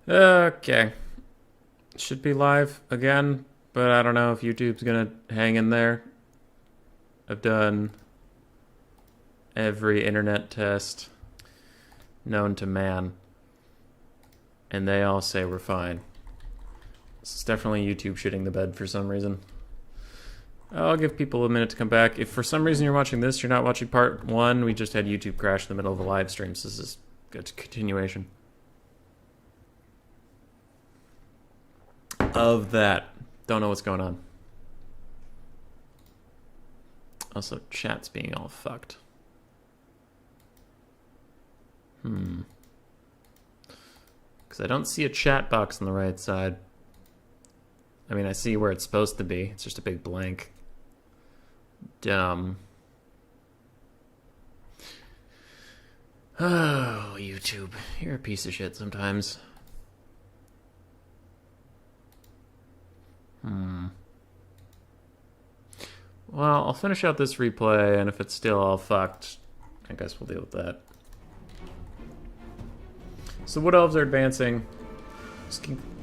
Okay. Should be live again, but I don't know if YouTube's gonna hang in there. I've done every internet test known to man, and they all say we're fine. This is definitely YouTube shitting the bed for some reason. I'll give people a minute to come back. If for some reason you're watching this, you're not watching part one, we just had YouTube crash in the middle of a live stream, so this is a continuation of that. Don't know what's going on. Also, chat's being all fucked. Because I don't see a chat box on the right side. I mean, I see where it's supposed to be. It's just a big blank. Dumb. Oh, YouTube. You're a piece of shit sometimes. Well, I'll finish out this replay, and if it's still all fucked, I guess we'll deal with that. So Wood Elves are advancing.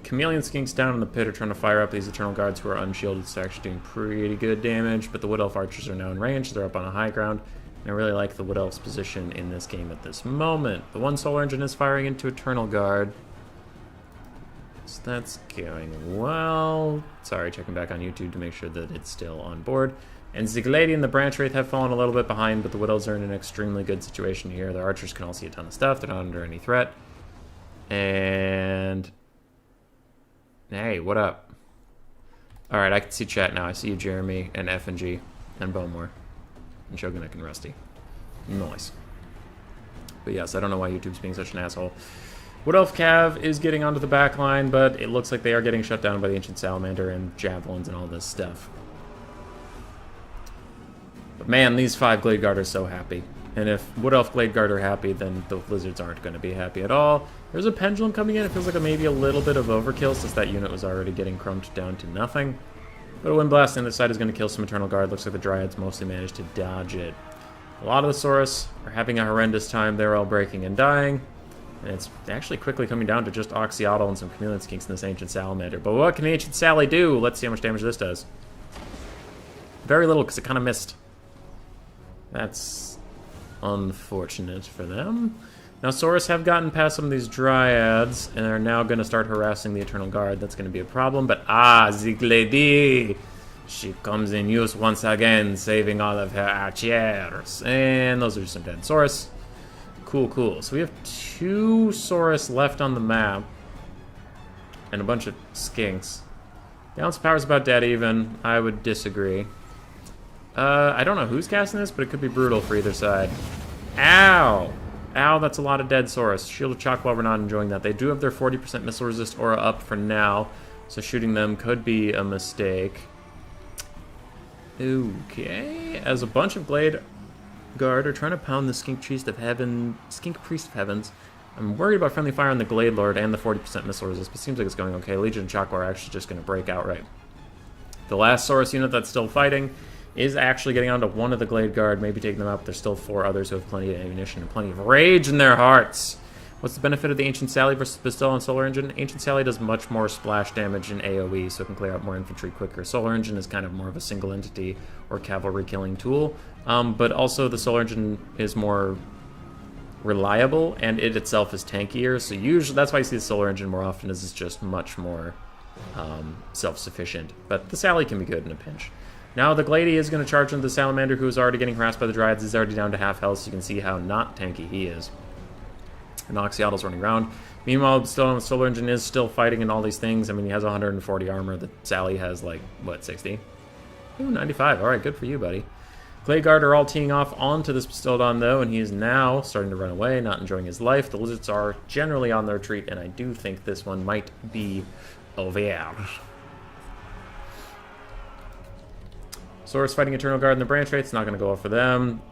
Chameleon Skinks down in the pit are trying to fire up these Eternal Guards who are unshielded, so they're actually doing pretty good damage, but the Wood Elf archers are now in range, they're up on a high ground, and I really like the Wood Elf's position in this game at this moment. The one Solar Engine is firing into Eternal Guard, so that's going well. Sorry, checking back on YouTube to make sure that it's still on board. And Ziglady and the Branch Wraith have fallen a little bit behind, but the Wood Elves are in an extremely good situation here. Their archers can all see a ton of stuff, they're not under any threat. And hey, what up? Alright, I can see chat now. I see you, Jeremy, and F and G, and Bowmore, and Shogunek and Rusty. Nice. But yes, I don't know why YouTube's being such an asshole. Wood Elf Cav is getting onto the back line, but it looks like they are getting shut down by the Ancient Salamander and Javelins and all this stuff. But man, these 5 Glade Guard are so happy. And if Wood Elf Glade Guard are happy, then the Lizards aren't going to be happy at all. There's a Pendulum coming in. It feels like maybe a little bit of overkill since that unit was already getting crumped down to nothing. But a Wind Blast on the side is going to kill some Eternal Guard. Looks like the Dryads mostly managed to dodge it. A lot of the Saurus are having a horrendous time. They're all breaking and dying. And it's actually quickly coming down to just Oxyotl and some Chameleon Skinks in this Ancient Salamander. But what can Ancient Sally do? Let's see how much damage this does. Very little, because it kind of missed. That's unfortunate for them. Now, Saurus have gotten past some of these Dryads, and are now going to start harassing the Eternal Guard. That's going to be a problem, but Ziglady! She comes in use once again, saving all of her archers. And those are some dead Saurus. Cool, cool. So we have 2 Saurus left on the map, and a bunch of Skinks. Balance of power's about dead even. I would disagree. I don't know who's casting this, but it could be brutal for either side. Ow! Ow, that's a lot of dead Saurus. Shield of Chalk, while we're not enjoying that. They do have their 40% missile resist aura up for now, so shooting them could be a mistake. Okay, as a bunch of Glade Guard are trying to pound the Skink Priest of Heavens. I'm worried about friendly fire on the Glade Lord and the 40% missile resist, but it seems like it's going okay. Legion of Chakwa are actually just going to break outright. The last Saurus unit that's still fighting is actually getting onto one of the Glade Guard, maybe taking them out, but there's still 4 others who have plenty of ammunition and plenty of rage in their hearts. What's the benefit of the Ancient Sally versus Pistol and Solar Engine? Ancient Sally does much more splash damage in AoE, so it can clear out more infantry quicker. Solar Engine is kind of more of a single entity or cavalry killing tool, but also the Solar Engine is more reliable, and it itself is tankier, so usually that's why you see the Solar Engine more often, is it's just much more self-sufficient. But the Sally can be good in a pinch. Now the Glady is going to charge into the Salamander, who is already getting harassed by the Dryads. He's already down to half health, so you can see how not tanky he is. And Oxyotl's running around. Meanwhile, still on the Solar Engine is still fighting and all these things. I mean, he has 140 armor. The Sally has, like, what, 60? Ooh, 95. All right, good for you, buddy. Glade Guard are all teeing off onto this Pistodon, though, and he is now starting to run away, not enjoying his life. The Lizards are generally on their retreat, and I do think this one might be over. Saurus fighting Eternal Guard in the Branch Wraith. It's not going to go off for them.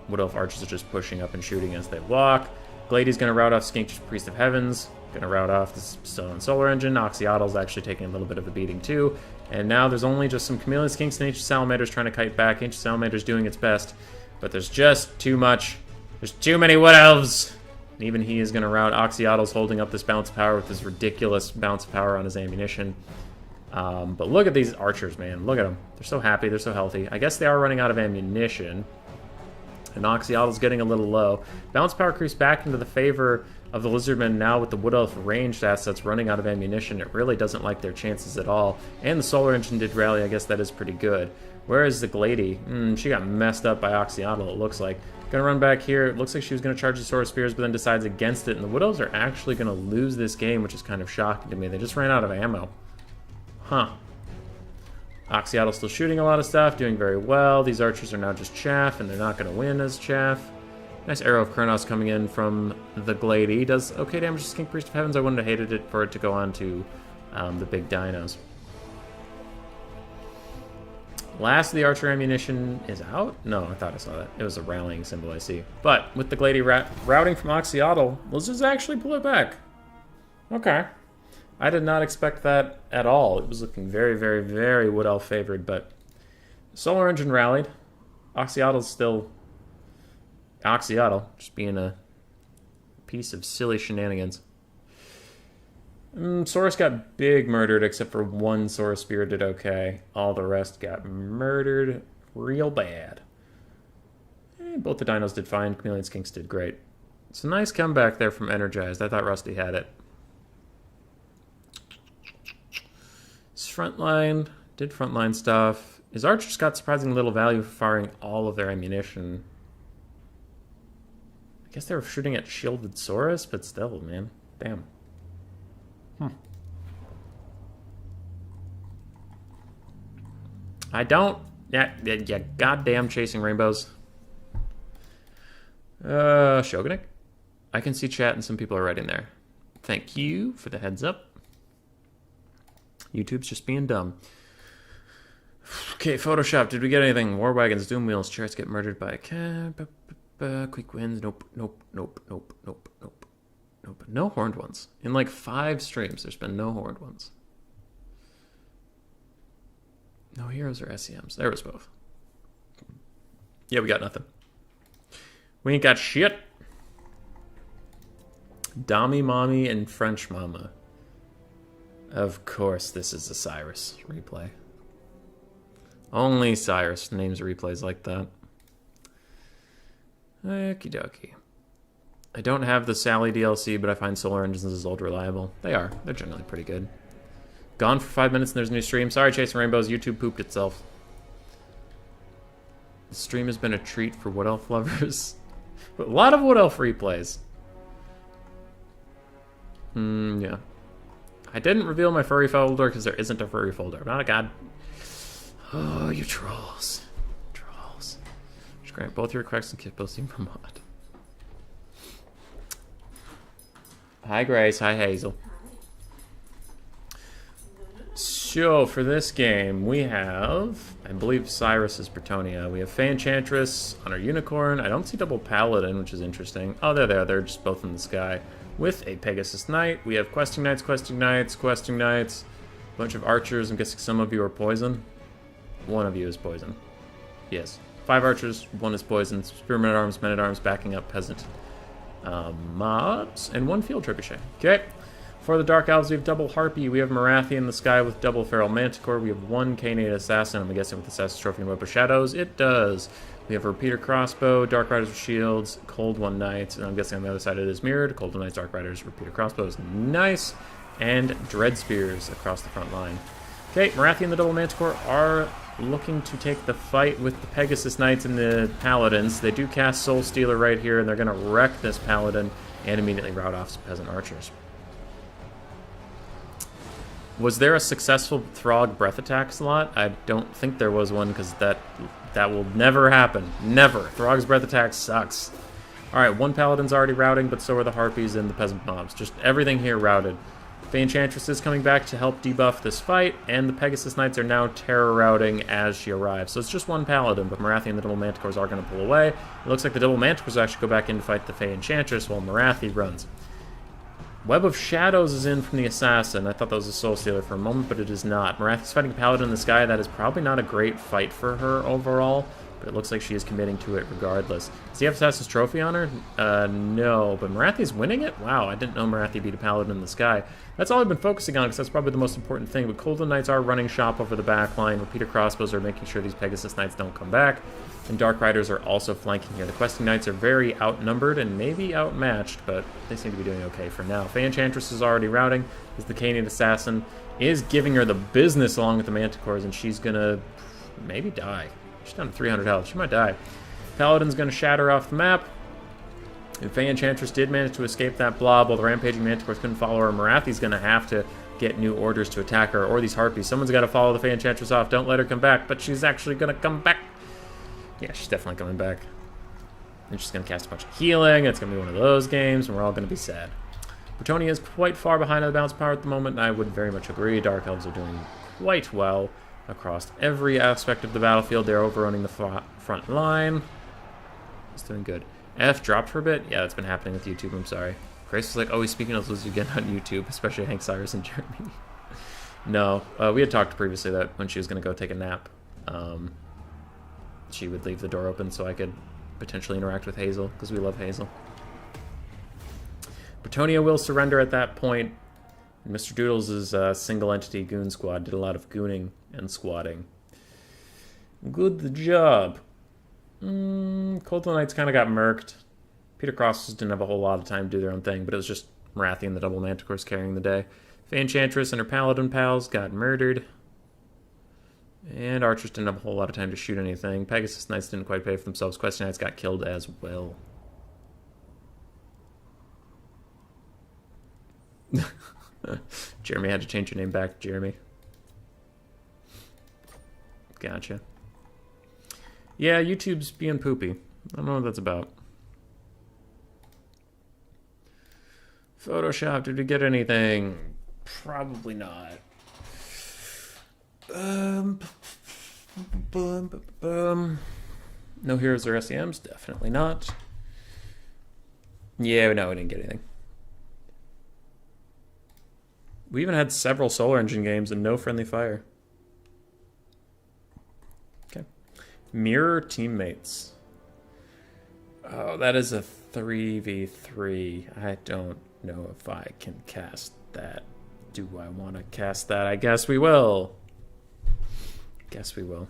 Wood Elf Archers are just pushing up and shooting as they walk. Glady's going to rout off Skink Priest of Heavens. Going to rout off this Stone Solar Engine. Oxyotl's actually taking a little bit of a beating too. And now there's only just some Chameleon Skinks and Ancient Salamander's trying to kite back. Ancient Salamander's doing its best, but there's just too much. There's too many Wood Elves. And even he is going to rout. Oxyotl's holding up this bounce power with this ridiculous bounce power on his ammunition. But look at these archers, man. Look at them. They're so happy. They're so healthy. I guess they are running out of ammunition. And Oxyotl's getting a little low. Bounce power creeps back into the favor of the Lizardmen now with the Wood Elf ranged assets running out of ammunition. It really doesn't like their chances at all. And the Solar Engine did rally. I guess that is pretty good. Whereas the Glady, she got messed up by Oxyotl, it looks like. Gonna run back here. It looks like she was gonna charge the Sword of Spears, but then decides against it. And the Wood Elves are actually gonna lose this game, which is kind of shocking to me. They just ran out of ammo. Huh. Oxyotl still shooting a lot of stuff, doing very well. These archers are now just chaff, and they're not going to win as chaff. Nice Arrow of Kurnos coming in from the Glady. Does okay damage to Skink Priest of Heavens. I wouldn't have hated it for it to go on to the big dinos. Last of the archer ammunition is out? No, I thought I saw that. It was a rallying symbol, I see. But with the Glady routing from Oxyotl, let's just actually pull it back. Okay. I did not expect that at all. It was looking very, very, very Wood Elf favored, but Solar Engine rallied. Oxyotl's still Oxyotl, just being a piece of silly shenanigans. Saurus got big murdered, except for one Saurus Spear did okay. All the rest got murdered real bad. Both the dinos did fine. Chameleon Skinks did great. It's a nice comeback there from Energized. I thought Rusty had it. His frontline did frontline stuff. His archers got surprisingly little value for firing all of their ammunition. I guess they were shooting at shielded Saurus, but still, man. Damn. I don't... Yeah, goddamn chasing rainbows. Shogunnik? I can see chat and some people are writing there. Thank you for the heads up. YouTube's just being dumb. Okay, Photoshop. Did we get anything? War wagons, doom wheels, chariots get murdered by a cab. Quick wins. Nope. No horned ones. In like 5 streams, there's been no horned ones. No heroes or SEMs. There was both. Yeah, we got nothing. We ain't got shit. Dami Mommy and French Mama. Of course, this is a Cyrus replay. Only Cyrus names replays like that. Okie dokie. I don't have the Sally DLC, but I find Solar Engines is old reliable. They are. They're generally pretty good. Gone for 5 minutes and there's a new stream. Sorry, Chasing Rainbows. YouTube pooped itself. The stream has been a treat for Wood Elf lovers. But a lot of Wood Elf replays. Yeah. I didn't reveal my furry folder because there isn't a furry folder. I'm not a god. Oh, you trolls. Trolls. Just grant both your requests and keep posting for mod. Hi, Grace. Hi, Hazel. So, for this game, we have, I believe, Cyrus's Bretonia. We have Fey Enchantress on our Unicorn. I don't see double Paladin, which is interesting. Oh, they're there. They're just both in the sky. With a Pegasus Knight. We have Questing Knights, a bunch of archers. I'm guessing some of you are poison. One of you is poison. Yes. 5 archers, 1 is poison. Spearmen at arms, men at arms, backing up peasant mobs, and 1 field trebuchet. Okay. For the Dark Elves, we have double Harpy. We have Morathi in the sky with double Feral Manticore. We have 1 Canate Assassin. I'm guessing with Assassin's Trophy and Web of Shadows. It does. We have a Repeater Crossbow, Dark Riders with Shields, Cold One Knights, and I'm guessing on the other side it is mirrored. Cold One Knights, Dark Riders, Repeater Crossbows. Nice. And Dread Spears across the front line. Okay, Morathi and the double Manticore are looking to take the fight with the Pegasus Knights and the Paladins. They do cast Soul Stealer right here, and they're going to wreck this Paladin and immediately rout off some Peasant Archers. Was there a successful Throg Breath Attack slot? I don't think there was one, because that will never happen. Never. Throg's Breath Attack sucks. Alright, 1 Paladin's already routing, but so are the Harpies and the Peasant Mobs. Just everything here routed. Fey Enchantress is coming back to help debuff this fight, and the Pegasus Knights are now terror routing as she arrives. So it's just 1 Paladin, but Morathi and the Double Manticores are going to pull away. It looks like the Double Manticores actually go back in to fight the Fey Enchantress while Morathi runs. Web of Shadows is in from the Assassin. I thought that was a Soul Stealer for a moment, but it is not. Morathi's fighting a Paladin in the sky. That is probably not a great fight for her overall. But it looks like she is committing to it regardless. Does he have Assassin's Trophy on her? No, but Marathi's winning it? Wow, I didn't know Marathi beat a Paladin in the sky. That's all I've been focusing on, because that's probably the most important thing. But Colden Knights are running shop over the back line. Repeater Crossbows are making sure these Pegasus Knights don't come back. And Dark Riders are also flanking here. The Questing Knights are very outnumbered and maybe outmatched, but they seem to be doing okay for now. Fey Enchantress is already routing, as the Canian Assassin is giving her the business along with the Manticores, and she's gonna maybe die. She's down to 300 health. She might die. Paladin's going to shatter off the map. And Fey Enchantress did manage to escape that blob, while the Rampaging Manticores couldn't follow her. Marathi's going to have to get new orders to attack her, or these Harpies. Someone's got to follow the Fey Enchantress off. Don't let her come back, but she's actually going to come back. Yeah, she's definitely coming back. And she's going to cast a bunch of healing. It's going to be one of those games, and we're all going to be sad. Bretonnia is quite far behind on the bounce power at the moment, and I would very much agree. Dark Elves are doing quite well. Across every aspect of the battlefield, they're overrunning the front line. It's doing good. F dropped for a bit? Yeah, that's been happening with YouTube, I'm sorry. Grace was like, oh, he's speaking of losers again on YouTube, especially Hank Cyrus and Jeremy. No, we had talked previously that when she was going to go take a nap, she would leave the door open so I could potentially interact with Hazel, because we love Hazel. Bretonnia will surrender at that point. Mr. Doodles' single-entity goon squad did a lot of gooning and squatting. Good job. Colton Knights kind of got murked. Peter Cross didn't have a whole lot of time to do their own thing, but it was just Marathi and the double Manticores carrying the day. Fey Enchantress and her Paladin pals got murdered. And Archers didn't have a whole lot of time to shoot anything. Pegasus Knights didn't quite pay for themselves. Questing Knights got killed as well. Jeremy had to change your name back to Jeremy. Gotcha. Yeah, YouTube's being poopy. I don't know what that's about. Photoshop, did we get anything? Probably not. No heroes or SEMs? Definitely not. Yeah, no, we didn't get anything. We even had several Solar Engine games and no friendly fire. Okay. Mirror Teammates. Oh, that is a 3v3. I don't know if I can cast that. Do I want to cast that? I guess we will. Guess we will.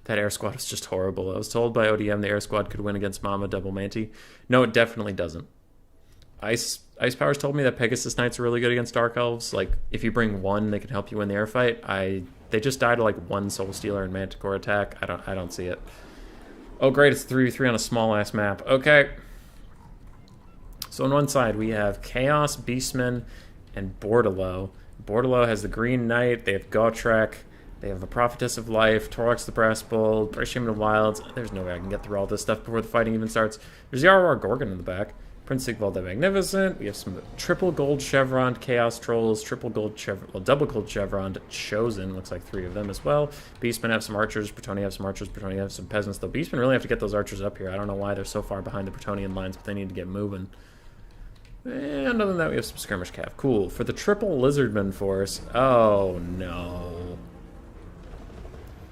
That air squad was just horrible. I was told by ODM the air squad could win against Mama Double Manti. No, it definitely doesn't. Ice Powers told me that Pegasus Knights are really good against Dark Elves. Like, if you bring one, they can help you win the air fight. They just died to like one Soul Stealer and Manticore attack. I don't see it. Oh great, it's 3v3 on a small ass map. Okay. So on one side we have Chaos, Beastmen, and Bordalo. Bordalo has the Green Knight, they have Gotrek, they have the Prophetess of Life, Torx the Brass Bull, British Shaman of Wilds. There's no way I can get through all this stuff before the fighting even starts. There's Yarwar Gorgon in the back. Prince Sigvald the Magnificent. We have some triple gold chevron Chaos Trolls, triple gold chevron, well, double gold chevron Chosen. Looks like 3 of them as well. Beastmen have some archers. Bretonnia have some archers. Bretonnia have some peasants. Though Beastmen really have to get those archers up here. I don't know why they're so far behind the Bretonnian lines, but they need to get moving. And other than that, we have some skirmish cav. Cool. For the triple Lizardman force. Oh no.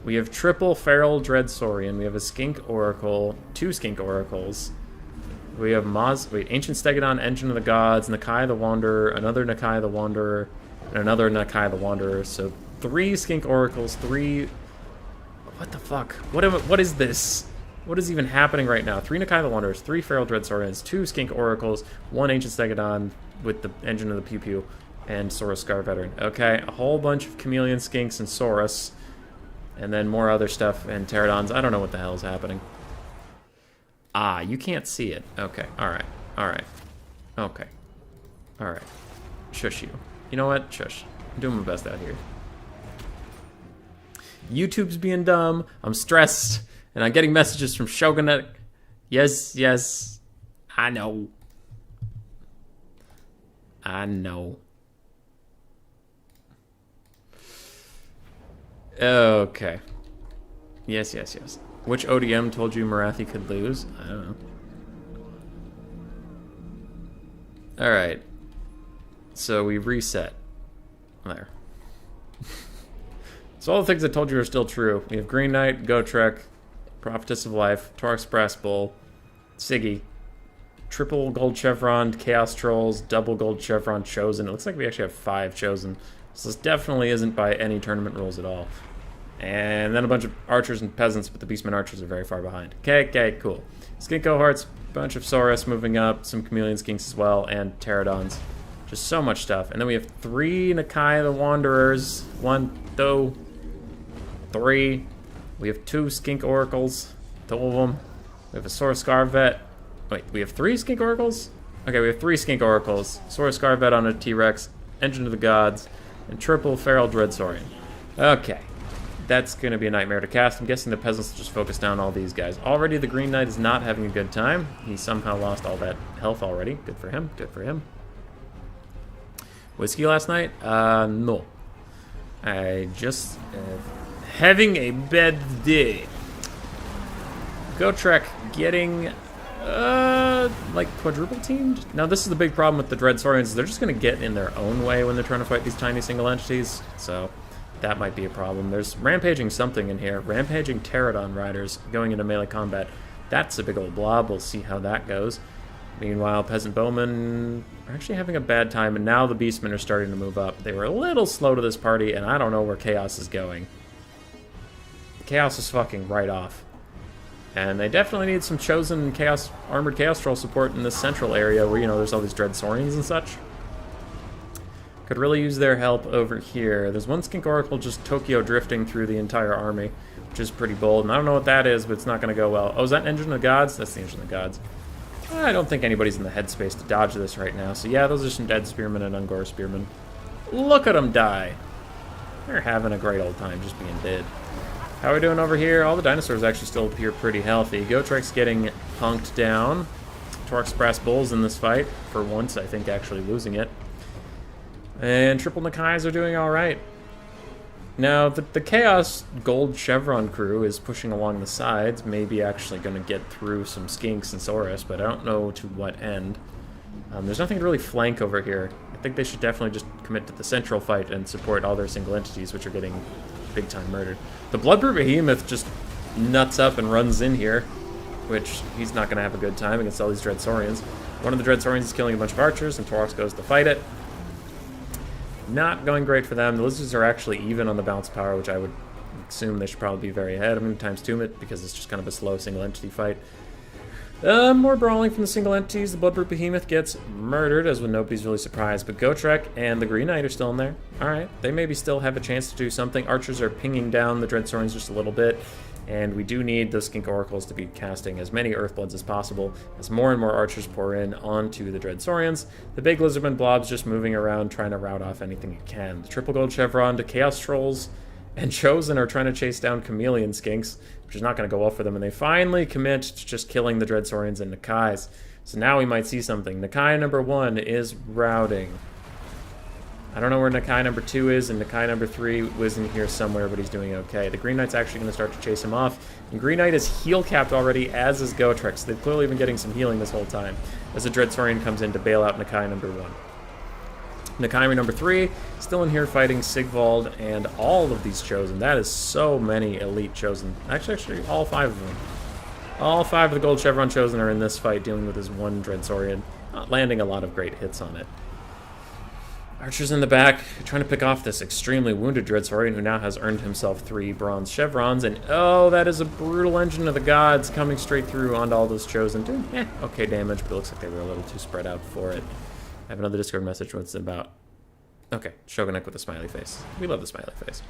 We have triple Feral Dread Saurian. We have a Skink Oracle, 2 Skink Oracles. We have Ancient Stegodon, Engine of the Gods, Nakai the Wanderer, another Nakai the Wanderer, and another Nakai the Wanderer. So 3 Skink Oracles, 3... What the fuck? What is this? What is even happening right now? 3 Nakai the Wanderers, 3 Feral Dread Saurians, 2 Skink Oracles, 1 Ancient Stegodon with the Engine of the Pew Pew, and Saurus Scar Veteran. Okay, a whole bunch of Chameleon Skinks and Saurus, and then more other stuff, and Pterodons. I don't know what the hell is happening. Ah, you can't see it. Okay, alright. Alright. Okay. Alright. Shush you. You know what? Shush. I'm doing my best out here. YouTube's being dumb. I'm stressed. And I'm getting messages from Shogunate. Yes, yes. I know. I know. Okay. Yes, yes, yes. Which ODM told you Marathi could lose? I don't know. Alright. So we reset. There. So all the things I told you are still true. We have Green Knight, Gotrek, Prophetess of Life, Torx Brass Bull, Siggy, triple gold chevron, Chaos Trolls, double gold chevron Chosen. It looks like we actually have 5 Chosen. So this definitely isn't by any tournament rules at all. And then a bunch of archers and peasants, but the Beastmen archers are very far behind. Okay, cool. Skink cohorts, bunch of Saurus moving up, some Chameleon Skinks as well, and Pterodons. Just so much stuff. And then we have 3 Nakai the Wanderers. 1, 2, 3. We have 2 Skink Oracles. 2 of them. We have a Saurus Scarvet. Wait, we have 3 Skink Oracles? Okay, we have 3 Skink Oracles. Saurus Scarvet on a T-Rex, Engine of the Gods, and triple Feral Dreadsaurian. Okay. That's going to be a nightmare to cast. I'm guessing the peasants will just focus down all these guys. Already the Green Knight is not having a good time. He somehow lost all that health already. Good for him. Good for him. Whiskey last night? No. I just having a bad day. Gotrek getting like quadruple teamed. Now this is the big problem with the Dreadsaurians. They're just going to get in their own way when they're trying to fight these tiny single entities. So that might be a problem. There's rampaging something in here. Rampaging Pterodon riders going into melee combat. That's a big old blob. We'll see how that goes. Meanwhile, Peasant Bowmen are actually having a bad time, and now the Beastmen are starting to move up. They were a little slow to this party, and I don't know where Chaos is going. Chaos is fucking right off. And they definitely need some Chosen Chaos Armored Chaos Troll support in this central area where, you know, there's all these Dreadsaurians and such. Could really use their help over here. There's 1 Skink Oracle just Tokyo drifting through the entire army, which is pretty bold. And I don't know what that is, but it's not going to go well. Oh, is that Engine of the Gods? That's the Engine of the Gods. I don't think anybody's in the headspace to dodge this right now. So yeah, those are some dead Spearmen and Ungor Spearmen. Look at them die. They're having a great old time just being dead. How are we doing over here? All the dinosaurs actually still appear pretty healthy. Gotrek's getting punked down. Torx Brass Bulls in this fight. For once, I think actually losing it. And triple Nakais are doing alright. Now, the Chaos Gold Chevron crew is pushing along the sides, maybe actually going to get through some Skinks and Saurus, but I don't know to what end. There's nothing to really flank over here. I think they should definitely just commit to the central fight and support all their single entities, which are getting big-time murdered. The Bloodbrute Behemoth just nuts up and runs in here, which he's not going to have a good time against all these Dreadsaurians. One of the Dreadsaurians is killing a bunch of archers, and Torx goes to fight it. Not going great for them. The Lizards are actually even on the bounce power, which I would assume they should probably be very ahead. I'm going to times 2 it because it's just kind of a slow single entity fight. More brawling from the single entities. The Bloodbrute Behemoth gets murdered, as when nobody's really surprised. But Gotrek and the Green Knight are still in there. Alright, they maybe still have a chance to do something. Archers are pinging down the Dreadsaurians just a little bit. And we do need those Skink Oracles to be casting as many Earthbloods as possible as more and more archers pour in onto the Dreadsaurians. The big Lizardman blob's just moving around trying to rout off anything it can. The triple gold chevron to Chaos Trolls and Chosen are trying to chase down Chameleon Skinks, which is not going to go well for them. And they finally commit to just killing the Dreadsaurians and Nakais. So now we might see something. Nakai number 1 is routing. I don't know where Nakai number 2 is, and Nakai number 3 was in here somewhere, but he's doing okay. The Green Knight's actually going to start to chase him off. And Green Knight is heal capped already, as is Gotrek, so they've clearly been getting some healing this whole time, as the Dreadsaurian comes in to bail out Nakai number 1. Nakai number 3, still in here fighting Sigvald and all of these Chosen. That is so many elite Chosen. Actually, all 5 of them. All 5 of the Gold Chevron Chosen are in this fight, dealing with his 1 Dreadsaurian, not landing a lot of great hits on it. Archers in the back, trying to pick off this extremely wounded Dreadsaurian who now has earned himself 3 bronze chevrons, and oh, that is a brutal Engine of the Gods coming straight through onto all those Chosen. Doing okay damage, but it looks like they were a little too spread out for it. I have another Discord message. What's it about? Okay, Shogunek with a smiley face. We love the smiley face.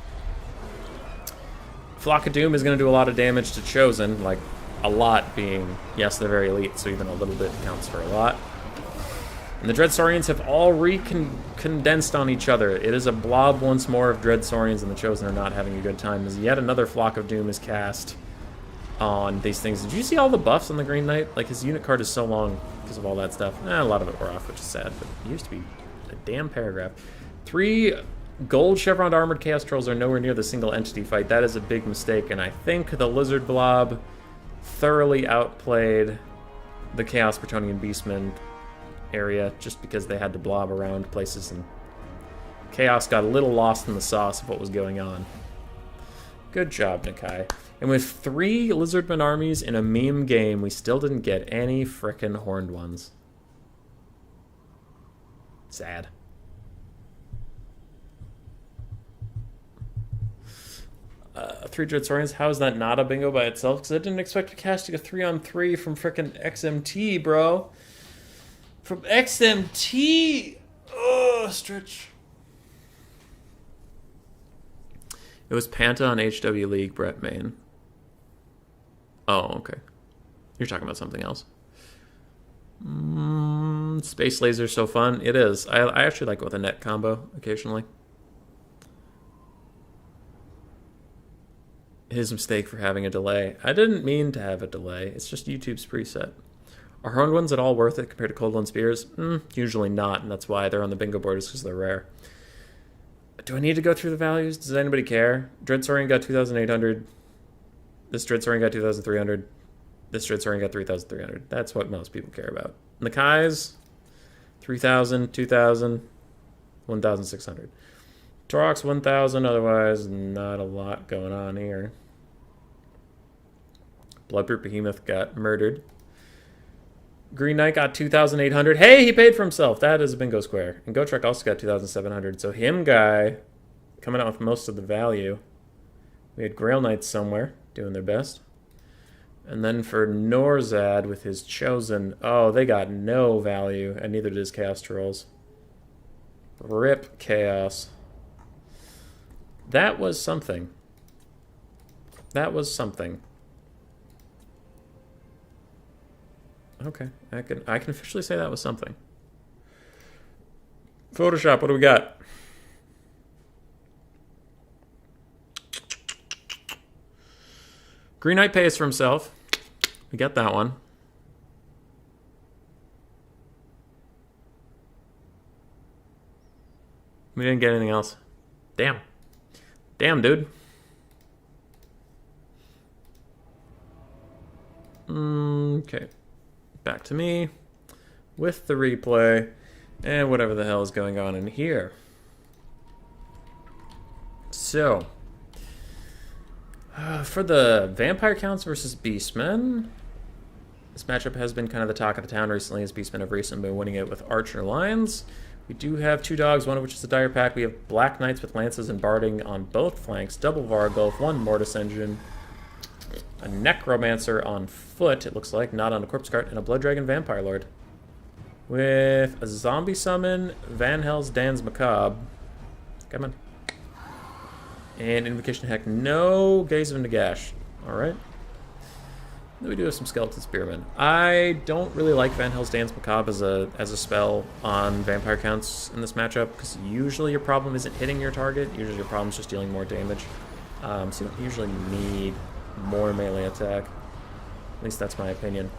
Flock of Doom is going to do a lot of damage to Chosen, like a lot being, yes, they're very elite, so even a little bit counts for a lot. And the Dreadsaurians have all condensed on each other. It is a blob once more of Dreadsaurians, and the Chosen are not having a good time, as yet another Flock of Doom is cast on these things. Did you see all the buffs on the Green Knight? Like, his unit card is so long because of all that stuff. A lot of it wore off, which is sad, but it used to be a damn paragraph. 3 gold chevron armored Chaos Trolls are nowhere near the single entity fight. That is a big mistake, and I think the Lizard Blob thoroughly outplayed the Chaos Bretonnian Beastmen area just because they had to blob around places, and Chaos got a little lost in the sauce of what was going on. Good job, Nakai. And with 3 Lizardman armies in a meme game, we still didn't get any frickin' horned ones. Sad. Three Dreadsaurians. How is that not a bingo by itself? Because I didn't expect to casting a 3-on-3 from frickin' XMT, bro. From XMT! Ugh, Stretch. It was Panta on HW League, Brett Main. Oh, okay. You're talking about something else. Space Laser's so fun. It is. I actually like it with a net combo occasionally. His mistake for having a delay. I didn't mean to have a delay. It's just YouTube's preset. Are horned ones at all worth it compared to cold one spears? Usually not, and that's why they're on the bingo board, is because they're rare. Do I need to go through the values? Does anybody care? Dreadsaurian got 2,800. This Dreadsaurian got 2,300. This Dreadsaurian got 3,300. That's what most people care about. Nakai's 3,000, 2,000, 1,600. Torox 1,000. Otherwise, not a lot going on here. Bloodbrute Behemoth got murdered. Green Knight got 2,800. Hey, he paid for himself. That is a bingo square. And Gotrek also got 2,700. So him guy coming out with most of the value. We had Grail Knights somewhere doing their best. And then for Norzad with his Chosen, oh, they got no value, and neither did his Chaos Trolls. Rip Chaos. That was something. That was something. Okay, I can officially say that was something. Photoshop, what do we got? Green Knight pays for himself. We got that one. We didn't get anything else. Damn. Damn, dude. Okay. Back to me with the replay and whatever the hell is going on in here. So, for the Vampire Counts versus Beastmen, this matchup has been kind of the talk of the town recently, as Beastmen have recently been winning it with Archer Lions. We do have 2 dogs, one of which is the Dire Pack. We have Black Knights with Lances and Barding on both flanks, double Vargulf, 1 Mortis Engine, a Necromancer on foot, it looks like, not on a Corpse Cart, and a Blood Dragon Vampire Lord. With a Zombie Summon, Van Hell's Dan's Macabre. Come on. And Invocation Heck, no Gaze of Nagash. Alright. Then we do have some Skeleton Spearmen. I don't really like Van Hell's Dan's Macabre as a spell on Vampire Counts in this matchup, because usually your problem isn't hitting your target, usually your problem is just dealing more damage. So you don't usually need more melee attack. At least that's my opinion.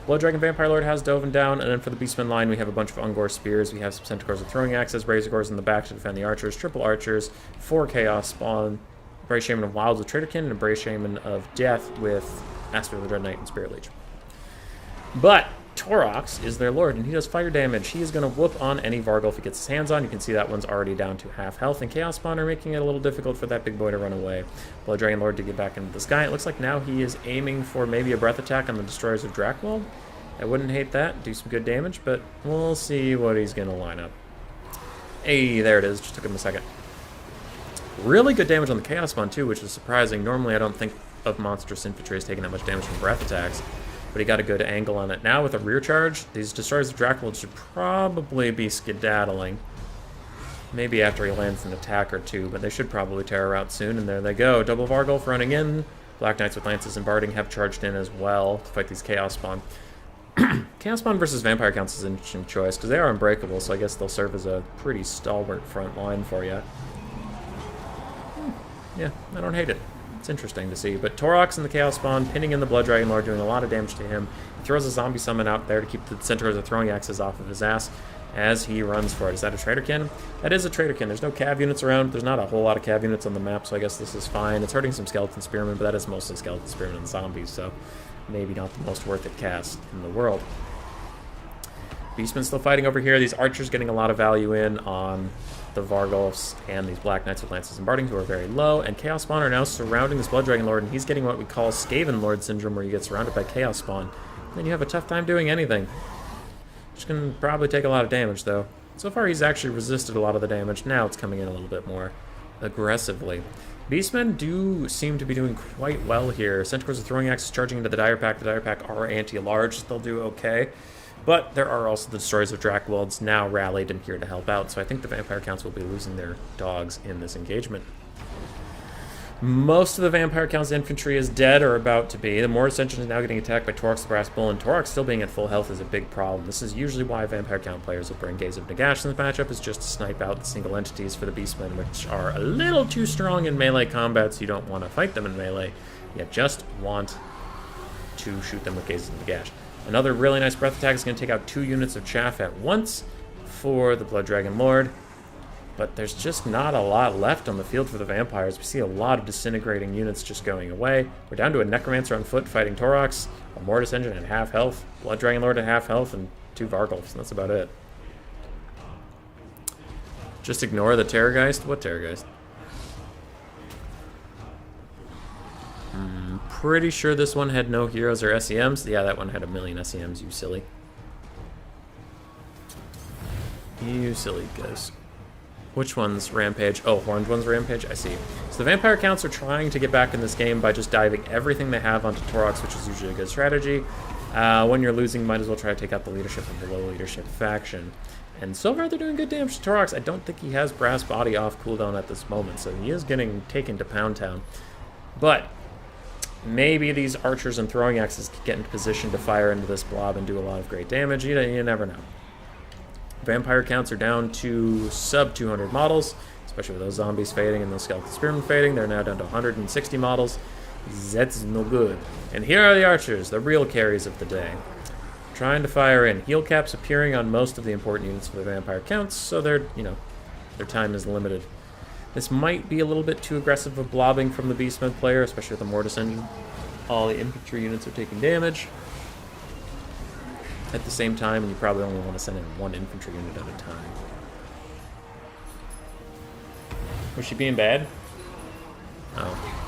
Blood Dragon Vampire Lord has Dovin down, and then for the Beastman line, we have a bunch of Ungor Spears. We have some Centaurs with Throwing Axes, Razor Gores in the back to defend the Archers, Triple Archers, 4 Chaos Spawn, Brave Shaman of Wilds with Traderkin, and a Brave Shaman of Death with Aspect of the Dread Knight and Spirit Leech. But Torox is their lord, and he does fire damage. He is going to whoop on any Vargulf he gets his hands on. You can see that one's already down to half health, and Chaos Spawn are making it a little difficult for that big boy to run away. Blood Dragon Lord to get back into the sky. It looks like now he is aiming for maybe a breath attack on the Destroyers of Drakwold. I wouldn't hate that. Do some good damage, but we'll see what he's going to line up. Hey, there it is. Just took him a second. Really good damage on the Chaos Spawn, too, which is surprising. Normally, I don't think of Monstrous Infantry as taking that much damage from breath attacks, but he got a good angle on it. Now with a rear charge, these Destroyers of Drakwold should probably be skedaddling. Maybe after he lands an attack or two, but they should probably tear her out soon, and there they go. Double Vargulf running in. Black Knights with Lances and Barding have charged in as well to fight these Chaos Spawn. Chaos Spawn versus Vampire Counts is an interesting choice, because they are unbreakable, so I guess they'll serve as a pretty stalwart front line for you. Yeah, I don't hate it. It's interesting to see. But Torox and the Chaos Spawn pinning in the Blood Dragon Lord, doing a lot of damage to him. He throws a Zombie Summon out there to keep the Centaurs of Throwing Axes off of his ass as he runs for it. Is that a Traderkin? That is a Traderkin. There's no Cav units around. There's not a whole lot of Cav units on the map, so I guess this is fine. It's hurting some Skeleton Spearmen, but that is mostly Skeleton Spearmen and Zombies, so maybe not the most worth it cast in the world. Beastmen still fighting over here. These Archers getting a lot of value in on the Vargulfs and these Black Knights with Lances and Barding, who are very low, and Chaos Spawn are now surrounding this Blood Dragon Lord, and he's getting what we call Skaven Lord Syndrome, where you get surrounded by Chaos Spawn. And then you have a tough time doing anything. Which can probably take a lot of damage, though. So far, he's actually resisted a lot of the damage. Now it's coming in a little bit more aggressively. Beastmen do seem to be doing quite well here. Centaurs are throwing axes, charging into the Dire Pack. The Dire Pack are anti-large, they'll do okay. But there are also the Destroyers of Drakewalds now rallied and here to help out, so I think the Vampire Counts will be losing their dogs in this engagement. Most of the Vampire Count's infantry is dead or about to be. The Mortis Engine is now getting attacked by Torix the Brass Bull, and Torix still being at full health is a big problem. This is usually why Vampire Count players will bring Gaze of Nagash in the matchup, is just to snipe out the single entities for the Beastmen, which are a little too strong in melee combat, so you don't want to fight them in melee. You just want to shoot them with Gaze of Nagash. Another really nice breath attack is going to take out 2 units of chaff at once for the Blood Dragon Lord. But there's just not a lot left on the field for the vampires. We see a lot of disintegrating units just going away. We're down to a Necromancer on foot fighting Torox, a Mortis Engine at half health, Blood Dragon Lord at half health, and 2 Vargulfs, and that's about it. Just ignore the Terrorgeist? What Terrorgeist? Pretty sure this one had no heroes or SEMs. Yeah, that one had 1,000,000 SEMs, you silly. You silly guys. Which one's Rampage? Oh, Horned one's Rampage? I see. So the Vampire Counts are trying to get back in this game by just diving everything they have onto Torox, which is usually a good strategy. When you're losing, might as well try to take out the leadership of the low leadership faction. And so far, they're doing good damage to Torox. I don't think he has Brass Body off cooldown at this moment, so he is getting taken to Pound Town. But maybe these archers and throwing axes can get into position to fire into this blob and do a lot of great damage. You never know. Vampire Counts are down to sub 200 models, especially with those zombies fading and those skeleton spearmen fading. They're now down to 160 models. That's no good. And here are the archers, the real carries of the day. Trying to fire in. Heal caps appearing on most of the important units for the Vampire Counts, so their time is limited. This might be a little bit too aggressive of blobbing from the Beastmen player, especially with the Mortis Engine. All the infantry units are taking damage at the same time, and you probably only want to send in 1 infantry unit at a time. Was she being bad? Oh.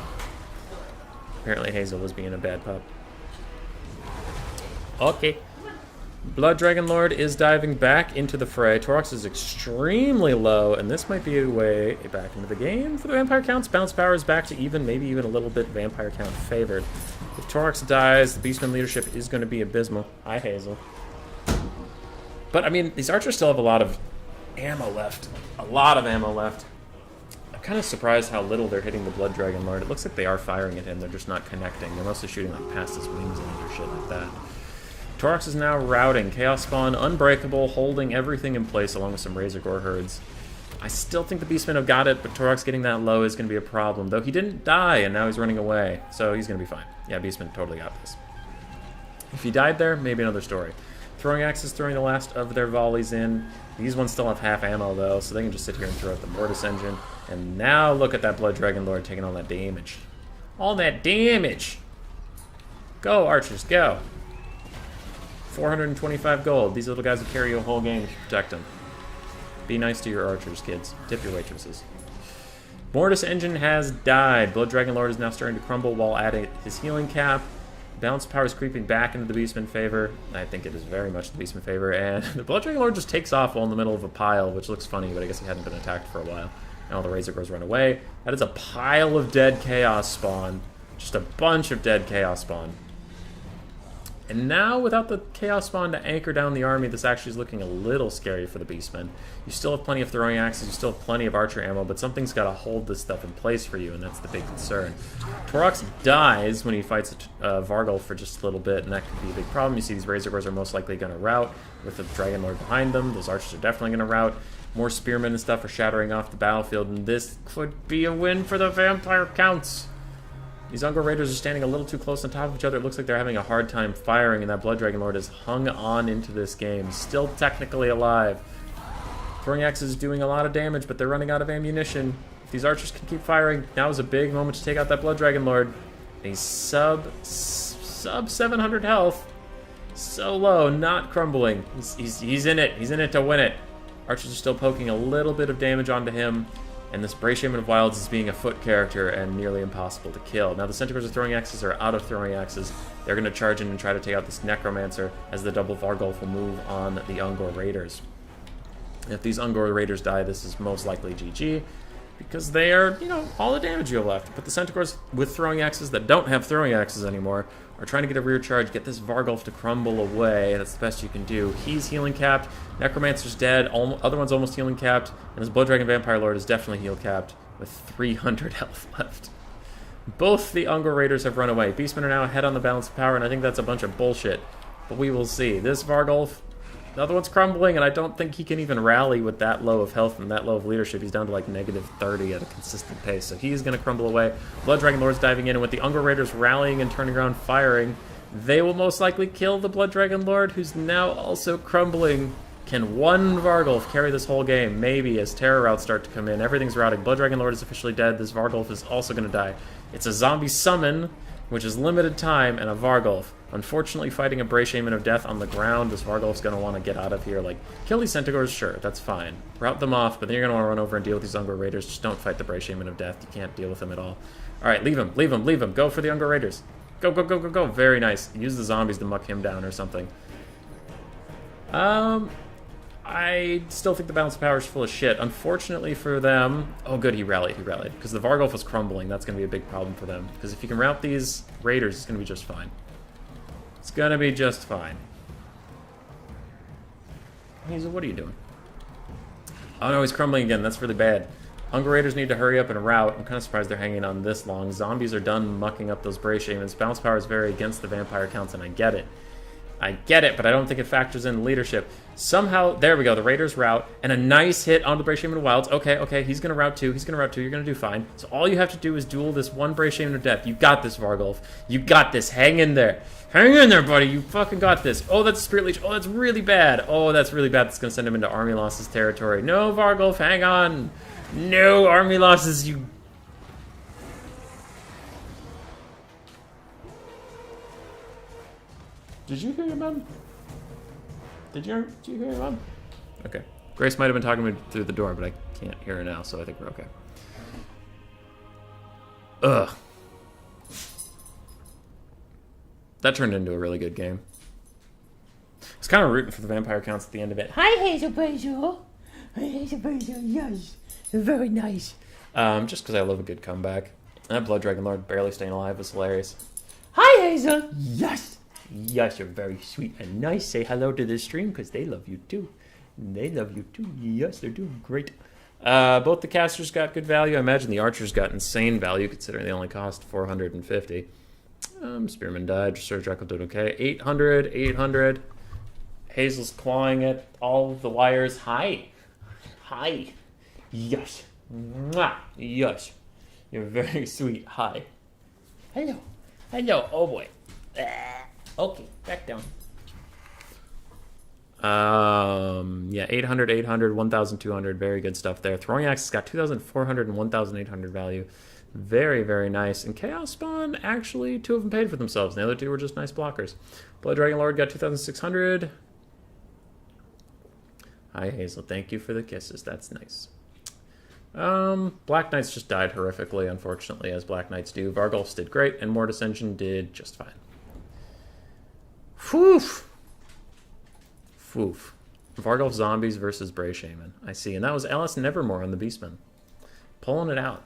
Apparently Hazel was being a bad pup. Okay. Blood Dragon Lord is diving back into the fray. Torox is extremely low, and this might be a way back into the game for the Vampire Counts. Bounce power is back to even, maybe even a little bit Vampire Count favored. If Torox dies, the Beastman leadership is going to be abysmal. Hi, Hazel. But, I mean, these archers still have a lot of ammo left. A lot of ammo left. I'm kind of surprised how little they're hitting the Blood Dragon Lord. It looks like they are firing at him. They're just not connecting. They're mostly shooting like past his wings and other shit like that. Torox is now routing. Chaos Spawn, unbreakable, holding everything in place along with some Razor Gore herds. I still think the Beastmen have got it, but Torox getting that low is going to be a problem. Though he didn't die, and now he's running away. So he's going to be fine. Yeah, Beastmen totally got this. If he died there, maybe another story. Throwing axes throwing the last of their volleys in. These ones still have half ammo, though, so they can just sit here and throw out the Mortis Engine. And now look at that Blood Dragon Lord taking all that damage. All that damage! Go, archers, go! 425 gold. These little guys will carry you a whole game if you protect them. Be nice to your archers, kids. Tip your waitresses. Mortis Engine has died. Blood Dragon Lord is now starting to crumble while adding his healing cap. Balance power is creeping back into the Beastman favor. I think it is very much the Beastman favor. And the Blood Dragon Lord just takes off while in the middle of a pile, which looks funny, but I guess he hadn't been attacked for a while. And all the Razor Gores run away. That is a pile of dead Chaos Spawn. Just a bunch of dead Chaos Spawn. And now, without the Chaos Spawn to anchor down the army, this actually is looking a little scary for the Beastmen. You still have plenty of throwing axes, you still have plenty of archer ammo, but something's got to hold this stuff in place for you, and that's the big concern. Torox dies when he fights a Vargulf for just a little bit, and that could be a big problem. You see these Razor Gores are most likely going to rout with the Dragon Lord behind them. Those archers are definitely going to rout. More spearmen and stuff are shattering off the battlefield, and this could be a win for the Vampire Counts. These Ungor Raiders are standing a little too close on top of each other. It looks like they're having a hard time firing, and that Blood Dragon Lord is hung on into this game. Still technically alive. Throwing axes is doing a lot of damage, but they're running out of ammunition. If these archers can keep firing, now is a big moment to take out that Blood Dragon Lord. And he's sub 700 health. So low, not crumbling. He's in it. He's in it to win it. Archers are still poking a little bit of damage onto him, and this Bray Shaman of Wilds is being a foot character and nearly impossible to kill. Now the Centaurs of Throwing Axes are out of Throwing Axes. They're going to charge in and try to take out this Necromancer, as the double Vargulf will move on the Ungor Raiders. If these Ungor Raiders die, this is most likely GG, because they are, you know, all the damage you have left. But the Centaurs with Throwing Axes that don't have Throwing Axes anymore are trying to get a rear charge, get this Vargulf to crumble away. That's the best you can do. He's healing capped. Necromancer's dead. Other one's almost healing capped. And his Blood Dragon Vampire Lord is definitely heal capped with 300 health left. Both the Ungor Raiders have run away. Beastmen are now ahead on the balance of power, and I think that's a bunch of bullshit. But we will see. This Vargulf, the other one's crumbling, and I don't think he can even rally with that low of health and that low of leadership. He's down to like -30 at a consistent pace, so he's going to crumble away. Blood Dragon Lord's diving in, and with the Ungor Raiders rallying and turning around firing, they will most likely kill the Blood Dragon Lord, who's now also crumbling. Can one Vargulf carry this whole game? Maybe, as terror routes start to come in. Everything's routing. Blood Dragon Lord is officially dead. This Vargulf is also going to die. It's a zombie summon, which is limited time, and a Vargulf. Unfortunately, fighting a Bray Shaman of Death on the ground, this Vargulf's going to want to get out of here. Like, kill these Centaurs, sure, that's fine. Route them off, but then you're going to want to run over and deal with these Ungor Raiders. Just don't fight the Bray Shaman of Death. You can't deal with them at all. Alright, leave him, leave him, leave him. Go for the Ungor Raiders. Go, go, go, go, go. Very nice. Use the zombies to muck him down or something. I still think the balance of power is full of shit. Unfortunately for them... Oh, good, he rallied, Because the Vargulf was crumbling. That's going to be a big problem for them. Because if you can route these Raiders, it's going to be just fine. It's going to be just fine. Hazel, what are you doing? Oh, no, he's crumbling again. That's really bad. Ungor Raiders need to hurry up and route. I'm kind of surprised they're hanging on this long. Zombies are done mucking up those Bray Shamans. Balance power is very against the vampire counts, and I get it. I get it, but I don't think it factors in leadership. Somehow, there we go, the Raiders route, and a nice hit onto the Bray Shaman of Wilds. Okay, okay, he's going to route too, you're going to do fine. So all you have to do is duel this one Bray Shaman of Death. You got this, Vargulf. You got this. Hang in there. Hang in there, buddy. You fucking got this. Oh, that's a Spirit Leech. Oh, that's really bad. Oh, that's really bad. That's going to send him into army losses territory. No, Vargulf, hang on. No army losses, you... Did you hear your mom? Did you hear your mom? Okay. Grace might have been talking to me through the door, but I can't hear her now, so I think we're okay. Ugh. That turned into a really good game. I was kind of rooting for the vampire counts at the end of it. Hi, Hazel Basil. Hi, Hazel Basil. Yes. Very nice. Just because I love a good comeback. That Blood Dragon Lord barely staying alive was hilarious. Hi, Hazel. Yes. Yes, you're very sweet and nice. Say hello to the stream because they love you too. They love you too. Yes, they're doing great. Both the casters got good value. I imagine the archers got insane value considering they only cost 450. Spearman died. Sir Jekyll did okay. 800, 800. Hazel's clawing at all of the wires. Hi. Hi. Yes. Mwah. Yes. You're very sweet. Hi. Hello. Hello. Oh boy. Okay, back down. Yeah, 800, 800, 1,200. Very good stuff there. Throwing Axe has got 2,400 and 1,800 value. Very, very nice. And Chaos Spawn, actually, two of them paid for themselves. And the other two were just nice blockers. Blood Dragon Lord got 2,600. Hi, Hazel. Thank you for the kisses. That's nice. Black Knights just died horrifically, unfortunately, as Black Knights do. Vargulfs did great, and Mortis Engine did just fine. Foof. Foof. Vargulf Zombies versus Bray Shaman. I see. And that was Alice Nevermore on the Beastman. Pulling it out.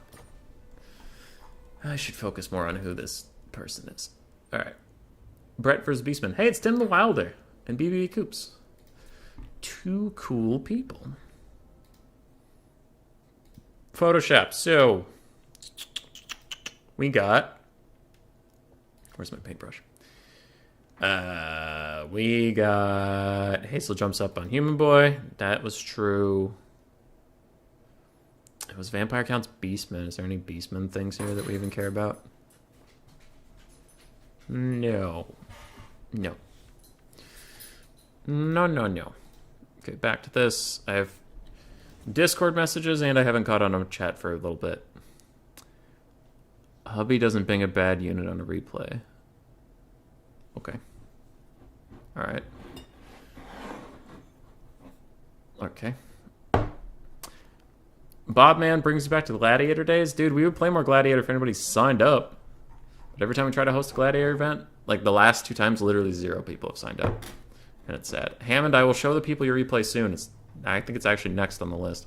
I should focus more on who this person is. Alright. Brett versus Beastman. Hey, it's Tim the Wilder and BB Coops. Two cool people. Photoshop. So, we got... Where's my paintbrush? We got Hazel jumps up on Human Boy. That was true. It was Vampire Counts Beastman. Is there any Beastman things here that we even care about? No. No. No, no, no. Okay, back to this. I have Discord messages and I haven't caught on a chat for a little bit. Hubby doesn't bang a bad unit on a replay. Okay. Alright. Okay. Bobman brings you back to the Gladiator days. Dude, we would play more Gladiator if anybody signed up. But every time we try to host a Gladiator event, like the last 2 times, literally 0 people have signed up. And it's sad. Hammond, I will show the people your replay soon. I think it's actually next on the list.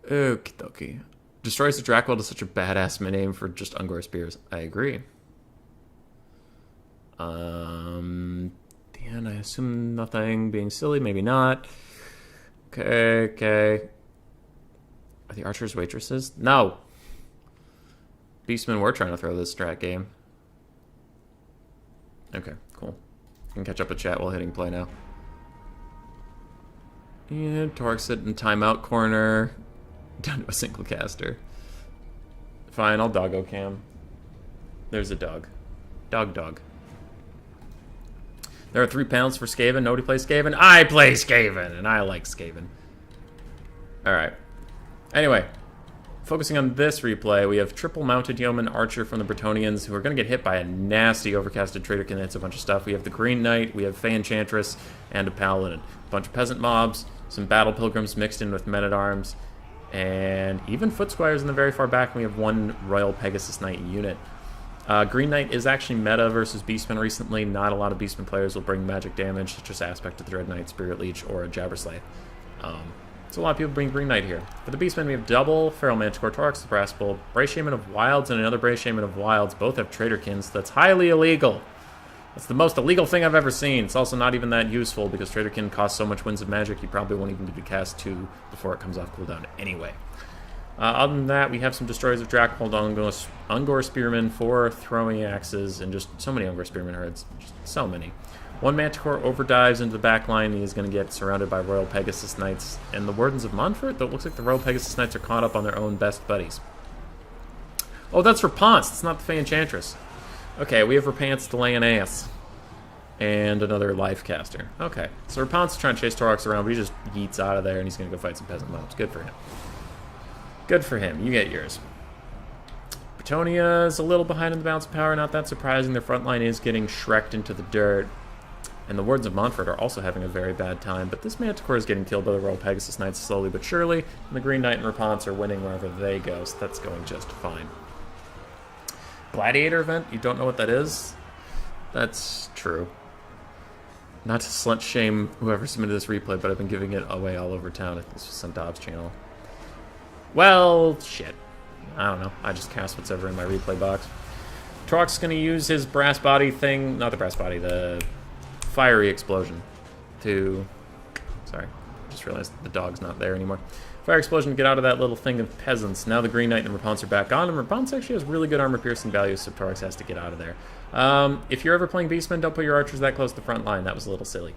Okie dokie. Destroys the Dracula is such a badass name for just Ungor Spears. I agree. Dan, I assume nothing. Being silly, maybe not. Okay. Are the archers waitresses? No. Beastmen were trying to throw this strat game. Okay, cool. I can catch up with chat while hitting play now. Yeah, Torx it in timeout corner. Down to a single caster. Fine, I'll doggo cam. There's a dog. Dog. There are 3 panels for Skaven. Nobody plays Skaven. I play Skaven, and I like Skaven. Alright. Anyway, focusing on this replay, we have triple mounted yeoman archer from the Bretonnians who are going to get hit by a nasty overcasted Traderkin that hits a bunch of stuff. We have the Green Knight, we have Fey Enchantress, and a Paladin. A bunch of peasant mobs, some battle pilgrims mixed in with men-at-arms, and even foot squires in the very far back, and we have 1 Royal Pegasus Knight unit. Green Knight is actually meta versus Beastmen recently. Not a lot of Beastmen players will bring magic damage, such as Aspect of the Dread Knight, Spirit Leech, or a Jabberslay. So a lot of people bring Green Knight here. For the Beastmen, we have double Feral Manticore, Torx the Brass Bull, Bray Shaman of Wilds, and another Bray Shaman of Wilds. Both have Traderkins, so that's highly illegal. That's the most illegal thing I've ever seen. It's also not even that useful, because Traderkin costs so much Winds of Magic, you probably won't even be able to cast 2 before it comes off cooldown anyway. Other than that, we have some Destroyers of Dracula, Ungor Spearmen, 4 Throwing Axes, and just so many Ungor Spearmen herds. Just so many. 1 Manticore overdives into the back line. He is going to get surrounded by Royal Pegasus Knights and the Wardens of Montfort. Though it looks like the Royal Pegasus Knights are caught up on their own best buddies. Oh, that's Rapance. It's not the Fey Enchantress. Okay, we have Rapance the Leonaeus. And another Life Caster. Okay, so Rapance is trying to chase Torx around, but he just yeets out of there, and he's going to go fight some peasant mobs. Good for him. Good for him. You get yours. Bretonia is a little behind in the balance of power. Not that surprising. Their front line is getting shreked into the dirt. And the Wardens of Montfort are also having a very bad time. But this Manticore is getting killed by the Royal Pegasus Knights slowly but surely. And the Green Knight and Rapance are winning wherever they go. So that's going just fine. Gladiator event? You don't know what that is? That's true. Not to slut shame whoever submitted this replay, but I've been giving it away all over town. I think this was on Dobbs' channel. Well, shit. I don't know. I just cast what's ever in my replay box. Torx is going to use his brass body thing. Not the brass body, the fiery explosion to... Sorry. Just realized the dog's not there anymore. Fire explosion to get out of that little thing of peasants. Now the Green Knight and Rapance are back on, and Rapance actually has really good armor piercing value, so Torx has to get out of there. If you're ever playing Beastmen, don't put your archers that close to the front line. That was a little silly.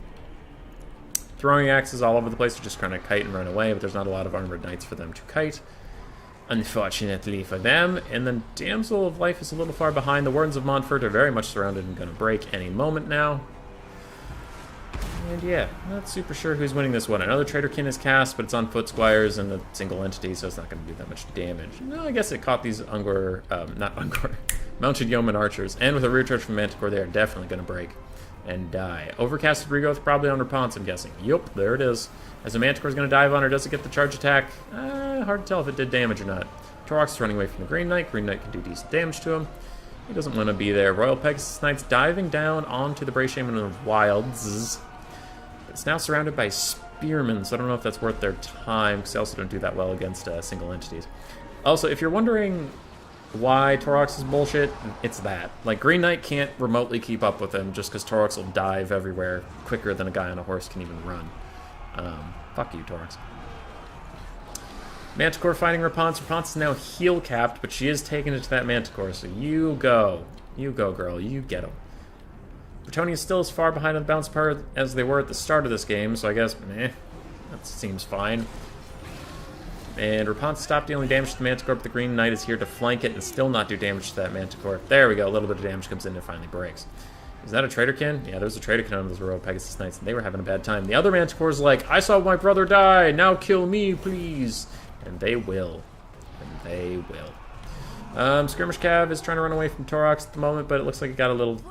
Throwing axes all over the place. They're just trying to kite and run away, but there's not a lot of armored knights for them to kite. Unfortunately for them. And then Damsel of Life is a little far behind. The Wardens of Montfort are very much surrounded and going to break any moment now. And yeah, not super sure who's winning this one. Another Traderkin is cast, but it's on foot squires and a single entity, so it's not going to do that much damage. No, I guess it caught these mounted yeoman archers. And with a rear charge from Manticore, they are definitely going to break and die. Overcasted Regrowth probably on Rapance, I'm guessing. Yup, there it is. As the Manticore is going to dive on her, does it get the charge attack? Hard to tell if it did damage or not. Torx is running away from the Green Knight. Green Knight can do decent damage to him. He doesn't want to be there. Royal Pegasus Knights diving down onto the Bray Shaman of Wilds. It's now surrounded by Spearmen, so I don't know if that's worth their time, because they also don't do that well against single entities. Also, if you're wondering why Torx is bullshit, it's that. Like, Green Knight can't remotely keep up with him just because Torx will dive everywhere quicker than a guy on a horse can even run. Fuck you, Torx. Manticore fighting Rapance. Rapance is now heal capped, but she is taking it to that Manticore, so you go. You go, girl. You get him. Bretonia is still as far behind on the bounce power as they were at the start of this game, so I guess, that seems fine. And Rapance stopped dealing damage to the Manticore, but the Green Knight is here to flank it and still not do damage to that Manticore. There we go, a little bit of damage comes in and it finally breaks. Is that a Traderkin? Yeah, there's a Traderkin on those Royal Pegasus Knights, and they were having a bad time. The other Manticore's like, I saw my brother die, now kill me, please. And they will. And they will. Skirmish Cav is trying to run away from Torx at the moment, but it looks like it got a little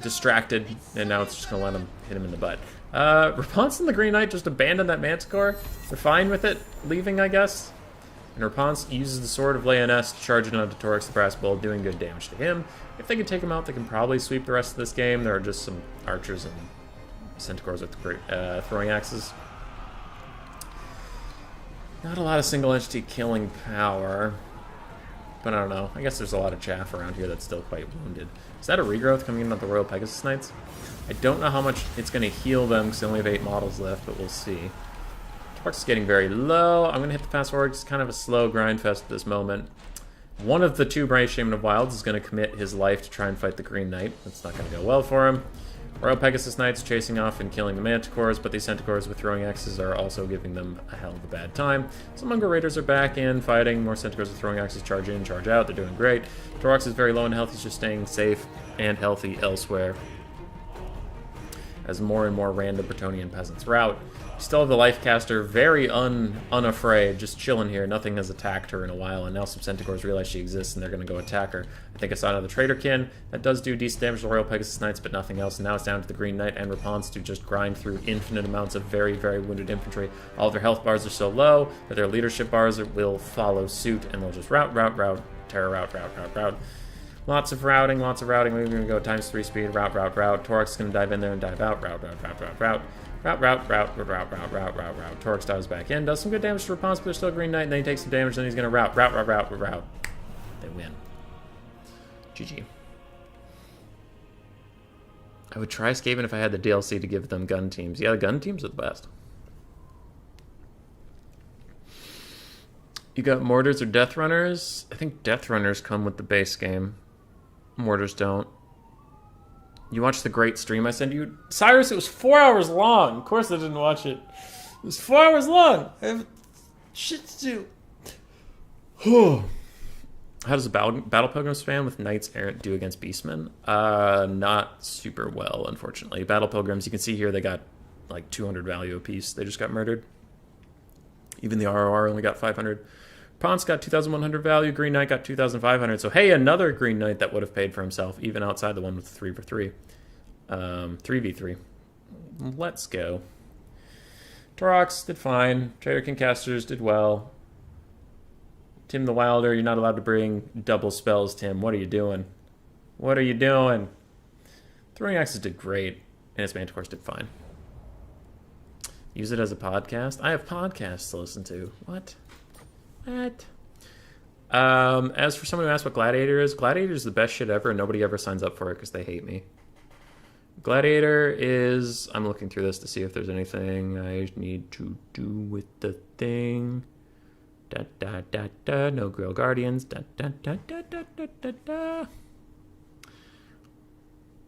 distracted, and now it's just going to let him hit him in the butt. Rapunzel and the Green Knight just abandoned that Manticore. They're fine with it, leaving, I guess. And Rapunzel uses the Sword of Leoness to charge it onto Torix the Brass Bull, doing good damage to him. If they can take him out, they can probably sweep the rest of this game. There are just some archers and centaurs with great throwing axes. Not a lot of single entity killing power. But I don't know. I guess there's a lot of chaff around here that's still quite wounded. Is that a regrowth coming in with the Royal Pegasus Knights? I don't know how much it's going to heal them because they only have 8 models left, but we'll see. Torx is getting very low. I'm going to hit the fast forward. It's kind of a slow grind fest at this moment. One of the 2 Brave Shaman of Wilds is going to commit his life to try and fight the Green Knight. That's not going to go well for him. Royal Pegasus Knights chasing off and killing the Manticores, but these Centaurs with throwing axes are also giving them a hell of a bad time. Some Mongol Raiders are back in, fighting. More Centaurs with throwing axes charge in, charge out. They're doing great. Torx is very low in health. He's just staying safe and healthy elsewhere as more and more random Bretonnian peasants rout. Still have the Lifecaster, very unafraid, just chilling here. Nothing has attacked her in a while, and now some Centaurs realize she exists, and they're going to go attack her. I think I saw another Traderkin. That does do decent damage to the Royal Pegasus Knights, but nothing else. And now it's down to the Green Knight and Rapunzel to just grind through infinite amounts of very, very wounded infantry. All of their health bars are so low that their leadership bars will follow suit, and they'll just rout, terror rout. Lots of routing. We're going to go times 3 speed, rout. Torx is going to dive in there and dive out, rout. Torx dives back in, does some good damage to Rapunzel, but there's still a Green Knight, and then he takes some damage, and then he's going to rout. They win. GG. I would try Skaven if I had the DLC to give them gun teams. Yeah, the gun teams are the best. You got Mortars or Death Runners? I think Death Runners come with the base game. Mortars don't. You watched the great stream I sent you? Cyrus, it was 4 hours long. Of course I didn't watch it. It was 4 hours long. I have shit to do. How does a Battle Pilgrim spam with Knights Errant do against Beastmen? Not super well, unfortunately. Battle Pilgrims, you can see here they got like 200 value apiece. They just got murdered. Even the ROR only got 500. Ponce got 2,100 value. Green Knight got 2,500. So, hey, another Green Knight that would have paid for himself, even outside the one with 3 for 3. 3v3. Let's go. Torox did fine. Traderkin Casters did well. Tim the Wilder, you're not allowed to bring double spells, Tim. What are you doing? Throwing Axes did great, and its Manticores did fine. Use it as a podcast? I have podcasts to listen to. What? As for someone who asked what Gladiator is the best shit ever, and nobody ever signs up for it because they hate me. Gladiator is... I'm looking through this to see if there's anything I need to do with the thing. No Grill Guardians.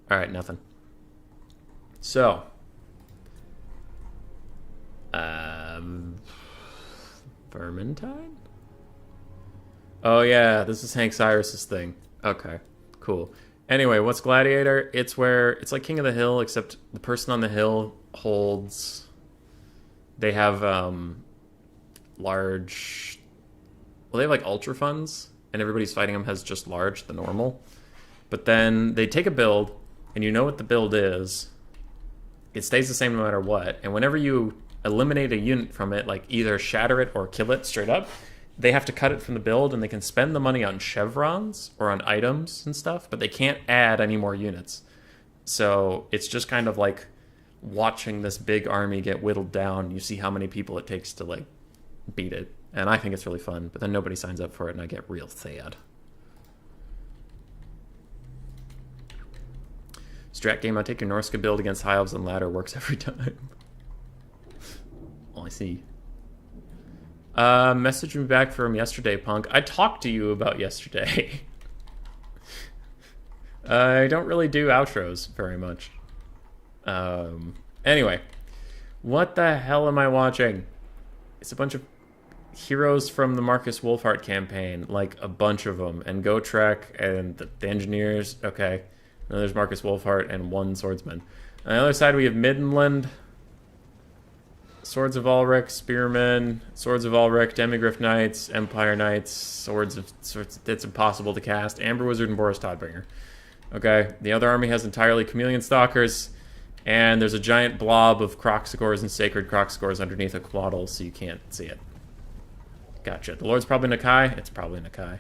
Alright, nothing. So... Vermintide? Oh yeah, this is Hank Cyrus's thing. Okay, cool. Anyway, what's Gladiator? It's like King of the Hill, except the person on the hill holds... They have, large... Well, they have, like, ultra funds, and everybody's fighting them has just large, the normal. But then they take a build, and you know what the build is. It stays the same no matter what, and whenever you eliminate a unit from it, like either shatter it or kill it straight up, they have to cut it from the build, and they can spend the money on chevrons or on items and stuff, but they can't add any more units. So it's just kind of like watching this big army get whittled down. You see how many people it takes to like beat it, and I think it's really fun, but then nobody signs up for it, and I get real sad. Strat game, I take your Norska build against High Elves and Ladder, works every time. Well, I see. Message me back from yesterday, Punk. I talked to you about yesterday. I don't really do outros very much. Anyway. What the hell am I watching? It's a bunch of heroes from the Marcus Wolfhart campaign. Like, a bunch of them. And Gotrek and the engineers. Okay. And there's Marcus Wolfhart and one swordsman. On the other side, we have Middenland. Swords of Ulrich, Spearmen, Swords of Ulrich, Demigryph Knights, Empire Knights, Swords. It's impossible to cast. Amber Wizard and Boris Todbringer. Okay, the other army has entirely Chameleon Stalkers, and there's a giant blob of Kroxigors and Sacred Kroxigors underneath a Quaddle, so you can't see it. Gotcha. The Lord's probably Nakai? It's probably Nakai.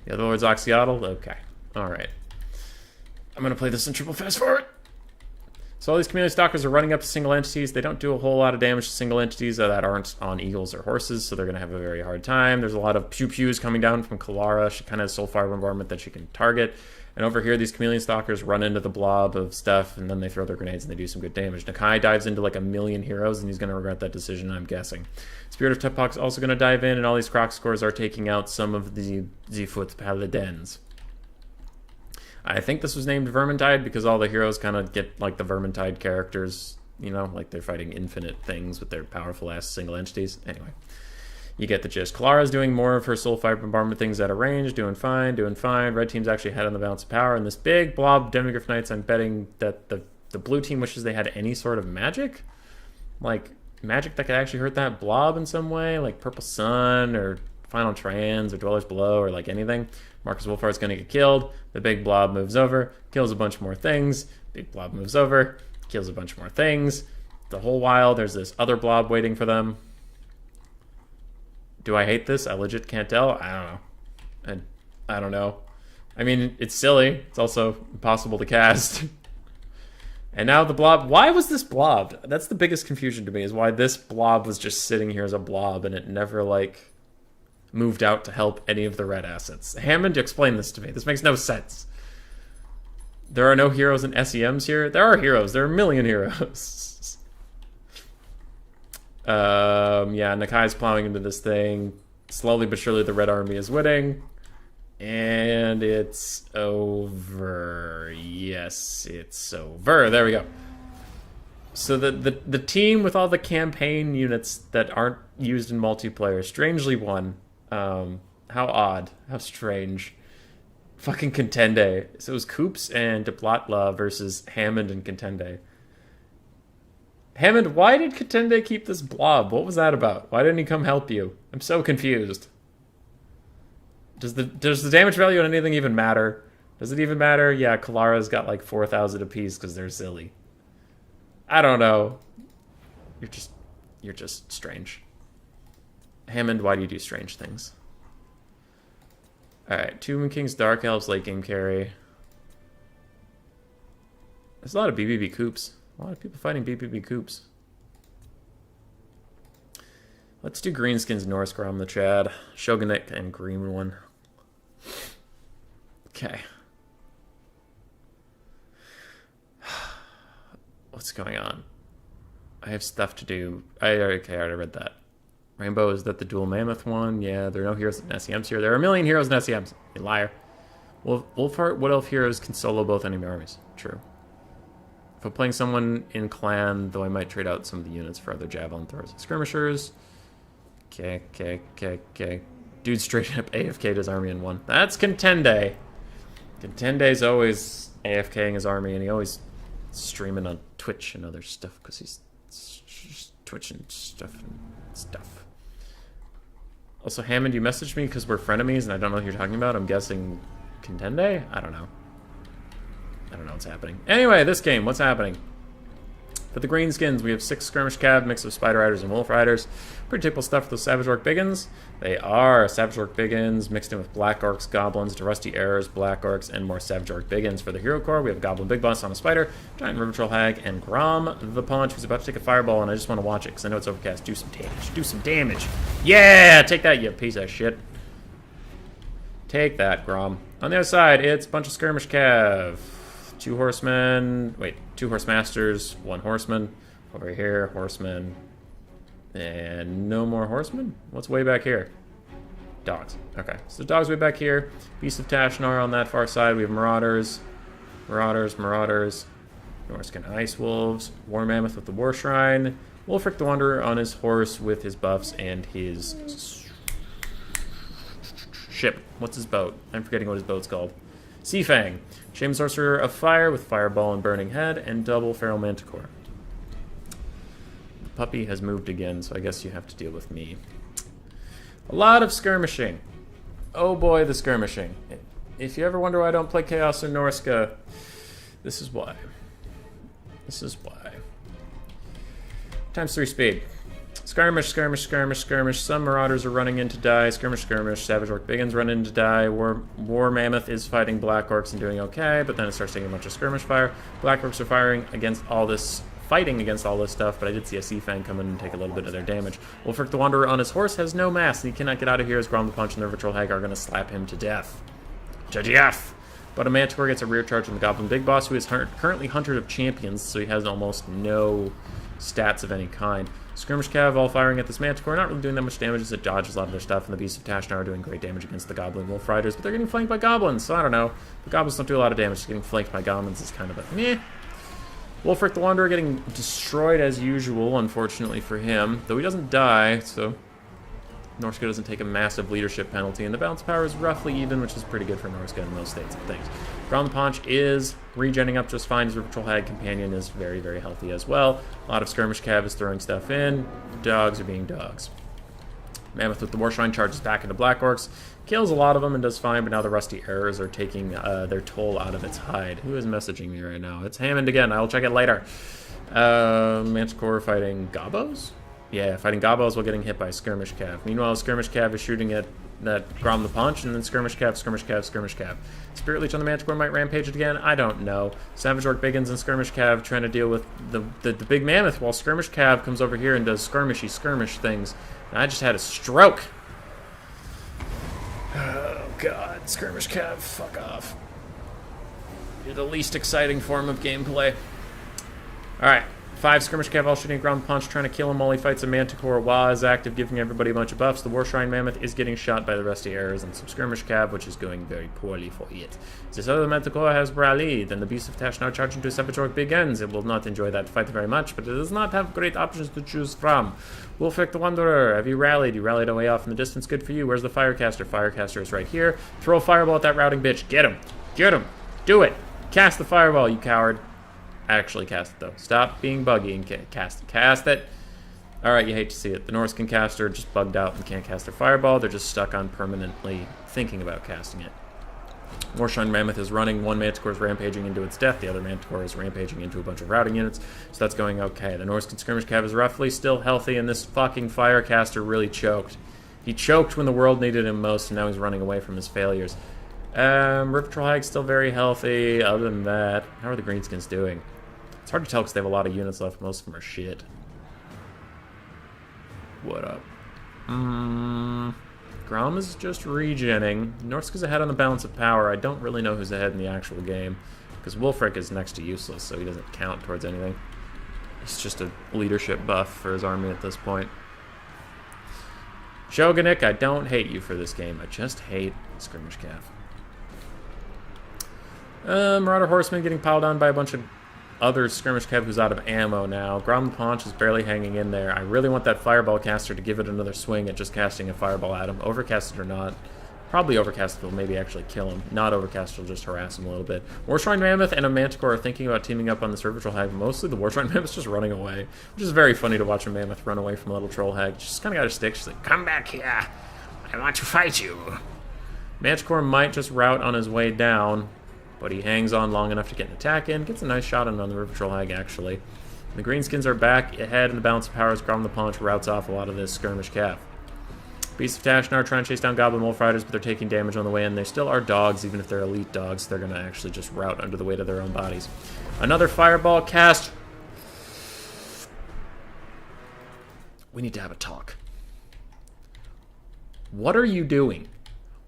The other Lord's Oxyotl? Okay. Alright. I'm gonna play this in triple fast forward. So all these Chameleon Stalkers are running up to single entities. They don't do a whole lot of damage to single entities that aren't on eagles or horses, so they're going to have a very hard time. There's a lot of pew-pews coming down from Kalara. She kind of has Soulfire Bombardment that she can target. And over here, these Chameleon Stalkers run into the blob of stuff, and then they throw their grenades and they do some good damage. Nakai dives into like 1,000,000 heroes, and he's going to regret that decision, I'm guessing. Spirit of Tepok's also going to dive in, and all these Kroxigors are taking out some of the Foot Paladins. I think this was named Vermintide because all the heroes kind of get like the Vermintide characters, you know, like they're fighting infinite things with their powerful ass single entities. Anyway, you get the gist. Kalara's doing more of her Soulfire Bombardment things at a range, doing fine, doing fine. Red team's actually ahead on the balance of power, and this big blob Demigryph Knights, I'm betting that the blue team wishes they had any sort of magic, like magic that could actually hurt that blob in some way, like Purple Sun or Final Trans or Dwellers Below or like anything. Marcus Wolfhard is going to get killed. The big blob moves over, kills a bunch more things. Big blob moves over, kills a bunch more things. The whole while, there's this other blob waiting for them. Do I hate this? I legit can't tell. I don't know. I don't know. I mean, it's silly. It's also impossible to cast. And now the blob... Why was this blob? That's the biggest confusion to me, is why this blob was just sitting here as a blob and it never, like, moved out to help any of the red assets. Hammond, explain this to me. This makes no sense. There are no heroes and SEMs here? There are heroes. There are 1,000,000 heroes. Yeah, Nakai's plowing into this thing. Slowly but surely the red army is winning. And it's over. Yes, it's over. There we go. So the team with all the campaign units that aren't used in multiplayer strangely won. How odd. How strange. Fucking Contende. So it was Coops and Deplatla versus Hammond and Contende. Hammond, why did Contende keep this blob? What was that about? Why didn't he come help you? I'm so confused. Does the damage value on anything even matter? Does it even matter? Yeah, Kalara's got like 4,000 apiece because they're silly. I don't know. You're just strange. Hammond, why do you do strange things? Alright, Two Moon Kings, Dark Elves, late game carry. There's a lot of BBB Coops. A lot of people fighting BBB Coops. Let's do Greenskins, Norskrom, the Chad, Shogunate, and Green one. Okay. What's going on? I have stuff to do. I already read that. Rainbow, is that the Dual Mammoth one? Yeah, there are no heroes and SEMs here. There are 1,000,000 heroes and SEMs. You liar. Wolfheart, Wood Elf heroes can solo both enemy armies. True. If I'm playing someone in clan, though I might trade out some of the units for other javelin throwers. Skirmishers. Okay. Dude straight up AFK'd his army in one. That's Contende. Contende's always AFKing his army, and he always streaming on Twitch and other stuff because he's twitching stuff and stuff. Also, Hammond, you messaged me because we're frenemies and I don't know what you're talking about. I'm guessing Contende? I don't know. I don't know what's happening. Anyway, this game, what's happening? For the Greenskins, we have 6 Skirmish Cav, mix of Spider Riders and Wolf Riders. Pretty typical stuff for those Savage Orc Biggins. They are Savage Orc Biggins mixed in with Black Orcs, Goblins, Rusty Errors, Black Orcs, and more Savage Orc Biggins. For the Hero Core, we have Goblin Big Boss on a Spider, Giant River Troll Hag, and Grom the Punch, who's about to take a Fireball, and I just want to watch it because I know it's overcast. Do some damage. Do some damage. Yeah! Take that, you piece of shit. Take that, Grom. On the other side, it's a bunch of Skirmish Cav. 2 horsemen, wait, 2 horse masters, 1 horseman. Over here, horsemen. And no more horsemen? What's way back here? Dogs. Okay, so dogs way back here. Beast of Tashnar on that far side. We have Marauders. Marauders. Norskin Ice Wolves. War Mammoth with the War Shrine. Wolfric the Wanderer on his horse with his buffs and his ship. What's his boat? I'm forgetting what his boat's called. Seafang. Shaman Sorcerer of Fire with Fireball and Burning Head, and double Feral Manticore. The puppy has moved again, so I guess you have to deal with me. A lot of skirmishing. Oh boy, the skirmishing. If you ever wonder why I don't play Chaos or Norska, this is why. This is why. Times 3 speed. Skirmish, skirmish, skirmish, skirmish. Some Marauders are running in to die. Skirmish, skirmish. Savage Orc Biggins run in to die. War Mammoth is fighting Black Orcs and doing okay, but then it starts taking a bunch of skirmish fire. Black Orcs are fighting against all this stuff, but I did see a Sea Fang come in and take a little bit of their damage. Wolfric the Wanderer on his horse has no mass, and he cannot get out of here as Grom the Punch and the River Troll Hag are going to slap him to death. To death! But a Manticore gets a rear charge on the Goblin Big Boss, who is currently Hunter of Champions, so he has almost no stats of any kind. Skirmish Cav all firing at this Manticore, not really doing that much damage as it dodges a lot of their stuff, and the Beasts of Tashnar are doing great damage against the Goblin Wolf Riders, but they're getting flanked by Goblins, so I don't know. The Goblins don't do a lot of damage, so getting flanked by Goblins is kind of a meh. Wolfric the Wanderer getting destroyed as usual, unfortunately for him, though he doesn't die, so Norska doesn't take a massive leadership penalty, and the balance power is roughly even, which is pretty good for Norska in most states and things. Grom the Paunch is regenning up just fine. His River Troll Hag companion is very, very healthy as well. A lot of Skirmish Cav is throwing stuff in. Dogs are being dogs. Mammoth with the War Shrine charges back into Black Orcs, kills a lot of them and does fine, but now the Rusty Arrows are taking their toll out of its hide. Who is messaging me right now? It's Hammond again. I will check it later. Manticore fighting Gobos? Yeah, fighting Gobos while getting hit by Skirmish Cav. Meanwhile, Skirmish Cav is shooting at that Grom the Punch, and then Skirmish Cav, Skirmish Cav, Skirmish Cav. Spirit Leech on the Manticore might rampage it again. I don't know. Savage Orc Biggins and Skirmish Cav trying to deal with the big Mammoth, while Skirmish Cav comes over here and does skirmishy skirmish things. And I just had a stroke. Oh god, Skirmish Cav, fuck off. You're the least exciting form of gameplay. Alright. 5 Skirmish Cav all shooting Grom the Punch, trying to kill him while he fights a Manticore while is active, giving everybody a bunch of buffs. The War Shrine Mammoth is getting shot by the Rusty Arrows and some Skirmish Cav, which is going very poorly for it. This other Manticore has rallied, and the Beast of Tashnar charging to Savage Orc Biggins. It will not enjoy that fight very much, but it does not have great options to choose from. Wolfric the Wanderer, have you rallied? You rallied away off in the distance, good for you. Where's the Firecaster? Firecaster is right here. Throw a fireball at that routing bitch. Get him. Get him. Do it. Cast the fireball, you coward. Actually cast it, though. Stop being buggy and cast it. Alright, you hate to see it. The Norscan caster just bugged out and can't cast their fireball. They're just stuck on permanently thinking about casting it. War Shrine Mammoth is running. One Manticore is rampaging into its death. The other Manticore is rampaging into a bunch of routing units. So that's going okay. The Norscan Skirmish Cav is roughly still healthy, and this fucking Firecaster really choked. He choked when the world needed him most, and now he's running away from his failures. River Troll Hag's still very healthy. Other than that, how are the Greenskins doing? It's hard to tell because they have a lot of units left. Most of them are shit. What up? Grom is just regenning. Norska's ahead on the balance of power. I don't really know who's ahead in the actual game because Wolfric is next to useless, so he doesn't count towards anything. He's just a leadership buff for his army at this point. Shogunik, I don't hate you for this game. I just hate Skirmish Cav. Marauder Horseman getting piled on by a bunch of other Skirmish Cav who's out of ammo now. Grom the Paunch is barely hanging in there. I really want that Fireball caster to give it another swing at just casting a Fireball at him. Overcast it or not. Probably Overcast it will maybe actually kill him. Not Overcast will just harass him a little bit. War Shrine Mammoth and a Manticore are thinking about teaming up on this River Troll Hag. Mostly the War Shrine Mammoth's just running away. Which is very funny to watch a Mammoth run away from a little Troll Hag. She's kind of got her stick. She's like, come back here. I want to fight you. Manticore might just rout on his way down, but he hangs on long enough to get an attack in. Gets a nice shot in on the River Troll Hag, actually. The Greenskins are back ahead in the balance of powers. Grom the Paunch routs off a lot of this Skirmish Cav. Beasts of Tashnar are trying to chase down Goblin Wolf Riders, but they're taking damage on the way in. They still are dogs, even if they're elite dogs. They're going to actually just rout under the weight of their own bodies. Another Fireball cast. We need to have a talk. What are you doing?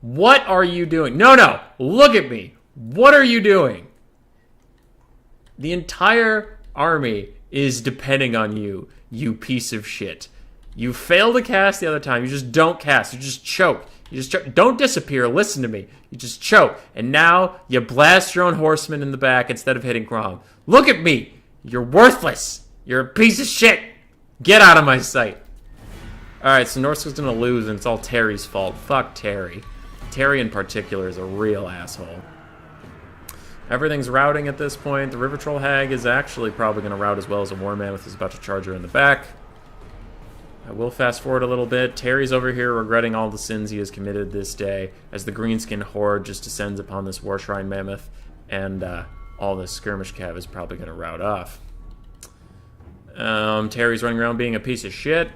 What are you doing? No, look at me. What are you doing? The entire army is depending on you, you piece of shit. You failed to cast the other time. You just don't cast. You just choke. You just choke. Don't disappear. Listen to me. You just choke. And now you blast your own horseman in the back instead of hitting Grom. Look at me. You're worthless. You're a piece of shit. Get out of my sight. Alright, so Norska's going to lose, and it's all Terry's fault. Fuck Terry. Terry in particular is a real asshole. Everything's routing at this point. The River Troll Hag is actually probably going to rout as well as a War Mammoth is about to charge her in the back. I will fast forward a little bit. Terry's over here regretting all the sins he has committed this day as the Greenskin Horde just descends upon this War Shrine Mammoth, and all this skirmish cav is probably going to rout off. Terry's running around being a piece of shit.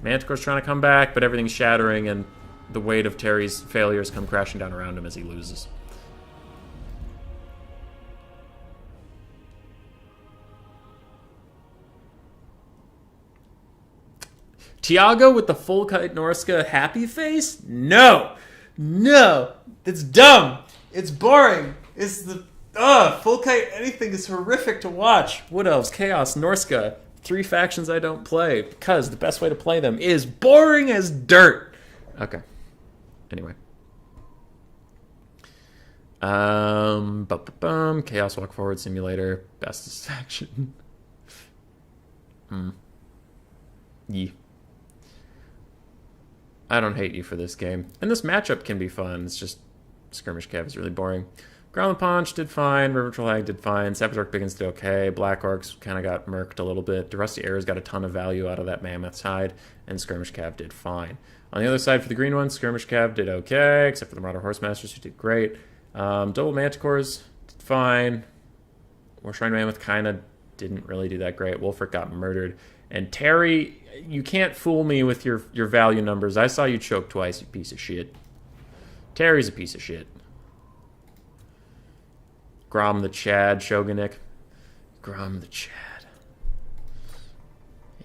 Manticore's trying to come back, but everything's shattering, and the weight of Terry's failures come crashing down around him as he loses. Tiago with the full kite Norska happy face? No! No! It's dumb! It's boring! It's the... full kite anything is horrific to watch. Wood Elves, Chaos, Norska. 3 factions I don't play because the best way to play them is boring as dirt. Okay. Anyway. Chaos Walk Forward Simulator. Bestest faction. Yee. I don't hate you for this game. And this matchup can be fun. It's just Skirmish Cav is really boring. Ground Punch did fine. River Troll Hag did fine. Savage Orc Biggins did okay. Black Orcs kind of got murked a little bit. The Rusty Arrows got a ton of value out of that Mammoth side. And Skirmish Cav did fine. On the other side for the green ones, Skirmish Cav did okay, except for the Marauder Horsemasters who did great. Double Manticores did fine. War Shrine Mammoth kind of didn't really do that great. Wolfric got murdered. And Terry, you can't fool me with your value numbers. I saw you choke twice, you piece of shit. Terry's a piece of shit. Grom the Chad, Shogunik. Grom the Chad.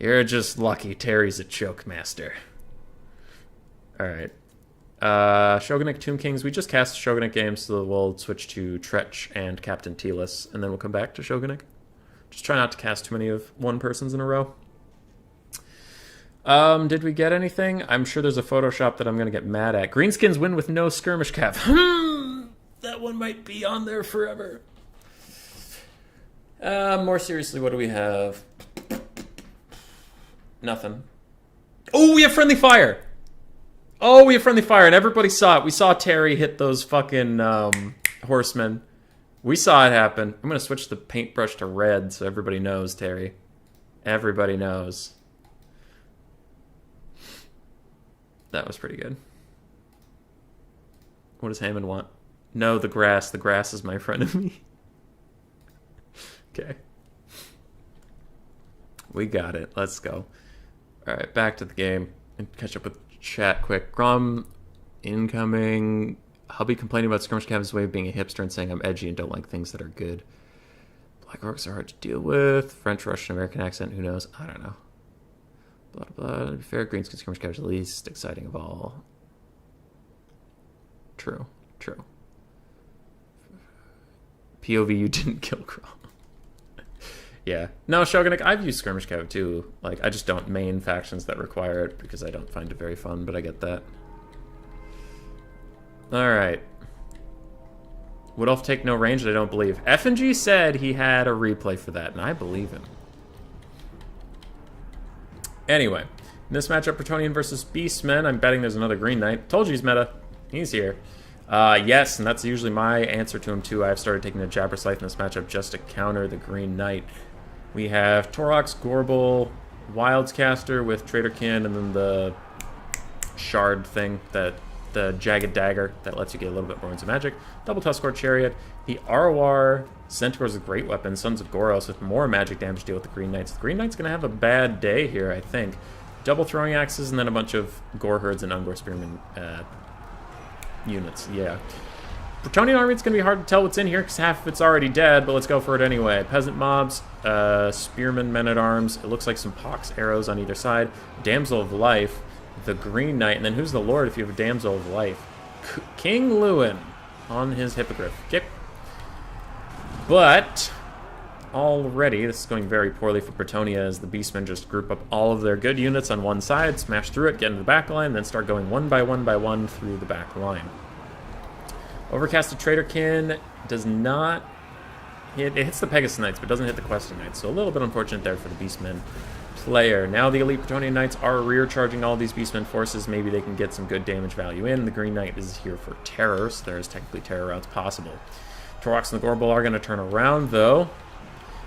You're just lucky Terry's a choke master. Alright. Shogunik Tomb Kings. We just cast Shogunik games, so we'll switch to Tretch and Captain Telis, and then we'll come back to Shogunik. Just try not to cast too many of one person's in a row. Did we get anything? I'm sure there's a Photoshop that I'm going to get mad at. Greenskins win with no skirmish cav. That one might be on there forever. More seriously, what do we have? Nothing. Oh, we have friendly fire! Oh, we have friendly fire, and everybody saw it. We saw Terry hit those fucking horsemen. We saw it happen. I'm going to switch the paintbrush to red so everybody knows, Terry. Everybody knows. That was pretty good. What does Hammond want? No, the grass. The grass is my friend of me. Okay. We got it. Let's go. Alright, back to the game. And catch up with chat quick. Grom incoming. Hubby complaining about Skirmish Cav's way of being a hipster and saying I'm edgy and don't like things that are good. Black Orcs are hard to deal with. French, Russian, American accent, who knows? I don't know. Blah, blah, blah. To be fair, Greenskin Skirmish Cav is the least exciting of all. True. True. POV, you didn't kill Grom. Yeah. No, Shogunik, I've used Skirmish Cav too. Like, I just don't main factions that require it because I don't find it very fun, but I get that. Alright. Would Elf take no range? I don't believe. FNG said he had a replay for that, and I believe him. Anyway, in this matchup, Bretonnian versus Beastmen, I'm betting there's another Green Knight. Told you he's meta. He's here. Yes, and that's usually my answer to him too. I've started taking the Jabber Scythe in this matchup just to counter the Green Knight. We have Torox, Gorbel, Wildscaster with Traderkin, and then the Shard thing, the Jagged Dagger that lets you get a little bit more into magic. Double Tuskor Chariot. The Arwar Centaur is a great weapon. Sons of Goros with more magic damage to deal with the Green Knights. The Green Knight's going to have a bad day here, I think. Double Throwing Axes and then a bunch of Gore Herds and Ungor Spearmen units. Yeah. Bretonnian Army, it's going to be hard to tell what's in here because half of it's already dead, but let's go for it anyway. Peasant mobs, Spearmen, Men-at-Arms. It looks like some Pox arrows on either side. Damsel of Life, the Green Knight, and then who's the Lord if you have a Damsel of Life? King Lewin on his Hippogriff. Okay. But already, this is going very poorly for Bretonnia as the Beastmen just group up all of their good units on one side, smash through it, get into the back line, then start going one by one through the back line. Overcasted Traderkin does not hit. It hits the Pegasus Knights, but doesn't hit the Questing Knights, so a little bit unfortunate there for the Beastmen player. Now the Elite Bretonnian Knights are rear charging all these Beastmen forces. Maybe they can get some good damage value in. The Green Knight is here for terror, so there's technically terror routes possible. Torox and the Gorbel are going to turn around, though.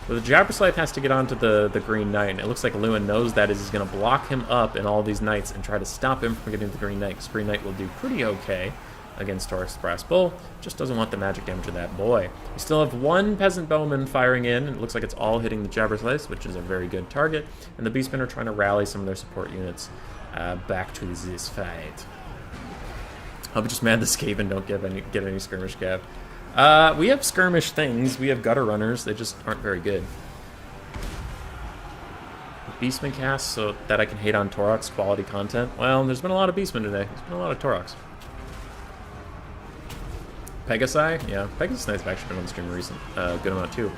But the Jabberslythe has to get onto the Green Knight, and it looks like Lewin knows that is he's going to block him up in all these Knights and try to stop him from getting to the Green Knight, because Green Knight will do pretty okay against Torax the Brass Bull. Just doesn't want the magic damage of that boy. We still have one Peasant Bowman firing in, and it looks like it's all hitting the Jabberslythe, which is a very good target. And the Beastmen are trying to rally some of their support units back to this fight. I'll be just mad the Skaven don't get any skirmish gap. We have skirmish things. We have gutter runners. They just aren't very good. Beastman cast so that I can hate on Torax quality content. Well, there's been a lot of Beastmen today. There's been a lot of Torax. Pegasi? Yeah, Pegasus Knights have actually been on the stream a recent good amount too.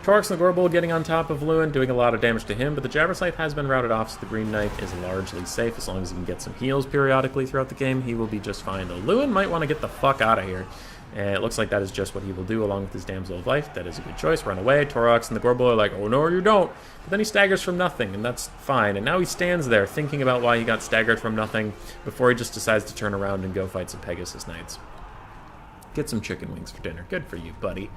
Torax and the Gorbel getting on top of Lewin, doing a lot of damage to him, but the Jabberslythe has been routed off, so the Green Knight is largely safe. As long as he can get some heals periodically throughout the game, he will be just fine. Though Lewin might want to get the fuck out of here. And it looks like that is just what he will do along with his Damsel of Life. That is a good choice. Run away. Torax and the Gorbel are like, oh no, you don't. But then he staggers from nothing, and that's fine. And now he stands there thinking about why he got staggered from nothing before he just decides to turn around and go fight some Pegasus Knights. Get some chicken wings for dinner. Good for you, buddy.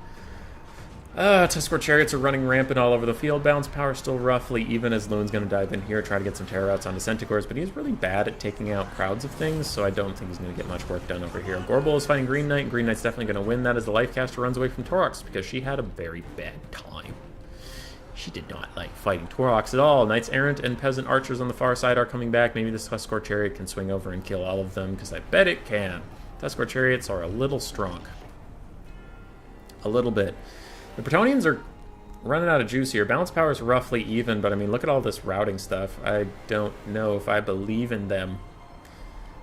Tuscarora Chariots are running rampant all over the field. Balance power still roughly even as Lewin's going to dive in here, try to get some terror outs onto Centaurs, but he's really bad at taking out crowds of things, so I don't think he's going to get much work done over here. Gorbel is fighting Green Knight, and Green Knight's definitely going to win that as the Lifecaster runs away from Torax, because she had a very bad time. She did not like fighting Torax at all. Knights Errant and Peasant Archers on the far side are coming back. Maybe this Tuscarora Chariot can swing over and kill all of them, because I bet it can. Tuscarora Chariots are a little strong. A little bit. The Bretonnians are running out of juice here. Balance power is roughly even, but I mean, look at all this routing stuff. I don't know if I believe in them.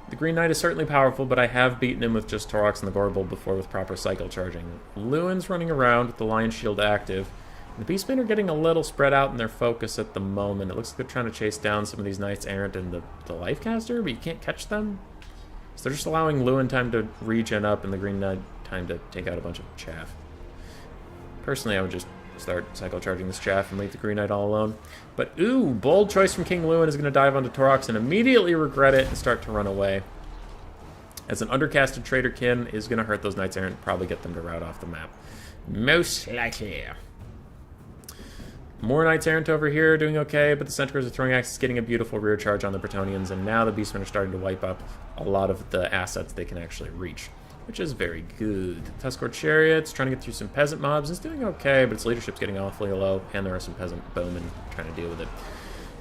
The Green Knight is certainly powerful, but I have beaten him with just Torax and the Gorbel before with proper cycle charging. Lewin's running around with the Lion Shield active. The Beastmen are getting a little spread out in their focus at the moment. It looks like they're trying to chase down some of these Knights Errant and the Lifecaster, but you can't catch them. So they're just allowing Lewin time to regen up and the Green Knight time to take out a bunch of chaff. Personally, I would just start cycle charging this chaff and leave the Green Knight all alone. But, ooh, bold choice from King Lewin is going to dive onto Torax and immediately regret it and start to run away. As an undercasted Traderkin is going to hurt those Knights Errant and probably get them to rout off the map. Most likely. More Knights Errant over here doing okay, but the Centaurs are throwing axes, getting a beautiful rear charge on the Bretonnians, and now the Beastmen are starting to wipe up a lot of the assets they can actually reach, which is very good. Tuscarora Chariots trying to get through some peasant mobs. It's doing okay, but its leadership's getting awfully low, and there are some peasant bowmen trying to deal with it.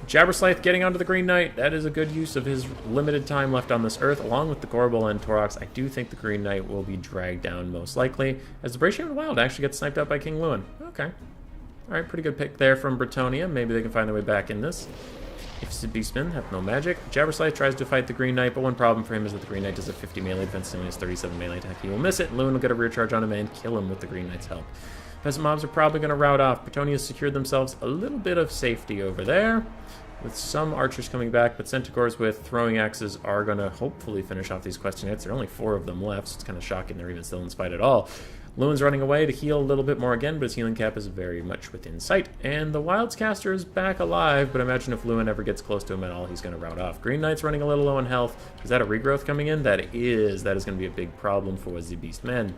Jabberslythe getting onto the Green Knight. That is a good use of his limited time left on this earth, along with the Gorbel and Torax. I do think the Green Knight will be dragged down most likely, as the Bracian Wild actually gets sniped out by King Lewin. Okay. Alright, pretty good pick there from Bretonnia. Maybe they can find their way back in this. If the Beastmen have no magic. Jabberslythe tries to fight the Green Knight, but one problem for him is that the Green Knight does a 50 melee defense and he has 37 melee attack. He will miss it, and Lewin will get a rear charge on him and kill him with the Green Knight's help. Peasant mobs are probably going to rout off. Bretonnia has secured themselves a little bit of safety over there, with some archers coming back, but Centaurs with throwing axes are going to hopefully finish off these questing knights. There are only 4 of them left, so it's kind of shocking they're even still in this fight at all. Lewin's running away to heal a little bit more again, but his healing cap is very much within sight. And the Wild's caster is back alive, but imagine if Lewin ever gets close to him at all, he's going to rout off. Green Knight's running a little low on health. Is that a regrowth coming in? That is. That is going to be a big problem for the Beastmen.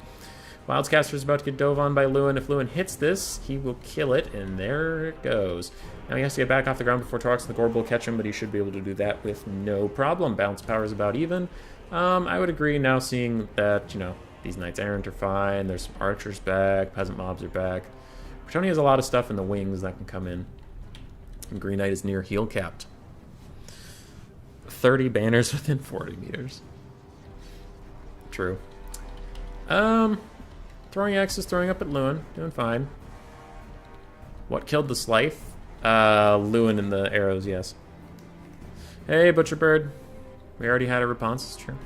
Wild's caster is about to get dove on by Lewin. If Lewin hits this, he will kill it, and there it goes. Now he has to get back off the ground before Torax and the Gorbel will catch him, but he should be able to do that with no problem. Balance power is about even. I would agree now seeing that, you know, these Knights Errant are fine, there's some archers back, peasant mobs are back. Bretonnia has a lot of stuff in the wings that can come in. And Green Knight is near heal capped. 30 banners within 40 meters. True. Throwing axes, throwing up at Lewin, doing fine. What killed the Slythe? Lewin and the arrows, yes. Hey, Butcherbird. We already had a response, it's true.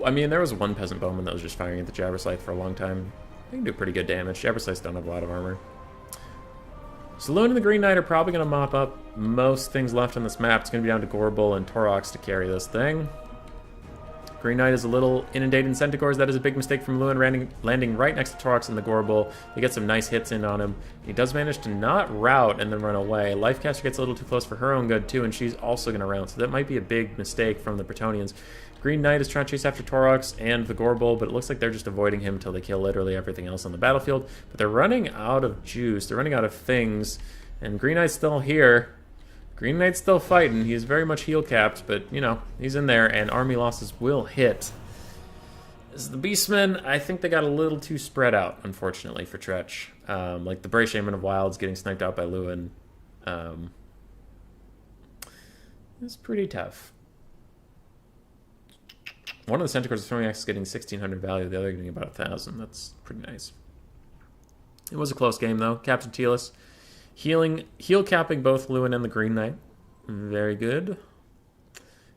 I mean, there was one peasant bowman that was just firing at the Jabberslythe for a long time. They can do pretty good damage. Jabberslythes don't have a lot of armor. So Lewin and the Green Knight are probably going to mop up most things left on this map. It's going to be down to Gorbel and Torax to carry this thing. Green Knight is a little inundated in Centaurs. That is a big mistake from Lewin, landing right next to Torax and the Gorbel. They get some nice hits in on him. He does manage to not rout and then run away. Lifecaster gets a little too close for her own good, too, and she's also going to rout. So that might be a big mistake from the Bretonnians. Green Knight is trying to chase after Torox and the Gorbel, but it looks like they're just avoiding him until they kill literally everything else on the battlefield. But they're running out of juice. They're running out of things. And Green Knight's still here. Green Knight's still fighting. He's very much heal capped, but, you know, he's in there, and army losses will hit. As the Beastmen, I think they got a little too spread out, unfortunately, for Tretch. Like the Bray Shaman of Wilds getting sniped out by Lewin. It's pretty tough. One of the Centaurs of Throwing Axe is getting 1,600 value, the other getting about 1,000. That's pretty nice. It was a close game, though. Captain Telis heal capping both Lewin and the Green Knight. Very good.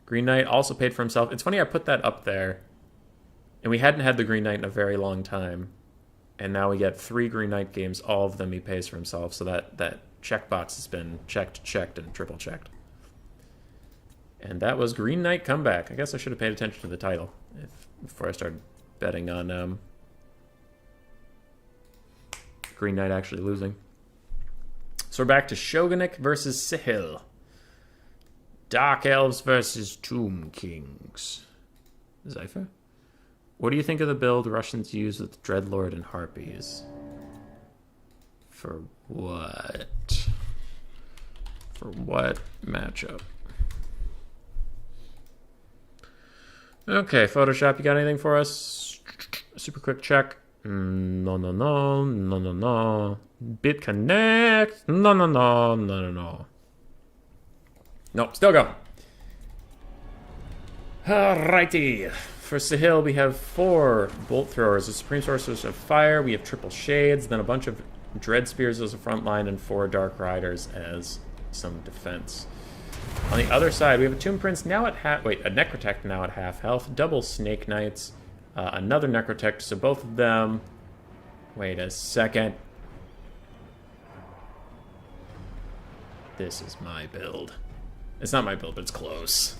Green Knight also paid for himself. It's funny I put that up there, and we hadn't had the Green Knight in a very long time. And now we get 3 Green Knight games, all of them he pays for himself. So that checkbox has been checked, and triple checked. And that was Green Knight comeback. I guess I should have paid attention to the title before I started betting on Green Knight actually losing. So we're back to Shogunnik versus Sahil. Dark Elves versus Tomb Kings. Zypher? What do you think of the build Russians use with Dreadlord and Harpies? For what? For what matchup? Okay, Photoshop, you got anything for us? Super quick check. No. BitConnect. No. Nope, still going. Alrighty. For Sahil, we have 4 Bolt Throwers, a Supreme Sorceress of Fire, we have triple Shades, then a bunch of Dread Spears as a front line, and 4 Dark Riders as some defense. On the other side, we have a Tomb Prince now at a Necrotect now at half health, double Snake Knights, another Necrotect, so both of them... Wait a second. This is my build. It's not my build, but it's close.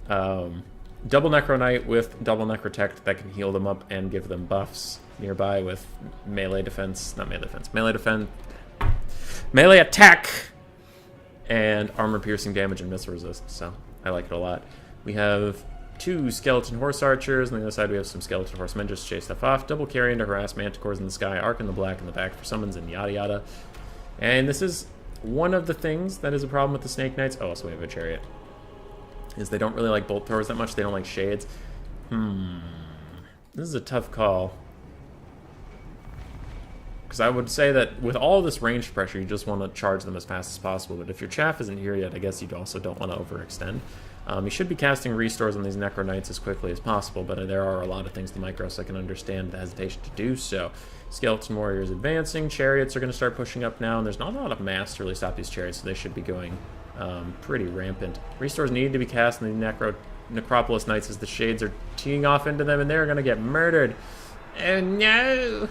Double Necro Knight with double Necrotect that can heal them up and give them buffs nearby with melee defense, melee attack, and armor piercing damage and missile resist, so I like it a lot. We have 2 Skeleton Horse Archers, and on the other side we have some Skeleton Horsemen just to chase stuff off. Double Carrion to harass Manticores in the sky, Arc in the black in the back for summons, and yada yada. And this is one of the things that is a problem with the Snake Knights. Oh, also we have a Chariot. Is they don't really like Bolt Throwers that much, they don't like Shades. This is a tough call. Because I would say that with all this range pressure, you just want to charge them as fast as possible. But if your chaff isn't here yet, I guess you also don't want to overextend. You should be casting restores on these Necro Knights as quickly as possible, but there are a lot of things to micro, so I can understand the hesitation to do so. Skeleton Warriors advancing, Chariots are going to start pushing up now, and there's not a lot of mass to really stop these Chariots, so they should be going pretty rampant. Restores need to be cast on the Necropolis Knights as the Shades are teeing off into them, and they're going to get murdered. Oh no!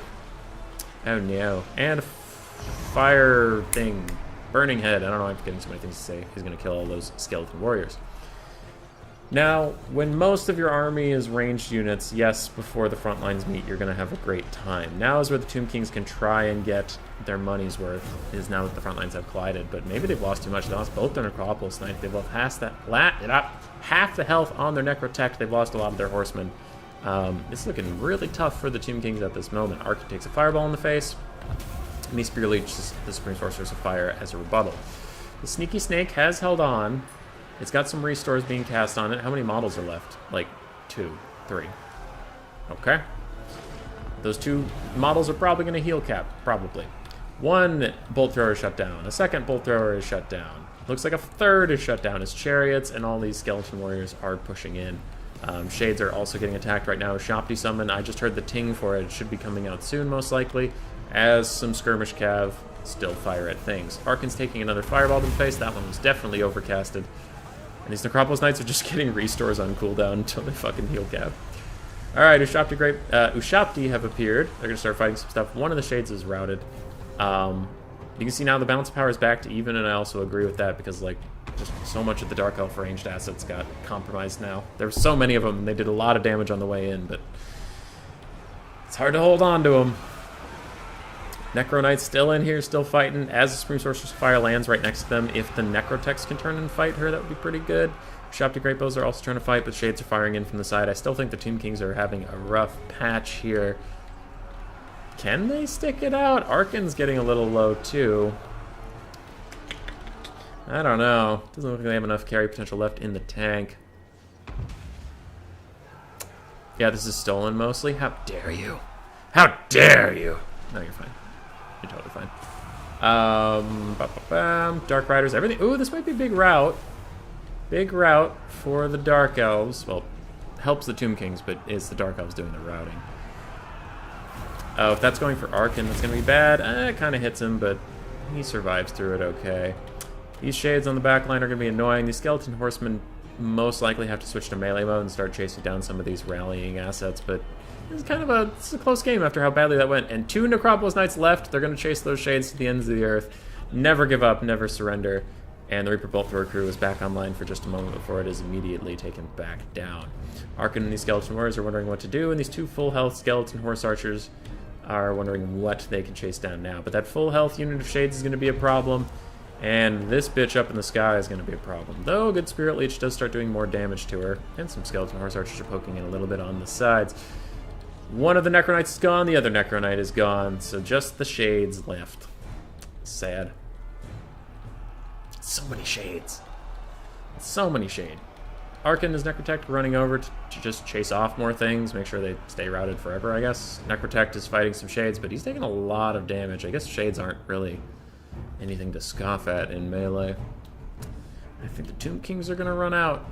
Oh no. And a fire thing. Burning Head. I don't know, I'm getting so many things to say. He's going to kill all those Skeleton Warriors. Now, when most of your army is ranged units, yes, before the front lines meet, you're going to have a great time. Now is where the Tomb Kings can try and get their money's worth, is now that the front lines have collided. But maybe they've lost too much. They lost both their Necropolis Knights. They've lost half the health on their Necrotect. They've lost a lot of their Horsemen. It's looking really tough for the Tomb Kings at this moment. Archie takes a fireball in the face, and he Spear Leeches the Supreme Sorceress of Fire as a rebuttal. The Sneaky Snake has held on. It's got some restores being cast on it. How many models are left? Like 2, 3. Okay. Those 2 models are probably going to heal cap, probably. 1 Bolt Thrower is shut down. A 2nd Bolt Thrower is shut down. Looks like a 3rd is shut down as Chariots, and all these Skeleton Warriors are pushing in. Shades are also getting attacked right now. Shopty Summon, I just heard the ting for it. It should be coming out soon, most likely, as some Skirmish Cav still fire at things. Arkin's taking another Fireball to the face. That one was definitely overcasted. And these Necropolis Knights are just getting restores on cooldown until they fucking heal Cav. Alright, Ushapti have appeared. They're going to start fighting some stuff. One of the Shades is routed. You can see now the balance power is back to even, and I also agree with that because, like, just so much of the Dark Elf ranged assets got compromised now. There were so many of them, and they did a lot of damage on the way in, but it's hard to hold on to them. Necro Knight's still in here, still fighting. As the Supreme Sorceress of Fire lands right next to them, if the Necrotex can turn and fight her, that would be pretty good. Shop to Great Bows are also trying to fight, but Shades are firing in from the side. I still think the Tomb Kings are having a rough patch here. Can they stick it out? Arkin's getting a little low, too. I don't know. Doesn't look like they have enough carry potential left in the tank. Yeah, this is stolen mostly. How dare you? How dare you? No, you're fine. You're totally fine. Dark Riders, everything. Ooh, this might be a big route. Big route for the Dark Elves. Well, helps the Tomb Kings, but is the Dark Elves doing the routing? Oh, if that's going for Arkin, that's going to be bad. It kind of hits him, but he survives through it okay. These Shades on the back line are going to be annoying. These Skeleton Horsemen most likely have to switch to melee mode and start chasing down some of these rallying assets, but it's kind of a close game after how badly that went. And 2 Necropolis Knights left. They're going to chase those Shades to the ends of the earth. Never give up, never surrender. And the Reaper Bolt Thrower crew is back online for just a moment before it is immediately taken back down. Arkin and these Skeleton Warriors are wondering what to do, and these 2 full health Skeleton Horse Archers are wondering what they can chase down now. But that full health unit of Shades is going to be a problem, and this bitch up in the sky is going to be a problem. Though a good Spirit Leech does start doing more damage to her, and some Skeleton Horse Archers are poking in a little bit on the sides. One of the Necro Knights is gone, the other Necro Knight is gone, so just the Shades left. Sad. So many Shades. So many Shade. Arkin is Necrotect running over to just chase off more things, make sure they stay routed forever, I guess. Necrotect is fighting some Shades, but he's taking a lot of damage. I guess Shades aren't really anything to scoff at in melee. I think the Tomb Kings are going to run out.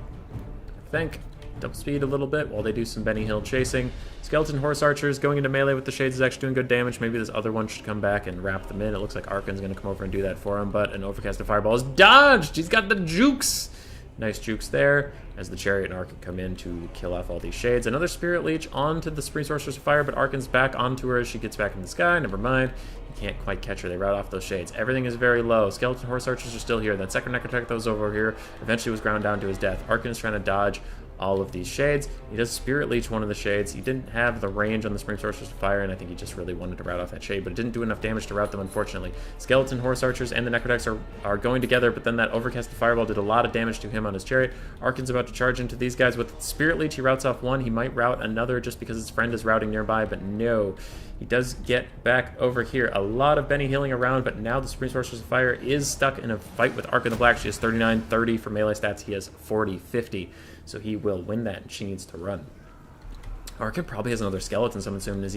I think. Double speed a little bit while they do some Benny Hill chasing. Skeleton Horse Archers going into melee with the Shades is actually doing good damage. Maybe this other one should come back and wrap them in. It looks like Arkin's going to come over and do that for him, but an Overcast of Fireball is dodged! He's got the jukes! Nice jukes there as the Chariot and Arkin come in to kill off all these Shades. Another Spirit Leech onto the Supreme Sorceress of Fire, but Arkin's back onto her as she gets back in the sky. Never mind. You can't quite catch her. They rout off those Shades. Everything is very low. Skeleton Horse Archers are still here. That second Necrotech that was over here eventually was ground down to his death. Arkin is trying to dodge all of these Shades. He does Spirit Leech one of the Shades. He didn't have the range on the Supreme Sorceress of Fire, and I think he just really wanted to rout off that Shade, but it didn't do enough damage to rout them, unfortunately. Skeleton Horse Archers and the Necrotechs are going together, but then that Overcast of Fireball did a lot of damage to him on his Chariot. Arkin's about to charge into these guys with Spirit Leech. He routs off one. He might rout another just because his friend is routing nearby, but no. He does get back over here. A lot of Benny healing around, but now the Supreme Sorceress of Fire is stuck in a fight with Arkin the Black. She has 39-30 for melee stats. He has 40-50. So he will win that, and she needs to run. Arkin probably has another skeleton summon soon as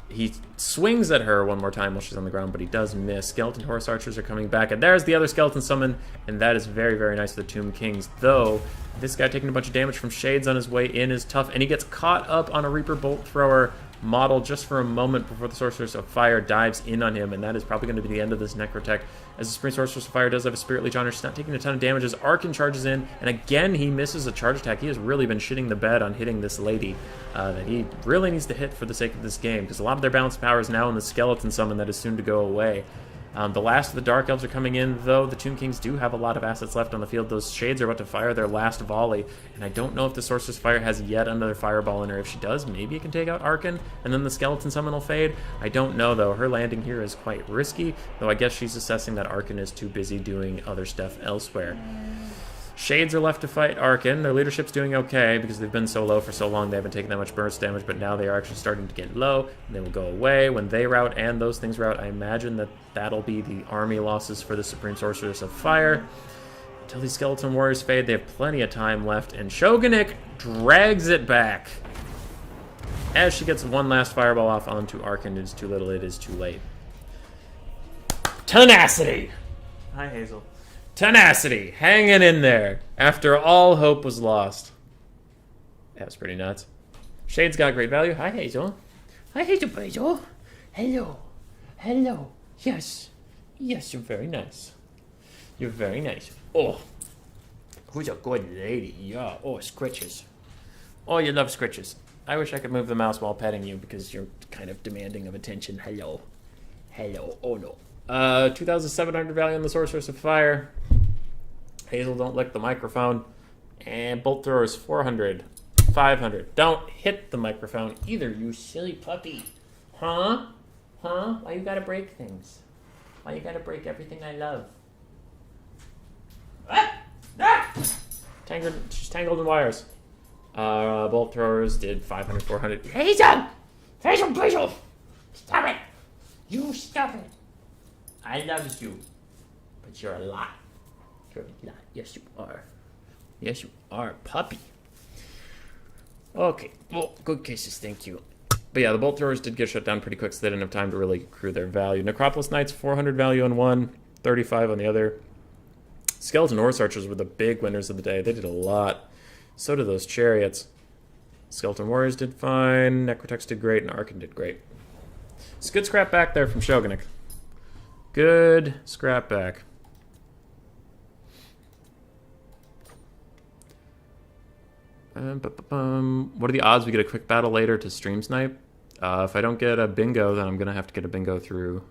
he swings at her one more time while she's on the ground, but he does miss. Skeleton Horse Archers are coming back, and there's the other skeleton summon, and that is very, very nice for the Tomb Kings. Though, this guy taking a bunch of damage from Shades on his way in is tough, and he gets caught up on a Reaper Bolt Thrower model just for a moment before the Sorceress of Fire dives in on him, and that is probably going to be the end of this Necrotech. As the Supreme Sorceress of Fire does have a Spirit Leech on her, she's not taking a ton of damage as Arkin charges in, and again he misses a charge attack. He has really been shitting the bed on hitting this lady that he really needs to hit for the sake of this game, because a lot of their balance power is now in the Skeleton Summon that is soon to go away. The last of the Dark Elves are coming in, though the Tomb Kings do have a lot of assets left on the field. Those Shades are about to fire their last volley, and I don't know if the Sorceress Fire has yet another Fireball in her. If she does, maybe it can take out Arkin, and then the Skeleton Summon will fade. I don't know, though. Her landing here is quite risky, though I guess she's assessing that Arkin is too busy doing other stuff elsewhere. Shades are left to fight Arkin. Their leadership's doing okay because they've been so low for so long. They haven't taken that much burst damage, but now they are actually starting to get low, and they will go away when they rout and those things rout. I imagine that that'll be the army losses for the Supreme Sorceress of Fire. Until these Skeleton Warriors fade, they have plenty of time left, and Shogunnik drags it back. As she gets one last Fireball off onto Arkin, it is too little, it is too late. Tenacity! Hi, Hazel. Tenacity, hanging in there after all hope was lost. That's pretty nuts. Shade's got great value. Hi, Hazel. Hi, Hazel. Hello. Hello. Yes. Yes, you're very nice. You're very nice. Oh. Who's a good lady? Yeah. Oh, Scritches. Oh, you love Scritches. I wish I could move the mouse while petting you because you're kind of demanding of attention. Hello. Hello. Oh, no. 2,700 value on the Sorceress of Fire. Hazel, don't lick the microphone. And Bolt Thrower is 400. 500. Don't hit the microphone either, you silly puppy. Huh? Huh? Why you gotta break things? Why you gotta break everything I love? Ah! Ah! She's tangled in wires. Bolt throwers did 500, 400. Hazel! Hazel, please! Stop it! You stop it! I love you. But you're a lot. You're a lot. Yes, you are. Yes, you are, puppy. Okay, well, good cases, thank you. But yeah, the bolt throwers did get shut down pretty quick, so they didn't have time to really accrue their value. Necropolis Knights, 400 value on one, 35 on the other. Skeleton Horse Archers were the big winners of the day. They did a lot. So did those Chariots. Skeleton Warriors did fine, Necrotex did great, and Arkan did great. It's good scrap back there from Shogunnik. Good scrap back. What are the odds we get a quick battle later to stream snipe? If I don't get a bingo, then I'm going to have to get a bingo through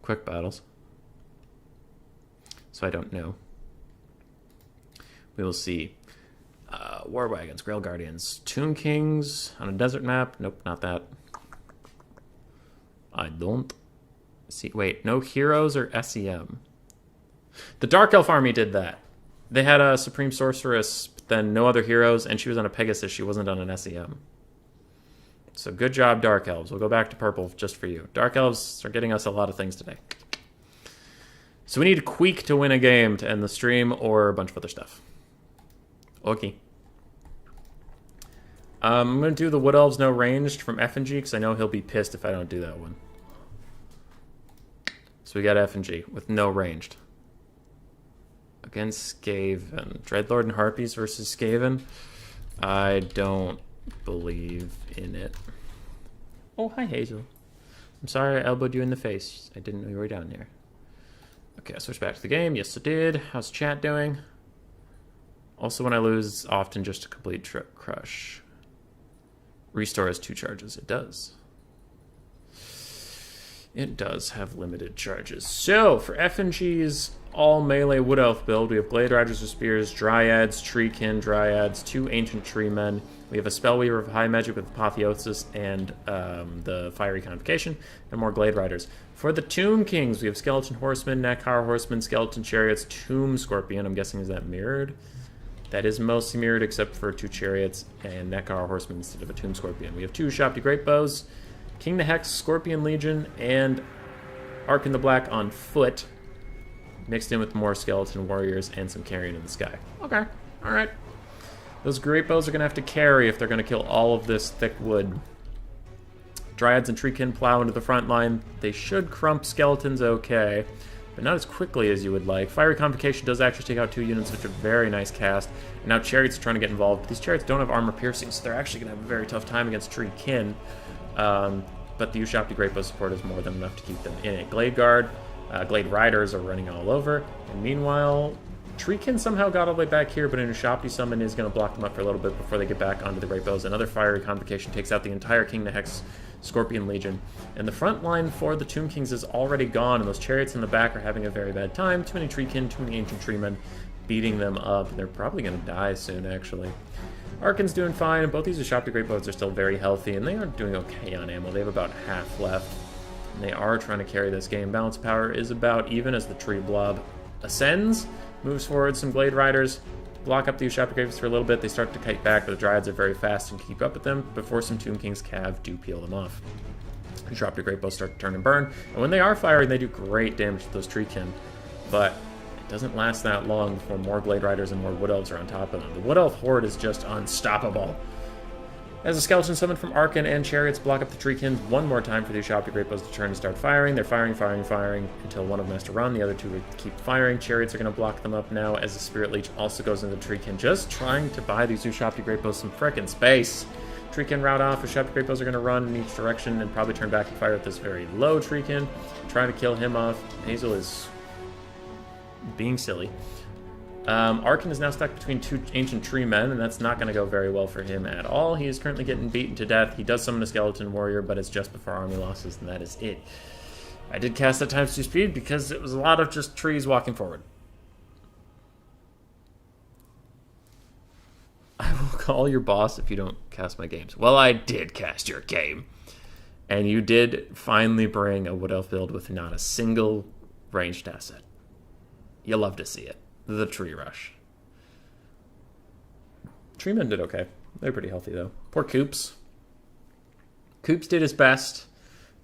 quick battles. So I don't know. We will see. War Wagons, Grail Guardians, Tomb Kings on a desert map. Nope, not that. I don't see. Wait, no heroes or SEM? The Dark Elf army did that. They had a Supreme Sorceress, but then no other heroes, and she was on a Pegasus. She wasn't on an SEM. So good job, Dark Elves. We'll go back to purple just for you. Dark Elves are getting us a lot of things today. So we need Queek to win a game to end the stream, or a bunch of other stuff. Okay. I'm going to do the Wood Elves no ranged from FNG, because I know he'll be pissed if I don't do that one. So we got FNG with no ranged. Against Skaven. Dreadlord and Harpies versus Skaven. I don't believe in it. Oh, hi, Hazel. I'm sorry I elbowed you in the face. I didn't know you were down there. Okay, I switched back to the game. Yes, I did. How's chat doing? Also, when I lose, it's often just a complete crush. Restore has 2 charges. It does. It does have limited charges. So, for FNG's all-melee Wood Elf build, we have Blade Riders with Spears, Dryads, Treekin, Dryads, 2 Ancient Tree Men. We have a Spellweaver of High Magic with Apotheosis and the Fiery Convocation, and more Glade Riders. For the Tomb Kings, we have Skeleton Horsemen, Nekar Horsemen, Skeleton Chariots, Tomb Scorpion. I'm guessing, is that mirrored? That is mostly mirrored except for 2 Chariots and Nekar Horsemen instead of a Tomb Scorpion. We have 2 Shopti Great Bows, King the Hex, Scorpion Legion, and Arkan the Black on foot, mixed in with more Skeleton Warriors and some Carrion in the Sky. Okay, alright. Those Great Bows are going to have to carry if they're going to kill all of this thick wood. Dryads and Treekin plow into the front line. They should crump Skeletons okay, but not as quickly as you would like. Fiery Convocation does actually take out 2 units, which are a very nice cast. And now Chariots are trying to get involved. But these Chariots don't have armor piercing, so they're actually going to have a very tough time against Treekin. But the Ushabti Great Bow support is more than enough to keep them in it. Glade Guard, Glade Riders are running all over. And meanwhile, Treekin somehow got all the way back here, but an Ushabti summon is going to block them up for a little bit before they get back onto the Great Bows. Another Fiery Convocation takes out the entire King the Hex Scorpion Legion. And the front line for the Tomb Kings is already gone, and those Chariots in the back are having a very bad time. Too many Treekin, too many Ancient Tree Men beating them up. They're probably going to die soon, actually. Arkan's doing fine, and both these Ushabti Great Bows are still very healthy, and they are doing okay on ammo. They have about half left, and they are trying to carry this game. Balance power is about even as the Tree Blob ascends, moves forward. Some Glade Riders block up the Ushabti Great Bows for a little bit. They start to kite back, but the Dryads are very fast and keep up with them before some Tomb King's Cav do peel them off. Ushabti Great Bows start to turn and burn, and when they are firing, they do great damage to those Treekin, but doesn't last that long before more Glade Riders and more Wood Elves are on top of them. The Wood Elf horde is just unstoppable. As a skeleton summon from Arkan and Chariots block up the Treekin one more time for the Ushabti Great Bows to turn and start firing. They're firing until one of them has to run. The other 2 keep firing. Chariots are going to block them up now as the Spirit Leech also goes into the Treekin, just trying to buy these Ushabti Great Bows some frickin' space. Treekin route off. Ushabti Great Bows are going to run in each direction and probably turn back and fire at this very low Treekin, trying to kill him off. Hazel is being silly. Arkan is now stuck between 2 Ancient Tree Men, and that's not going to go very well for him at all. He is currently getting beaten to death. He does summon a Skeleton Warrior, but it's just before army losses, and that is it. I did cast at times 2 speed because it was a lot of just trees walking forward. I will call your boss if you don't cast my games. Well, I did cast your game. And you did finally bring a Wood Elf build with not a single ranged asset. You love to see it. The Tree Rush. Treeman did okay. They're pretty healthy, though. Poor Coops. Coops did his best,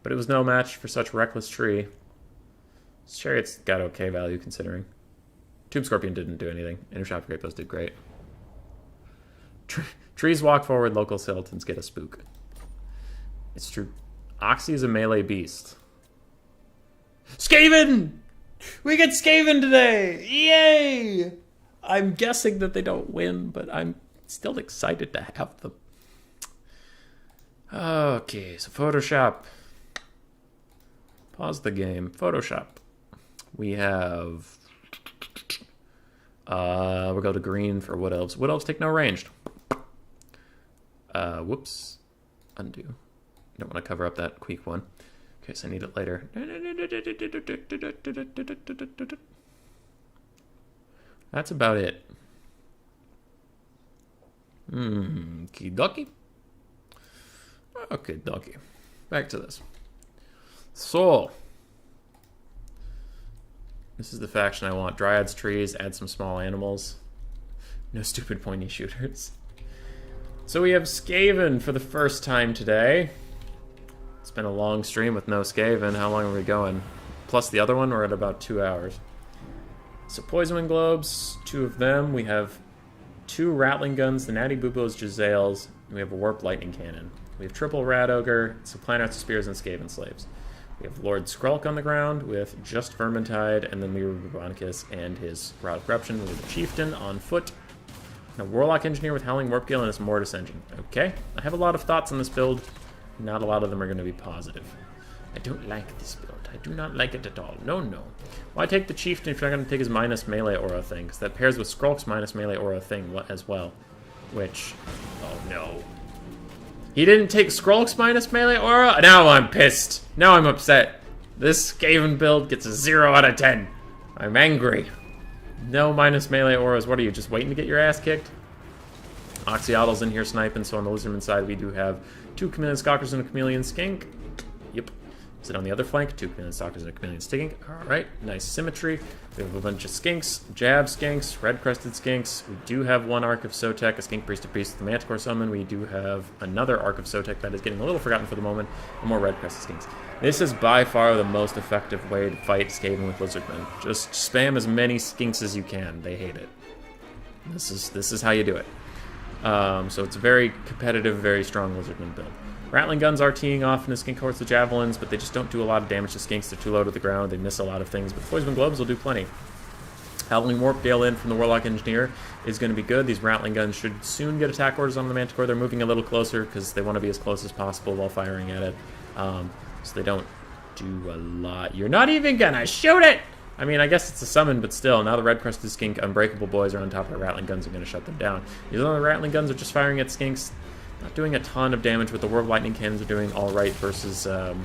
but it was no match for such reckless tree. Chariot's got okay value, considering. Tube Scorpion didn't do anything. Intershop Grapos did great. Trees walk forward, local skeletons get a spook. It's true. Oxy is a melee beast. Skaven! We get Skaven today! Yay! I'm guessing that they don't win, but I'm still excited to have them. Okay, so Photoshop. Pause the game. Photoshop. We have... we'll go to green for Wood Elves. Wood Elves take no ranged. Whoops. Undo. Don't want to cover up that Queek one. In case I need it later. That's about it. Kidoki. Okay, dokie. Back to this. So, this is the faction I want. Dryads, trees, add some small animals. No stupid pointy shooters. So we have Skaven for the first time today. It's been a long stream with no Skaven. How long are we going? Plus the other one, we're at about 2 hours. So Poison Globes, 2 of them. We have 2 Rattling Guns, the Natty Boobos, Giselles, and we have a Warp Lightning Cannon. We have triple Rat Ogre, some Planets, Spears, and Skaven Slaves. We have Lord Skrulk on the ground with just Vermintide, and then Lyra Bubonicus and his Rod of Corruption. We have a Chieftain on foot, and a Warlock Engineer with Howling Warp Gale and his Mortis Engine. Okay, I have a lot of thoughts on this build. Not a lot of them are going to be positive. I don't like this build. I do not like it at all. No, no. Why take the Chieftain if you're not going to take his minus melee aura thing? Because that pairs with Skrulk's minus melee aura thing as well. Which, oh no. He didn't take Skrulk's minus melee aura? Now I'm pissed. Now I'm upset. This Skaven build gets a 0 out of 10. I'm angry. No minus melee auras. What are you, just waiting to get your ass kicked? Oxyottl's in here sniping, so on the Lizardman side we do have 2 Chameleon Stalkers and a Chameleon Skink. Yep. Is it on the other flank? 2 Chameleon Stalkers and a Chameleon Skink. Alright, nice symmetry. We have a bunch of Skinks, Jab Skinks, Red-Crested Skinks. We do have 1 Arc of Sotek, a Skink Priest of Beast with the Manticore summon. We do have another Arc of Sotek that is getting a little forgotten for the moment, and more Red-Crested Skinks. This is by far the most effective way to fight Skaven with Lizardmen. Just spam as many Skinks as you can. They hate it. This is how you do it. So it's a very competitive, very strong Lizardman build. Rattling Guns are teeing off in the Skink Cohorts with Javelins, but they just don't do a lot of damage to Skinks. They're too low to the ground. They miss a lot of things, but Poison Globes will do plenty. Howling Warp Gale in from the Warlock Engineer is going to be good. These Rattling Guns should soon get attack orders on the Manticore. They're moving a little closer because they want to be as close as possible while firing at it. So they don't do a lot. You're not even going to shoot it! I mean, I guess it's a summon, but still, now the Red-Crested Skink Unbreakable Boys are on top of the Rattling Guns are going to shut them down. These other Rattling Guns are just firing at Skinks. Not doing a ton of damage, but the Warp Lightning Cannons are doing alright versus the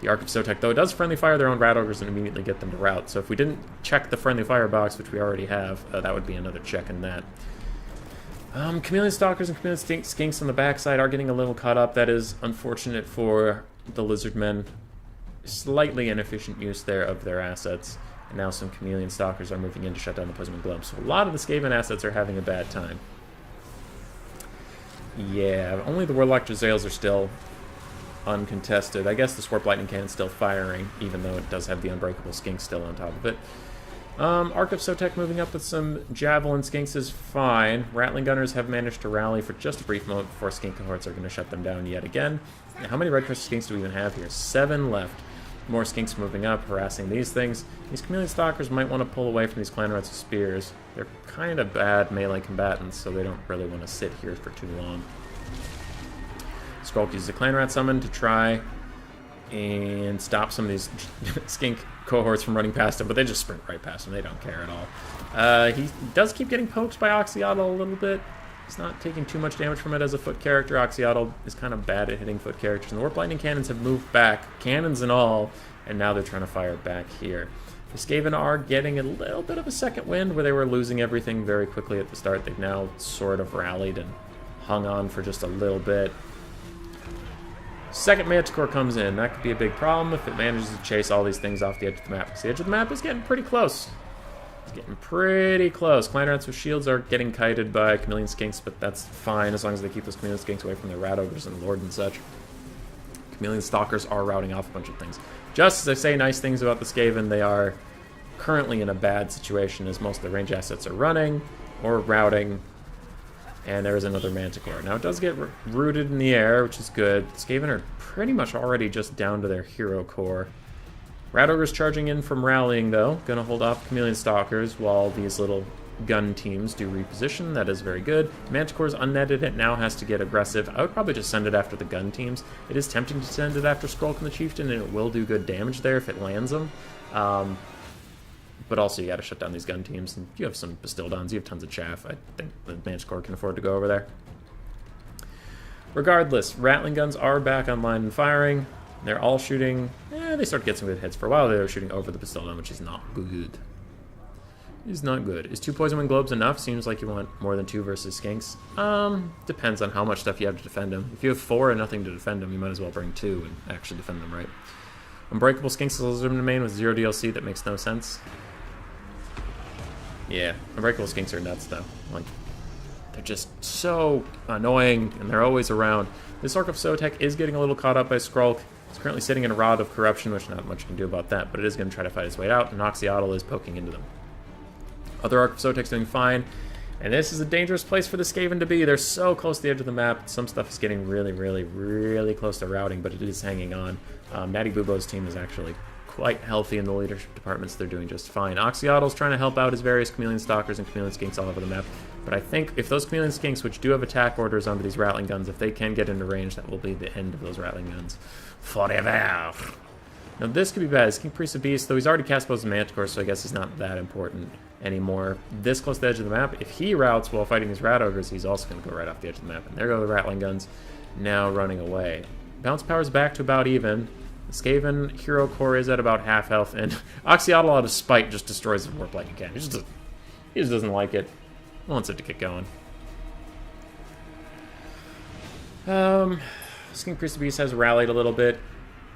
Arc of Sotek, though it does friendly fire their own Rat Ogres and immediately get them to rout. So if we didn't check the friendly fire box, which we already have, that would be another check in that. Chameleon Stalkers and Chameleon Skinks on the backside are getting a little caught up. That is unfortunate for the Lizardmen. Slightly inefficient use there of their assets. And now some Chameleon Stalkers are moving in to shut down the Poison Globes. So a lot of the Skaven assets are having a bad time. Yeah, only the Warlock Giselles are still uncontested. I guess the Warp Lightning Cannon's still firing, even though it does have the Unbreakable Skink still on top of it. Arc of Sotek moving up with some Javelin Skinks is fine. Rattling Gunners have managed to rally for just a brief moment before Skink Cohorts are going to shut them down yet again. Now, how many Red-Crested Skinks do we even have here? 7 left. More Skinks moving up, harassing these things. These Chameleon Stalkers might want to pull away from these Clan Rats with Spears. They're kind of bad melee combatants, so they don't really want to sit here for too long. Skrulk uses a Clan Rat summon to try and stop some of these Skink cohorts from running past him, but they just sprint right past him. They don't care at all. He does keep getting poked by Oxyotl a little bit. He's not taking too much damage from it as a foot character. Oxyotl is kind of bad at hitting foot characters. And the Warp Lightning Cannons have moved back, cannons and all, and now they're trying to fire back here. The Skaven are getting a little bit of a second wind where they were losing everything very quickly at the start. They've now sort of rallied and hung on for just a little bit. Second Manticore comes in. That could be a big problem if it manages to chase all these things off the edge of the map, because the edge of the map is getting pretty close. Getting pretty close. Clan Rats with shields are getting kited by Chameleon Skinks, but that's fine as long as they keep those Chameleon Skinks away from their Rat Ogres and Lord and such. Chameleon Stalkers are routing off a bunch of things. Just as I say nice things about the Skaven, they are currently in a bad situation as most of the range assets are running or routing, and there is another Manticore. Now it does get rooted in the air, which is good. The Skaven are pretty much already just down to their hero core. Rat Ogre's charging in from rallying, though. Gonna hold off Chameleon Stalkers while these little gun teams do reposition. That is very good. Manticore's unnetted. It now has to get aggressive. I would probably just send it after the gun teams. It is tempting to send it after Skrulk and the Chieftain, and it will do good damage there if it lands them. But also, you gotta shut down these gun teams. And you have some Bastildons. You have tons of chaff. I think the Manticore can afford to go over there. Regardless, Rattling guns are back online and firing. They're all shooting. They start to get some good hits. For a while, they were shooting over the Bastildon, which is not good. Is not good. Is 2 Poison Wind Globes enough? Seems like you want more than 2 versus Skinks. Depends on how much stuff you have to defend them. If you have 4 and nothing to defend them, you might as well bring 2 and actually defend them right. Unbreakable Skinks is a Lizard domain with 0 DLC. That makes no sense. Yeah, Unbreakable Skinks are nuts, though. Like, they're just so annoying, and they're always around. This Orc of Sotek is getting a little caught up by Skrulk. He's currently sitting in a Rod of Corruption, which not much you can do about that, but it is going to try to fight its way out, and Oxyotl is poking into them. Other Orc of Sotek's doing fine, and this is a dangerous place for the Skaven to be. They're so close to the edge of the map. Some stuff is getting really, really, really close to routing, but it is hanging on. Natty Bubo's team is actually quite healthy in the leadership departments. They're doing just fine. Oxyotl's trying to help out his various Chameleon Stalkers and Chameleon Skinks all over the map. But I think if those Chameleon Skinks, which do have attack orders onto these Rattling guns, if they can get into range, that will be the end of those Rattling guns. Forever! Now this could be bad. Skink Priest of Beast, though he's already cast both Manticore, so I guess he's not that important anymore. This close to the edge of the map, if he routes while fighting these Rat Ogres, he's also going to go right off the edge of the map. And there go the Rattling guns, now running away. Bounce power's back to about even. The Skaven hero core is at about half health, and Oxyotl out of spite just destroys the warp like he can. He just doesn't like it. Wants it to get going. Skink Priest of Beast has rallied a little bit.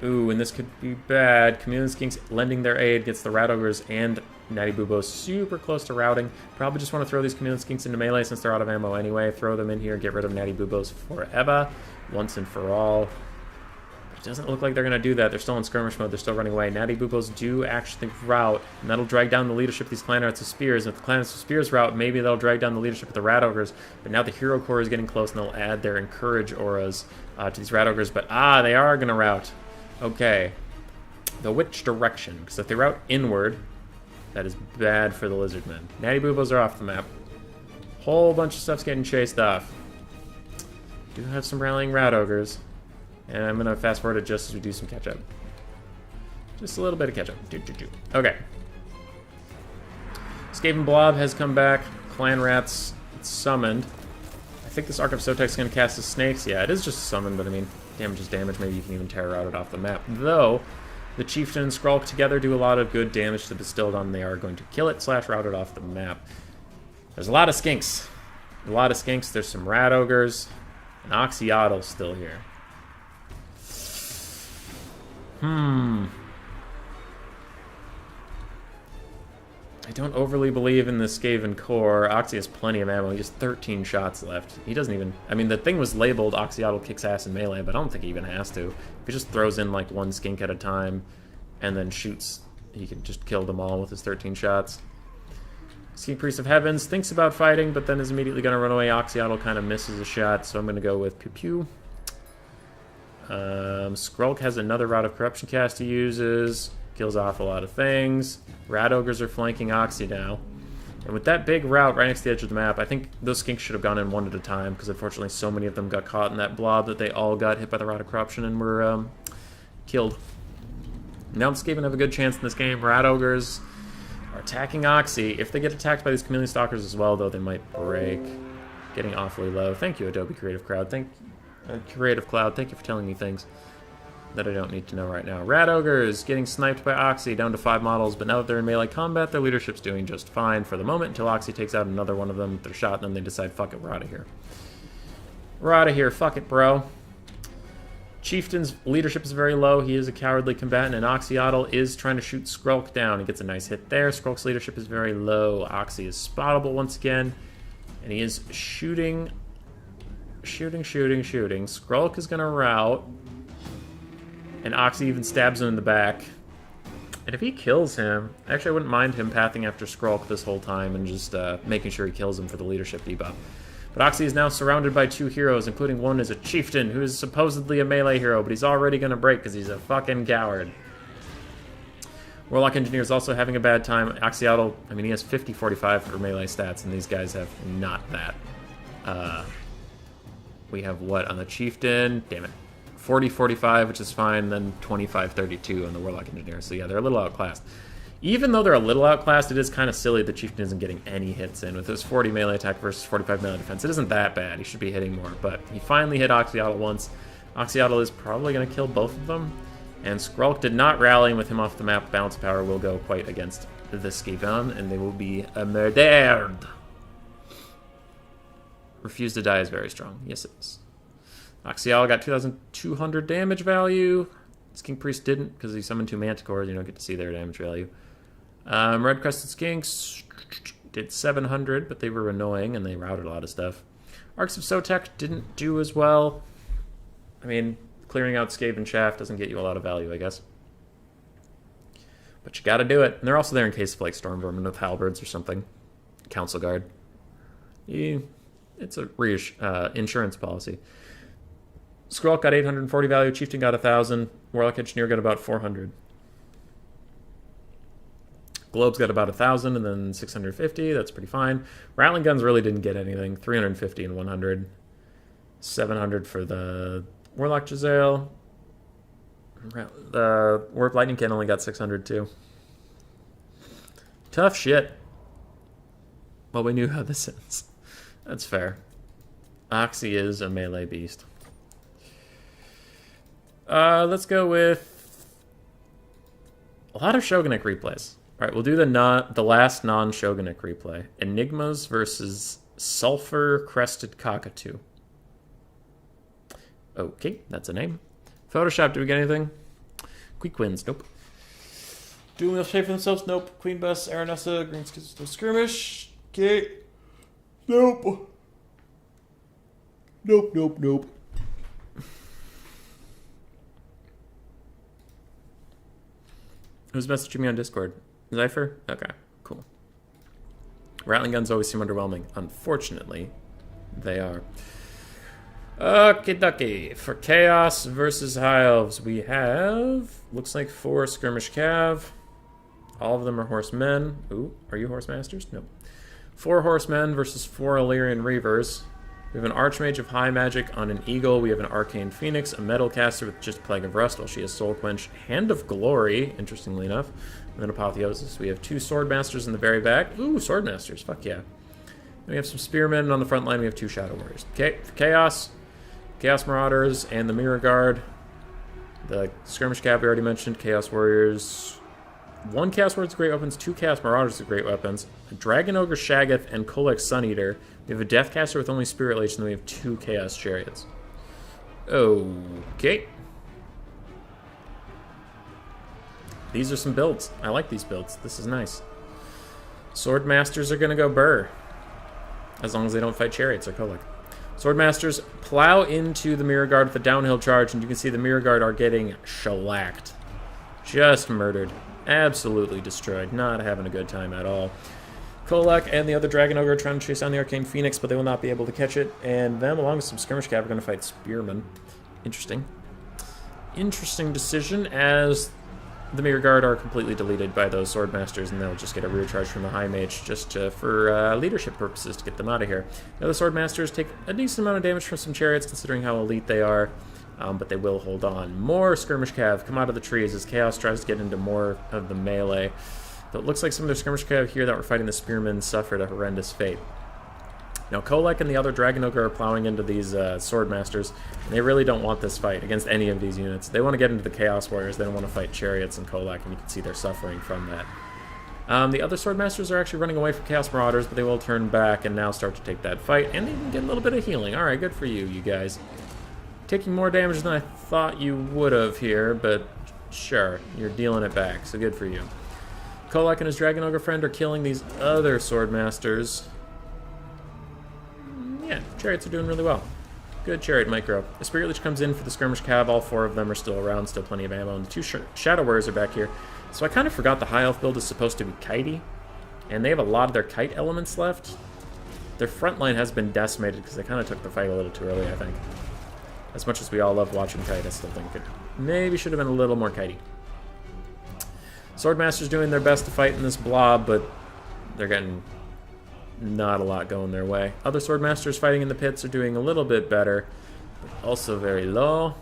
Ooh, and this could be bad. Chameleon Skinks lending their aid gets the Rat Ogres and Natty Bubo super close to routing. Probably just want to throw these Chameleon Skinks into melee since they're out of ammo anyway. Throw them in here, get rid of Natty Bubos forever, once and for all. But it doesn't look like they're going to do that. They're still in skirmish mode. They're still running away. Natty Bubos do actually route, and that'll drag down the leadership of these Clan Rats of Spears. And if the Clan Rats of Spears route, maybe they'll drag down the leadership of the Rat Ogres. But now the hero core is getting close, and they'll add their Encourage auras to these Rat Ogres. But they are going to route. Okay. The which direction? Because if they route inward, that is bad for the Lizardmen. Natty Bubos are off the map. Whole bunch of stuff's getting chased off. Do have some rallying Rat Ogres. And I'm going to fast forward it just as we do some catch-up. Just a little bit of catch-up. Okay. Skaven Blob has come back. Clan Rats summoned. I think this Arc of Sotek's going to cast the snakes. Yeah, it is just a summon, but I mean, damage is damage. Maybe you can even terror out it off the map. Though, the Chieftain and Skrulk together do a lot of good damage to Bastildon. They are going to kill it / route it off the map. There's a lot of Skinks. A lot of Skinks. There's some Rat Ogres. And Oxyotl's still here. I don't overly believe in the Skaven core. Oxy has plenty of ammo. He has 13 shots left. He doesn't even... I mean, the thing was labeled Oxyotl kicks ass in melee, but I don't think he even has to. If he just throws in, like, one skink at a time and then shoots, he can just kill them all with his 13 shots. Skink Priest of Heavens thinks about fighting, but then is immediately going to run away. Oxyotl kind of misses a shot, so I'm going to go with Pew Pew. Skrulk has another Rod of Corruption cast he uses. Kills off a lot of things. Rat Ogres are flanking Oxy now. And with that big route right next to the edge of the map, I think those Skinks should have gone in one at a time, because unfortunately so many of them got caught in that blob that they all got hit by the Rod of Corruption and were killed. Now the Skaven have a good chance in this game. Rat Ogres are attacking Oxy. If they get attacked by these Chameleon Stalkers as well, though, they might break. Getting awfully low. Thank you, Adobe Creative Cloud. Creative Cloud, thank you for telling me things that I don't need to know right now. Rat Ogres getting sniped by Oxy, down to 5 models, but now that they're in melee combat, their leadership's doing just fine for the moment until Oxy takes out another one of them with their shot, and then they decide, fuck it, we're out of here. We're out of here, fuck it, bro. Chieftain's leadership is very low. He is a cowardly combatant, and Oxyotl is trying to shoot Skrulk down. He gets a nice hit there. Skrulk's leadership is very low. Oxy is spottable once again, and he is shooting. Skrulk is going to rout, and Oxy even stabs him in the back. And if he kills him, actually I wouldn't mind him pathing after Skrulk this whole time and just making sure he kills him for the leadership debuff. But Oxy is now surrounded by 2 heroes, including one is a chieftain, who is supposedly a melee hero, but he's already going to break because he's a fucking coward. Warlock Engineer is also having a bad time. Oxyotl, I mean, he has 50-45 for melee stats, and these guys have not that. We have what on the chieftain? Damn it. 40-45, which is fine, then 25-32 on the Warlock Engineer. So yeah, they're a little outclassed. Even though they're a little outclassed, it is kind of silly the Chieftain isn't getting any hits in. With his 40 melee attack versus 45 melee defense, it isn't that bad. He should be hitting more, but he finally hit Oxyotl once. Oxyotl is probably going to kill both of them, and Skrulk did not rally, and with him off the map, bounce power will go quite against the Skaven, and they will be murdered. Refuse to die is very strong. Yes, it is. Oxyotl got 2,200 damage value. Skink Priest didn't, because he summoned 2 Manticores. You don't get to see their damage value. Red Crested Skinks did 700, but they were annoying, and they routed a lot of stuff. Arcs of Sotek didn't do as well. I mean, clearing out Skaven Shaft doesn't get you a lot of value, I guess. But you gotta do it. And they're also there in case of, like, Stormvermin with Halberds or something. Council Guard. It's a insurance policy. Skrulk got 840 value, Chieftain got 1,000, Warlock Engineer got about 400. Globe's got about 1,000 and then 650, that's pretty fine. Rattling Guns really didn't get anything, 350 and 100. 700 for the Warlock Jezzail. The Warp Lightning Cannon only got 600 too. Tough shit. Well, we knew how this ends. That's fair. Oxy is a melee beast. Let's go with a lot of Shogunnic replays. All right, we'll do the last non-Shogunnic replay. Enigmas versus Sulfur-Crested Cockatoo. Okay, that's a name. Photoshop, do we get anything? Quick wins, nope. Dual Meal Shape for themselves, nope. Queen Bus, Aranessa, Green Skirmish, okay. Nope. Nope. Who's messaging me on Discord? Zypher? Okay, cool. Rattling Guns always seem underwhelming. Unfortunately, they are. Okie dokie. For Chaos versus High Elves, we have... looks like 4 Skirmish Cav. All of them are Horsemen. Ooh, are you Horsemasters? No. 4 Horsemen versus 4 Illyrian Reavers. We have an Archmage of High Magic on an Eagle. We have an Arcane Phoenix, a Metal Caster with just Plague of Rust, while she has Soul Quench. Hand of Glory, interestingly enough. And then Apotheosis. We have 2 Swordmasters in the very back. Ooh, Swordmasters, fuck yeah. Then we have some Spearmen, and on the front line we have 2 Shadow Warriors. Okay, for Chaos, Chaos Marauders and the Mirror Guard. The Skirmish Cav we already mentioned. Chaos Warriors. 1 Chaos Warriors with great weapons, 2 Chaos Marauders with great weapons, a Dragon Ogre Shaggoth and Kolek Sun Eater. We have a Deathcaster with only Spirit Leech, and then we have 2 Chaos Chariots. Okay. These are some builds. I like these builds. This is nice. Swordmasters are going to go burr. As long as they don't fight Chariots or Kolek. Swordmasters plow into the Mirror Guard with a downhill charge, and you can see the Mirror Guard are getting shellacked. Just murdered. Absolutely destroyed. Not having a good time at all. Kolek and the other Dragon Ogre are trying to chase down the Arcane Phoenix, but they will not be able to catch it. And them, along with some Skirmish Cav, are going to fight Spearmen. Interesting. Interesting decision, as the Mirror Guard are completely deleted by those Swordmasters, and they'll just get a rear charge from the High Mage just for leadership purposes to get them out of here. The other Swordmasters take a decent amount of damage from some Chariots, considering how elite they are. But they will hold on. More Skirmish Cav come out of the trees as Chaos tries to get into more of the melee. But it looks like some of their Skirmish Cav here that were fighting the Spearmen suffered a horrendous fate. Now, Kolek and the other Dragon Ogre are plowing into these Swordmasters, and they really don't want this fight against any of these units. They want to get into the Chaos Warriors. They don't want to fight Chariots and Kolek, and you can see they're suffering from that. The other Swordmasters are actually running away from Chaos Marauders, but they will turn back and now start to take that fight, and they can get a little bit of healing. Alright, good for you, you guys. Taking more damage than I thought you would have here, but sure, you're dealing it back, so good for you. Kolek and his Dragon Ogre friend are killing these other Swordmasters. Yeah, Chariots are doing really well. Good Chariot micro. The Spirit Leech comes in for the Skirmish Cav. All 4 of them are still around, still plenty of ammo, and the 2 Shadow Warriors are back here. So I kind of forgot the High Elf build is supposed to be kitey, and they have a lot of their kite elements left. Their front line has been decimated because they kind of took the fight a little too early, I think. As much as we all love watching kite, I still think it maybe should have been a little more kitey. Swordmaster's doing their best to fight in this blob, but they're getting not a lot going their way. Other Swordmasters fighting in the pits are doing a little bit better, but also very low.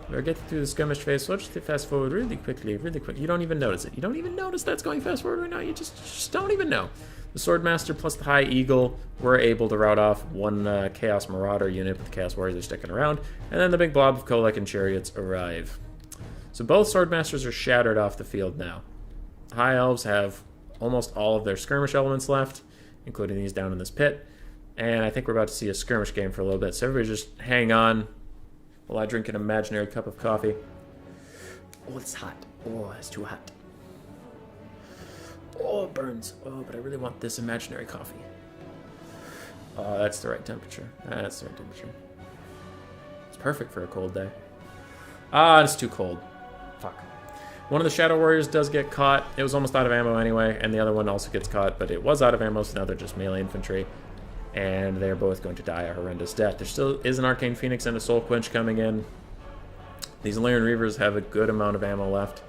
We're getting through the skirmish phase, so let's just fast forward really quickly, really quick. You don't even notice it. You don't even notice that's going fast forward right now. You just don't even know. The Swordmaster plus the High Eagle were able to rout off 1 Chaos Marauder unit, but the Chaos Warriors are sticking around. And then the big blob of Kolek and Chariots arrive. So both Swordmasters are shattered off the field now. High Elves have almost all of their skirmish elements left, including these down in this pit. And I think we're about to see a skirmish game for a little bit. So everybody just hang on while I drink an imaginary cup of coffee. Oh, it's hot. Oh, it's too hot. Oh, it burns. Oh, but I really want this imaginary coffee. Oh, that's the right temperature. That's the right temperature. It's perfect for a cold day. Ah, it's too cold. Fuck. One of the Shadow Warriors does get caught. It was almost out of ammo anyway, and the other one also gets caught, but it was out of ammo, so now they're just melee infantry. And they're both going to die a horrendous death. There still is an Arcane Phoenix and a Soul Quench coming in. These Lyran Reavers have a good amount of ammo left.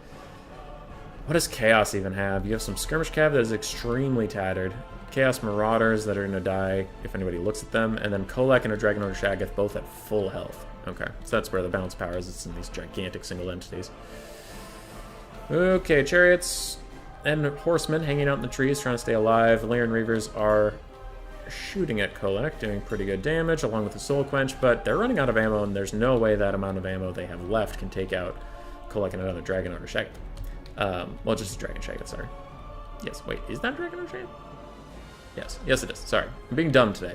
What does Chaos even have? You have some Skirmish Cav that is extremely tattered. Chaos Marauders that are going to die if anybody looks at them. And then Kolek and a Dragon Ogre Shaggoth both at full health. Okay, so that's where the balance power is. It's in these gigantic single entities. Okay, Chariots and Horsemen hanging out in the trees trying to stay alive. Lyran Reavers are shooting at Kolek, doing pretty good damage along with the Soul Quench, but they're running out of ammo, and there's no way that amount of ammo they have left can take out Kolek and another Dragon Ogre Shaggoth. Well, just a Dragon Shaggoth, sorry. Yes, wait, is that Dragon Ogre Shaggoth? Yes, yes it is. Sorry, I'm being dumb today.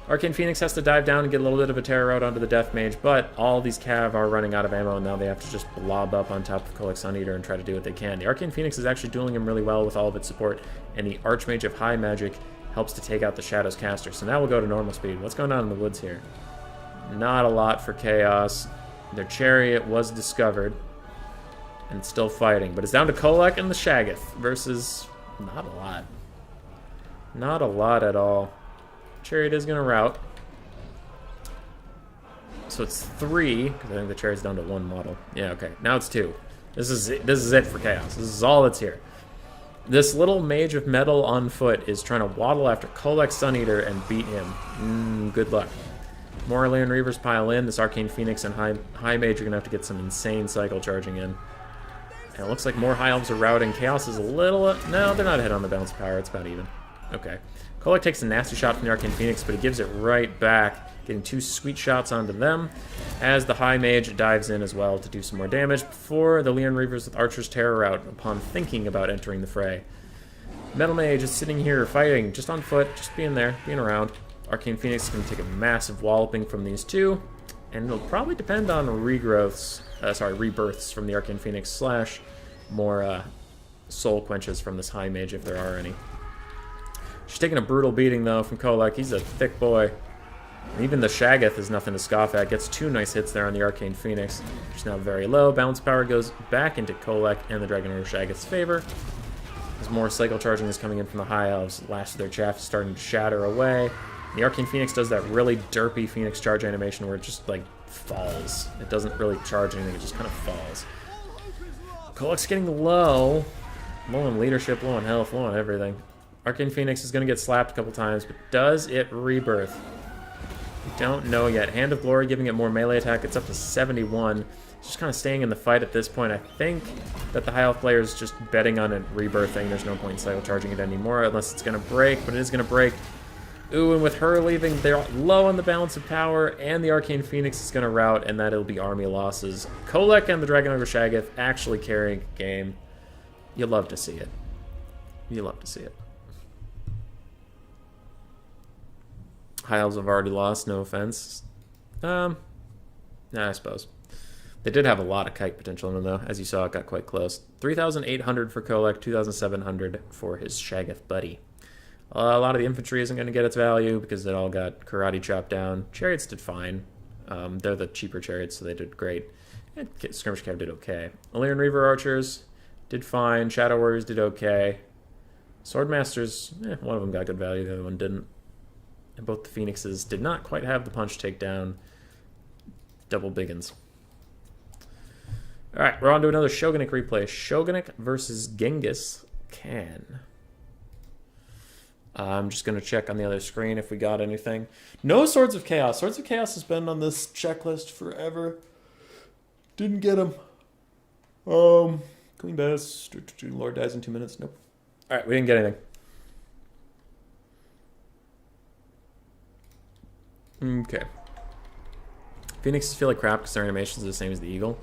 Arcane Phoenix has to dive down and get a little bit of a terror out onto the Death Mage, but all these Cav are running out of ammo, and now they have to just blob up on top of Kolek Suneater and try to do what they can. The Arcane Phoenix is actually dueling him really well with all of its support, and the Archmage of High Magic helps to take out the Shadow's Caster. So now we'll go to normal speed. What's going on in the woods here? Not a lot for Chaos. Their Chariot was discovered, and it's still fighting, but it's down to Kolek and the Shaggoth versus not a lot. Not a lot at all. Chariot is going to rout. So it's 3, because I think the Chariot's down to 1 model. Yeah, okay. Now it's 2. This is it for Chaos. This is all that's here. This little Mage of Metal on foot is trying to waddle after Kolek Suneater and beat him. Good luck. More Lyran Reavers pile in. This Arcane Phoenix and High Mage are going to have to get some insane cycle charging in. And it looks like more High Elves are routing. Chaos is a little... No, they're not ahead on the balance power. It's about even. Okay. Kolek takes a nasty shot from the Arcane Phoenix, but he gives it right back, getting 2 sweet shots onto them, as the High Mage dives in as well to do some more damage before the Lyran Reavers with Archer's Terror out upon thinking about entering the fray. Metal Mage is sitting here fighting, just on foot, just being there, being around. Arcane Phoenix is going to take a massive walloping from these 2, and it'll probably depend on rebirths from the Arcane Phoenix / more Soul Quenches from this High Mage if there are any. She's taking a brutal beating, though, from Kolek. He's a thick boy. And even the Shaggoth is nothing to scoff at. Gets 2 nice hits there on the Arcane Phoenix. She's now very low. Balance power goes back into Kolek and the Dragon Ogre Shaggoth's favor. As more cycle charging is coming in from the High Elves. Last of their chaff is starting to shatter away. The Arcane Phoenix does that really derpy Phoenix charge animation where it just, like, falls. It doesn't really charge anything. It just kind of falls. Kolek's getting low. Low on leadership, low on health, low on everything. Arcane Phoenix is going to get slapped a couple times, but does it rebirth? We don't know yet. Hand of Glory giving it more melee attack. It's up to 71. It's just kind of staying in the fight at this point. I think that the High Elf player is just betting on it rebirthing. There's no point in cycle charging it anymore unless it's going to break, but it is going to break. Ooh, and with her leaving, they're low on the balance of power, and the Arcane Phoenix is going to rout, and that it'll be army losses. Kolek and the Dragon Ogre Shaggoth actually carrying the game. You love to see it. You love to see it. High Elves have already lost, no offense. Nah, I suppose. They did have a lot of kite potential in them, though. As you saw, it got quite close. 3,800 for Kolek, 2,700 for his Shaggoth buddy. A lot of the infantry isn't going to get its value because it all got karate chopped down. Chariots did fine. They're the cheaper chariots, so they did great. And Skirmish Cav did okay. Illyrian Reaver Archers did fine. Shadow Warriors did okay. Swordmasters, one of them got good value, the other one didn't. And both the Phoenixes did not quite have the punch takedown. Double biggins. Alright, we're on to another Shogunnic replay. Shogunnic versus Genghis Khan. I'm just going to check on the other screen if we got anything. No Swords of Chaos. Swords of Chaos has been on this checklist forever. Didn't get them. Queen Bess. Lord dies in 2 minutes. Nope. Alright, we didn't get anything. Okay. Phoenixes feel like crap because their animations are the same as the Eagle.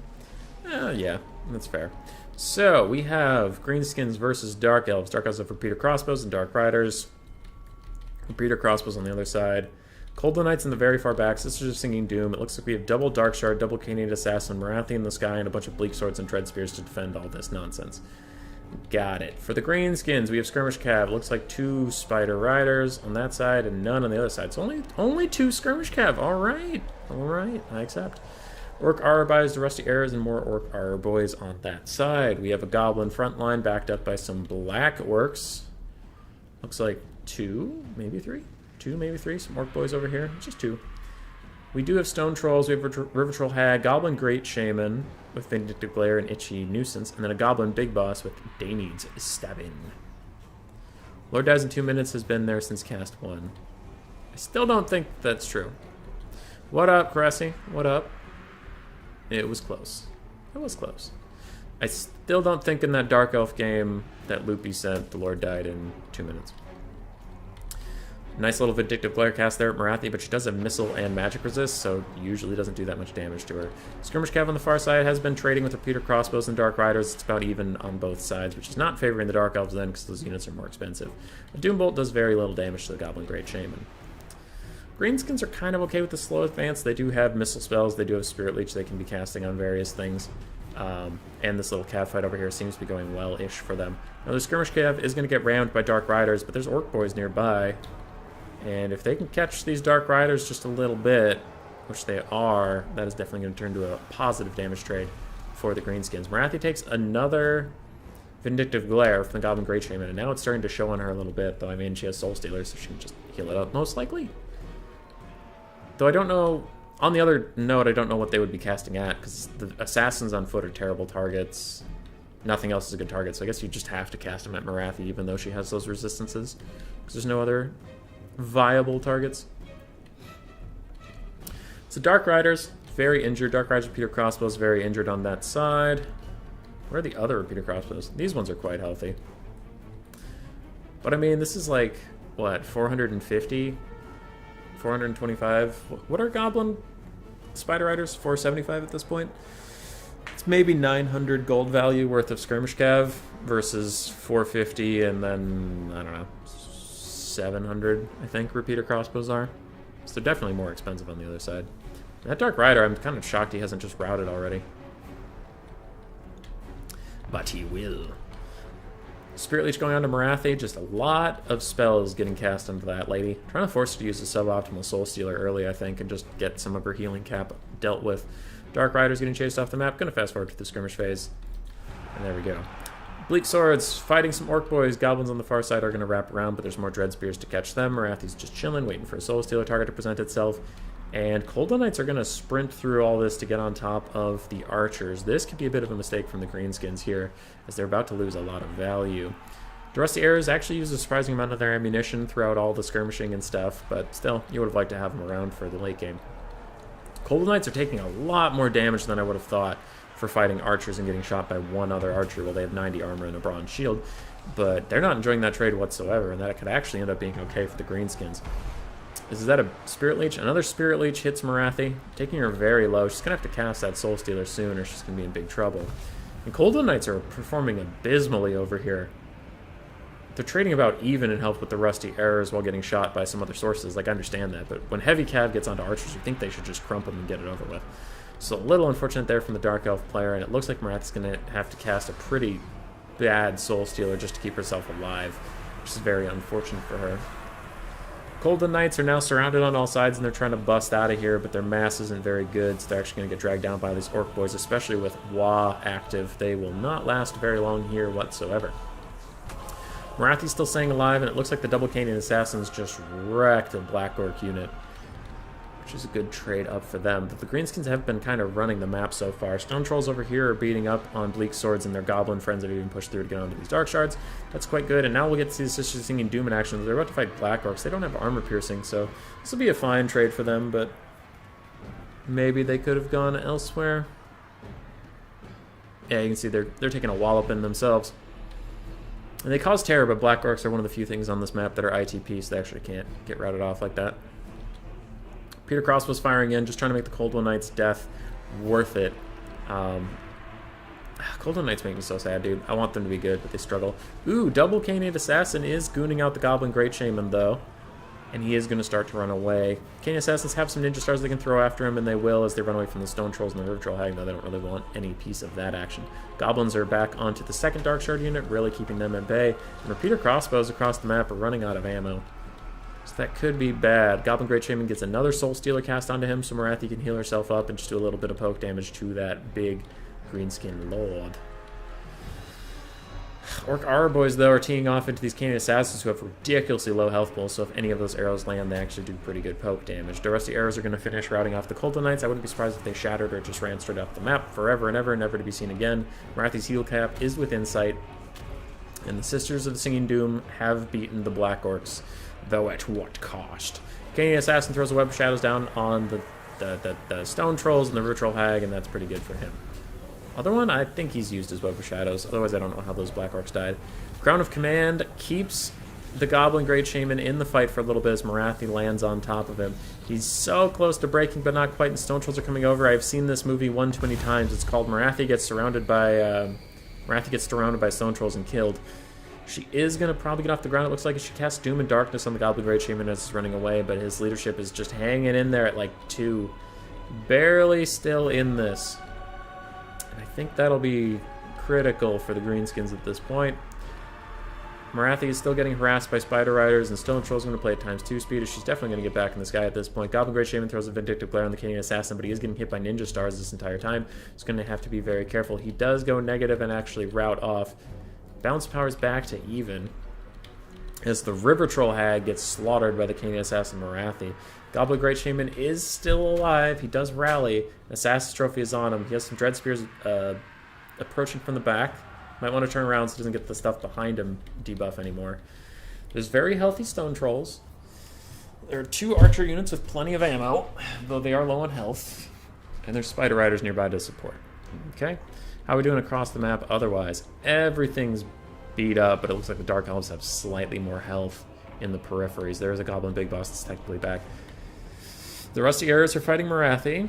Yeah, that's fair. So, we have Greenskins versus Dark Elves. Dark Elves have Repeater Crossbows and Dark Riders. Repeater Crossbows on the other side. Coldland Knights in the very far back. Sisters of Singing Doom. It looks like we have double Dark Shard, double Canadian Assassin, Marathi in the sky, and a bunch of Bleak Swords and Dread Spears to defend all this nonsense. Got it. For the Greenskins, we have Skirmish Cav. Looks like 2 Spider Riders on that side and none on the other side. So only 2 Skirmish Cav. Alright. Alright, I accept. Orc Arabies, the Rusty Arrows, and more Orc Araboys on that side. We have a Goblin front line backed up by some Black Orcs. Looks like 2, maybe 3? 2, maybe 3. Some Orc Boys over here. Just 2. We do have Stone Trolls. We have River Troll Hag, Goblin Great Shaman with Vindictive Glare and Itchy Nuisance, and then a Goblin Big Boss with Dayneeds Stabbing. Lord Dies in 2 minutes has been there since cast 1. I still don't think that's true. What up, Cressy? What up? It was close. It was close. I still don't think in that Dark Elf game that Loopy sent the Lord died in 2 minutes. Nice little Vindictive Glare cast there at Marathi, but she does have Missile and Magic Resist, so usually doesn't do that much damage to her. Skirmish Cav on the far side has been trading with Repeater Crossbows and Dark Riders. It's about even on both sides, which is not favoring the Dark Elves then, because those units are more expensive. A Doombolt does very little damage to the Goblin Great Shaman. Greenskins are kind of okay with the slow advance. They do have missile spells. They do have Spirit Leech they can be casting on various things. And this little Cav fight over here seems to be going well-ish for them. Now, the Skirmish Cav is going to get rammed by Dark Riders, but there's Orc Boys nearby. And if they can catch these Dark Riders just a little bit, which they are, that is definitely going to turn to a positive damage trade for the Greenskins. Marathi takes another Vindictive Glare from the Goblin Great Shaman, and now it's starting to show on her a little bit, though. I mean, she has Soul Stealer, so she can just heal it up, most likely. Though I don't know, on the other note, I don't know what they would be casting at, because the Assassins on foot are terrible targets. Nothing else is a good target, so I guess you just have to cast them at Marathi, even though she has those resistances, because there's no other viable targets. So Dark Riders, very injured. Dark Riders Repeater Crossbows, very injured on that side. Where are the other Repeater Crossbows? These ones are quite healthy. But I mean, this is like, what, 450? 425? What are Goblin Spider Riders? 475 at this point? It's maybe 900 gold value worth of Skirmish Cav versus 450 and then, I don't know, 700, I think, Repeater Crossbows are. So they're definitely more expensive on the other side. That Dark Rider, I'm kind of shocked he hasn't just routed already. But he will. Spirit Leech going on to Marathi, just a lot of spells getting cast onto that lady. Trying to force her to use the suboptimal Soul Stealer early, I think, and just get some of her healing cap dealt with. Dark Rider's getting chased off the map. Gonna fast forward to the skirmish phase. And there we go. Bleak Swords, fighting some Orc Boys. Goblins on the far side are going to wrap around, but there's more Dread Spears to catch them. Marathi's just chilling, waiting for a Soul Stealer target to present itself. And Coldland Knights are going to sprint through all this to get on top of the Archers. This could be a bit of a mistake from the Greenskins here, as they're about to lose a lot of value. The Rusty Arrows actually use a surprising amount of their ammunition throughout all the skirmishing and stuff, but still, you would have liked to have them around for the late game. Coldland Knights are taking a lot more damage than I would have thought for fighting archers and getting shot by one other archer while they have 90 armor and a bronze shield, but they're not enjoying that trade whatsoever, and that could actually end up being okay for the Greenskins. Is that a Spirit Leech? Another Spirit Leech hits Marathi, taking her very low. She's going to have to cast that Soul Stealer soon, or she's going to be in big trouble. And Coldland Knights are performing abysmally over here. They're trading about even in health with the Rusty Arrows while getting shot by some other sources. Like, I understand that, but when heavy cav gets onto archers, you think they should just crump them and get it over with. So a little unfortunate there from the Dark Elf player, and it looks like Marathi's going to have to cast a pretty bad Soul Stealer just to keep herself alive, which is very unfortunate for her. Golden Knights are now surrounded on all sides, and they're trying to bust out of here, but their mass isn't very good, so they're actually going to get dragged down by these Orc boys, especially with Wa active. They will not last very long here whatsoever. Marathi's still staying alive, and it looks like the double Canaan Assassins just wrecked a Black Orc unit, which is a good trade up for them. But the Greenskins have been kind of running the map so far. Stone Trolls over here are beating up on Bleak Swords, and their Goblin friends have even pushed through to get onto these Dark Shards. That's quite good, and now we'll get to see the Sisters Singing Doom in action. They're about to fight Black Orcs. They don't have armor piercing, so this will be a fine trade for them, but maybe they could have gone elsewhere. Yeah, you can see they're taking a wallop in themselves. And they cause terror, but Black Orcs are one of the few things on this map that are ITP, so they actually can't get routed off like that. Peter Crossbow's firing in, just trying to make the Cold One Knight's death worth it. Cold One Knights make me so sad, dude. I want them to be good, but they struggle. Ooh, double Canaan Assassin is gooning out the Goblin Great Shaman, though. And he is going to start to run away. Canaan Assassins have some Ninja Stars they can throw after him, and they will as they run away from the Stone Trolls and the River Troll Hag, though they don't really want any piece of that action. Goblins are back onto the second Dark Shard unit, really keeping them at bay. And Repeater Crossbows across the map are running out of ammo. So that could be bad. Goblin Great Shaman gets another Soul Stealer cast onto him, so Morathi can heal herself up and just do a little bit of poke damage to that big Greenskin Lord. Orc Aura Boys, though, are teeing off into these Canaan Assassins who have ridiculously low health pools, so if any of those arrows land, they actually do pretty good poke damage. The Rusty Arrows are going to finish routing off the Colton Knights. I wouldn't be surprised if they shattered or just ran straight off the map forever and ever, never to be seen again. Morathi's heal cap is within sight, and the Sisters of the Singing Doom have beaten the Black Orcs, though at what cost? Canaan Assassin throws a Web of Shadows down on the Stone Trolls and the River Troll Hag, and that's pretty good for him. Other one, I think he's used his Web of Shadows. Otherwise, I don't know how those Black Orcs died. Crown of Command keeps the Goblin Great Shaman in the fight for a little bit as Morathi lands on top of him. He's so close to breaking, but not quite, and Stone Trolls are coming over. I've seen this movie one too many times. It's called Morathi Gets Surrounded by Stone Trolls and Killed. She is going to probably get off the ground, it looks like. She casts Doom and Darkness on the Goblin Great Shaman as he's running away, but his leadership is just hanging in there at like 2. Barely still in this. I think that'll be critical for the Greenskins at this point. Morathi is still getting harassed by Spider Riders, and Stone Troll's going to play at ×2 speed, as she's definitely going to get back in the sky at this point. Goblin Great Shaman throws a Vindictive Glare on the Canaan Assassin, but he is getting hit by Ninja Stars this entire time. He's going to have to be very careful. He does go negative and actually route off. Bounce powers back to even, as the River Troll Hag gets slaughtered by the Canaan Assassin Morathi. Goblin Great Shaman is still alive. He does rally. Assassin's Trophy is on him. He has some Dread Spears approaching from the back. Might want to turn around so he doesn't get the stuff behind him debuff anymore. There's very healthy Stone Trolls. There are 2 Archer units with plenty of ammo, though they are low on health. And there's Spider Riders nearby to support. Okay? How are we doing across the map otherwise? Everything's beat up, but it looks like the Dark Elves have slightly more health in the peripheries. There's a Goblin Big Boss that's technically back. The Rusty Arrows are fighting Morathi.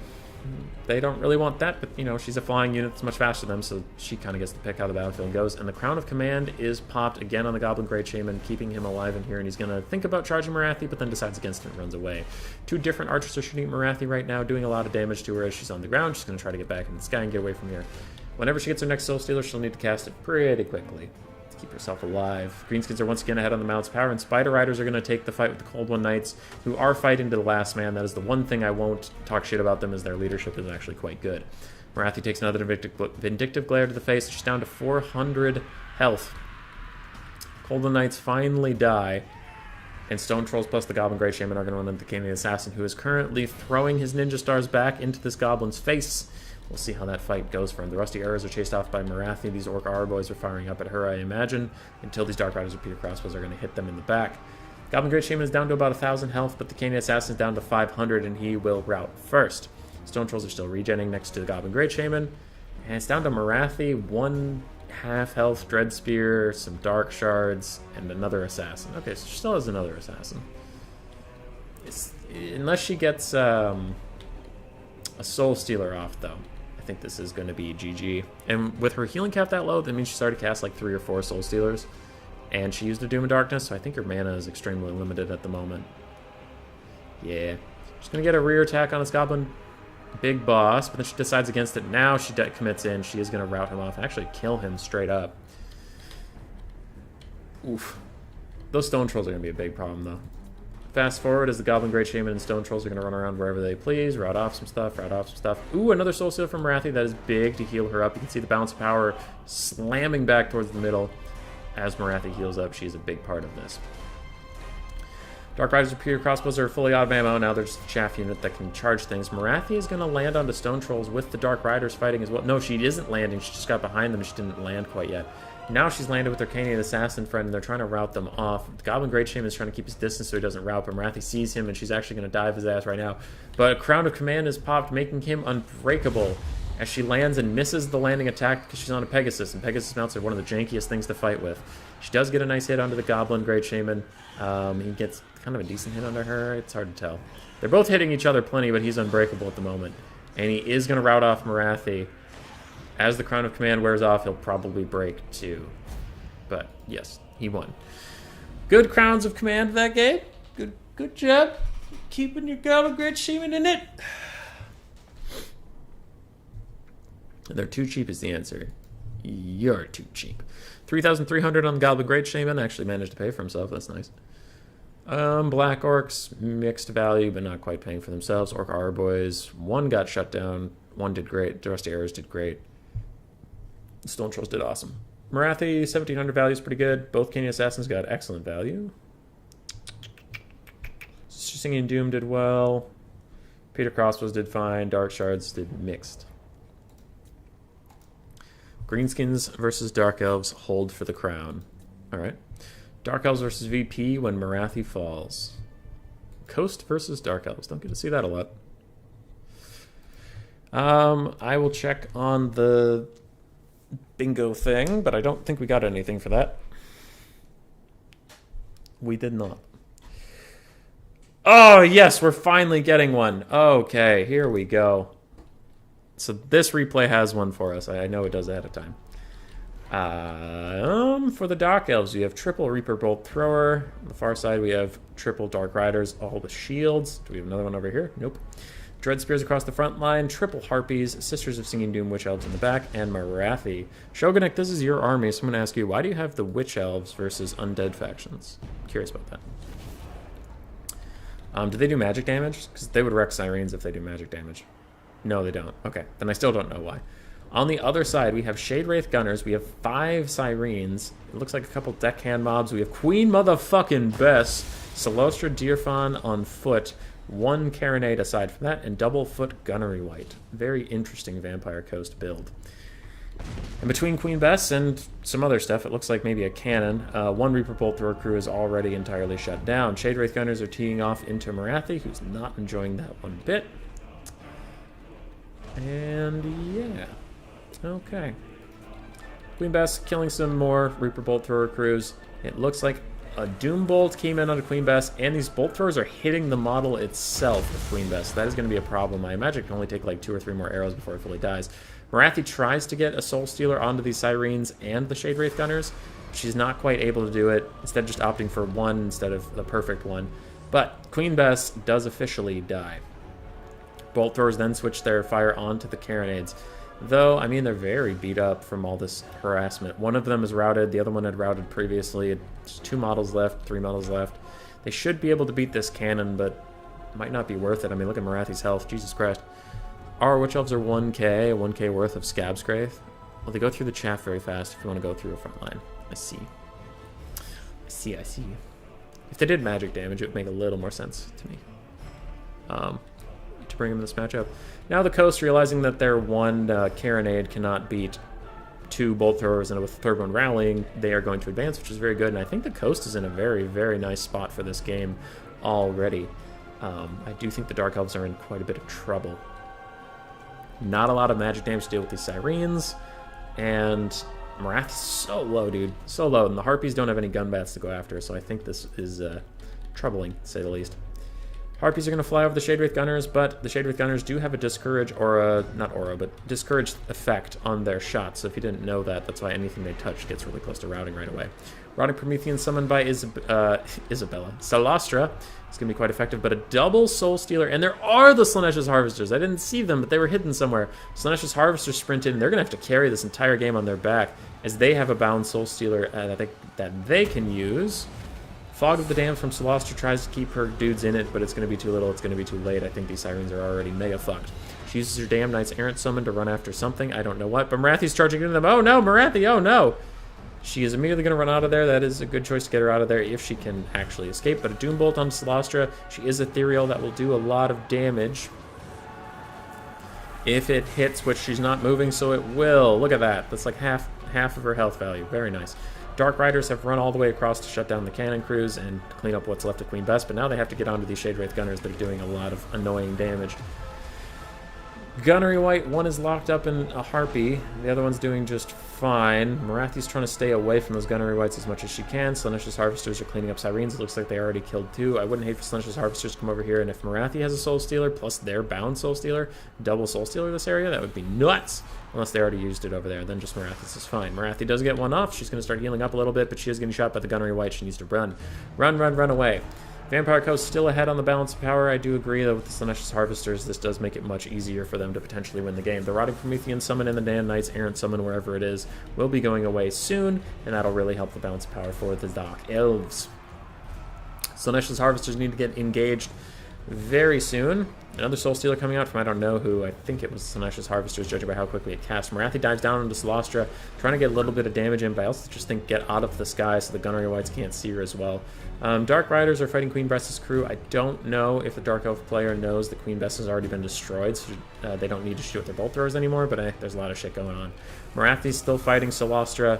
They don't really want that, but, you know, she's a flying unit that's much faster than them, so she kind of gets to pick how the battlefield goes. And the Crown of Command is popped again on the Goblin Great Shaman, keeping him alive in here, and he's going to think about charging Morathi, but then decides against it and runs away. 2 different archers are shooting Morathi right now, doing a lot of damage to her as she's on the ground. She's going to try to get back in the sky and get away from here. Whenever she gets her next Soul Stealer, she'll need to cast it pretty quickly to keep herself alive. Greenskins are once again ahead on the Mount's power, and Spider Riders are going to take the fight with the Cold One Knights, who are fighting to the last man. That is the one thing I won't talk shit about them, is their leadership is actually quite good. Morathi takes another Vindictive Glare to the face. She's down to 400 health. Cold One Knights finally die, and Stone Trolls plus the Goblin Great Shaman are going to run into the Canaan Assassin, who is currently throwing his Ninja Stars back into this Goblin's face. We'll see how that fight goes for him. The Rusty Arrows are chased off by Morathi. These Orc Aura Boys are firing up at her, I imagine, until these Dark Riders or Peter Crossbows are going to hit them in the back. Goblin Great Shaman is down to about 1,000 health, but the Canaan Assassin is down to 500, and he will rout first. Stone Trolls are still regenning next to the Goblin Great Shaman, and it's down to Morathi, 1/2 health Dread Spear, some Dark Shards, and another Assassin. Okay, so she still has another Assassin. Unless she gets a Soul Stealer off, though, I think this is going to be GG. And with her healing cap that low, that means she's already cast like 3 or 4 Soul Stealers. And she used a Doom and Darkness, so I think her mana is extremely limited at the moment. Yeah. She's going to get a rear attack on this Goblin Big boss, but then she decides against it. Now she commits in. She is going to rout him off and actually kill him straight up. Oof. Those stone trolls are going to be a big problem, though. Fast forward as the Goblin Great Shaman and stone trolls are going to run around wherever they please, rout off some stuff, rout off some stuff. Ooh, another soul seal from Morathi. That is big to heal her up. You can see the balance of power slamming back towards the middle as Morathi heals up. She's a big part of this. Dark Riders with Peter Crossbows are fully out of ammo. Now there's a chaff unit that can charge things. Morathi is going to land onto Stone Trolls with the Dark Riders fighting as well. No, she isn't landing. She just got behind them. She didn't land quite yet. Now she's landed with her Canian Assassin friend, and they're trying to rout them off. The Goblin Great Shaman is trying to keep his distance so he doesn't rout, but Morathi sees him, and she's actually going to dive his ass right now. But Crown of Command is popped, making him unbreakable as she lands and misses the landing attack because she's on a Pegasus, and Pegasus mounts are one of the jankiest things to fight with. She does get a nice hit onto the Goblin Great Shaman. He gets kind of a decent hit under her. It's hard to tell. They're both hitting each other plenty, but he's unbreakable at the moment. And he is going to rout off Morathi. As the Crown of Command wears off, he'll probably break too. But yes, he won. Good Crowns of Command that game. Good job. Keeping your Goblin Great Shaman in it. They're too cheap is the answer. You're too cheap. 3,300 on the Goblin Great Shaman. Actually managed to pay for himself. That's nice. Black Orcs, mixed value, but not quite paying for themselves. Orc Arboys, one got shut down. One did great. The Rusty Arrows did great. Stone Trolls did awesome. Morathi, 1,700 value is pretty good. Both Canian Assassins got excellent value. Singing Doom did well. Peter Crossbows did fine. Dark Shards did mixed. Greenskins versus Dark Elves hold for the crown. Alright. Dark Elves versus VP when Morathi falls. Coast versus Dark Elves. Don't get to see that a lot. I will check on the bingo thing, but I don't think we got anything for that. We did not. Oh, yes, we're finally getting one. Okay, here we go. So this replay has one for us. I know it does ahead of time. For the Dark Elves, we have triple Reaper Bolt Thrower. On the far side, we have triple Dark Riders, all with shields. Do we have another one over here? Nope. Dread Spears across the front line, triple Harpies, Sisters of Singing Doom, Witch Elves in the back, and Morathi. Shogunik, this is your army, so I'm going to ask you, why do you have the Witch Elves versus Undead factions? I'm curious about that. Do they do magic damage? Because they would wreck Sirens if they do magic damage. No, they don't. Okay, then I still don't know why. On the other side, we have Shade Wraith Gunners. We have 5 Sirens. It looks like a couple deckhand mobs. We have Queen Motherfucking Bess, Celostra Deerfawn on foot, 1 Carronade aside from that, and double foot Gunnery White. Very interesting Vampire Coast build. And between Queen Bess and some other stuff, it looks like maybe a cannon. 1 Reaper Bolt Thrower crew is already entirely shut down. Shade Wraith Gunners are teeing off into Morathi, who's not enjoying that one bit. And yeah. Okay. Queen Bess killing some more Reaper Bolt Thrower crews. It looks like a Doom Bolt came in onto Queen Bess, and these Bolt Throwers are hitting the model itself of Queen Bess. That is going to be a problem. I imagine it can only take like 2 or 3 more arrows before it fully dies. Morathi tries to get a Soul Stealer onto these Sirens and the Shade Wraith Gunners. She's not quite able to do it, instead just opting for 1 instead of the perfect one. But Queen Bess does officially die. Bolt Throwers then switch their fire onto the Carronades. Though, I mean, they're very beat up from all this harassment. One of them is routed, the other one had routed previously. There's 2 models left, 3 models left. They should be able to beat this cannon, but it might not be worth it. I mean, look at Morathi's health, Jesus Christ. Our Witch Elves are 1k, 1k worth of Scab's Graith. Well, they go through the chaff very fast if you want to go through a front line. I see. I see. If they did magic damage, it would make a little more sense to me. To bring them in this matchup. Now the Coast, realizing that their 1 Carronade cannot beat 2 Bolt Throwers, and with the 3rd one rallying, they are going to advance, which is very good. And I think the Coast is in a very, very nice spot for this game already. I do think the Dark Elves are in quite a bit of trouble. Not a lot of magic damage to deal with these Sirens, and Morathi's so low, dude. So low, and the Harpies don't have any gun bats to go after, so I think this is troubling, to say the least. Harpies are going to fly over the Shade Wraith Gunners, but the Shade Wraith Gunners do have a discourage aura, not aura, but discouraged effect on their shots. So if you didn't know that, that's why anything they touch gets really close to routing right away. Rotting Promethean summoned by Isabella. Salastra. It's going to be quite effective, but a double Soul Stealer. And there are the Slaanesha's Harvesters. I didn't see them, but they were hidden somewhere. Slaanesha's Harvesters sprinted, and they're going to have to carry this entire game on their back as they have a bound Soul Stealer that they can use. Fog of the Damned from Salastra tries to keep her dudes in it, but it's going to be too little. It's going to be too late. I think these Sirens are already mega fucked. She uses her Damn Knight's Errant Summon to run after something. I don't know what, but Morathi's charging into them. Oh no, Morathi, oh no! She is immediately going to run out of there. That is a good choice to get her out of there if she can actually escape. But a Doom Bolt on Salastra. She is ethereal. That will do a lot of damage if it hits, which she's not moving, so it will. Look at that. That's like half of her health value. Very nice. Dark Riders have run all the way across to shut down the cannon crews and clean up what's left of Queen Bess, but now they have to get onto these Shade Wraith Gunners that are doing a lot of annoying damage. Gunnery White, one is locked up in a Harpy, the other one's doing just fine. Morathi's trying to stay away from those Gunnery Whites as much as she can. Slaanesha's Harvesters are cleaning up Sirens. It looks like they already killed 2. I wouldn't hate for Slaanesha's Harvesters to come over here, and if Morathi has a Soul Stealer plus their bound Soul Stealer, double Soul Stealer this area, that would be nuts! Unless they already used it over there, then just Morathi's is fine. Morathi does get one off. She's going to start healing up a little bit, but she is getting shot by the Gunnery White. She needs to run. Run away. Vampire Coast still ahead on the balance of power. I do agree that with the Slaanesha's Harvesters, this does make it much easier for them to potentially win the game. The Rotting Promethean summon and the Damn Knight's Errant Summon, wherever it is, will be going away soon, and that'll really help the balance of power for the Dark Elves. Slaanesha's Harvesters need to get engaged very soon. Another Soul Stealer coming out from I don't know who. I think it was Slaanesha's Harvesters, judging by how quickly it casts. Morathi dives down into Salastra, trying to get a little bit of damage in, but I also just think get out of the sky so the Gunnery Whites can't see her as well. Dark Riders are fighting Queen Bess's crew. I don't know if the Dark Elf player knows that Queen Bess has already been destroyed, so they don't need to shoot with their bolt throwers anymore, but there's a lot of shit going on. Morathi's still fighting Salastra.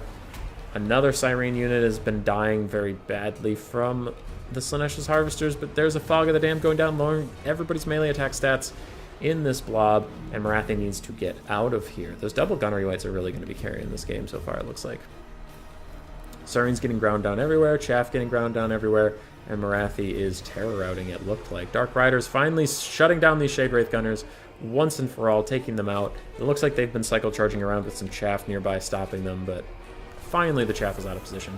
Another Siren unit has been dying very badly from the Slaanesha's Harvesters, but there's a Fog of the Damned going down, lowering everybody's melee attack stats in this blob, and Morathi needs to get out of here. Those double Gunnery Whites are really going to be carrying this game so far, it looks like. Siren's getting ground down everywhere, Chaff getting ground down everywhere, and Morathi is terror routing, it looked like. Dark Riders finally shutting down these Shade Wraith Gunners once and for all, taking them out. It looks like they've been cycle charging around with some Chaff nearby, stopping them, but finally the Chaff is out of position.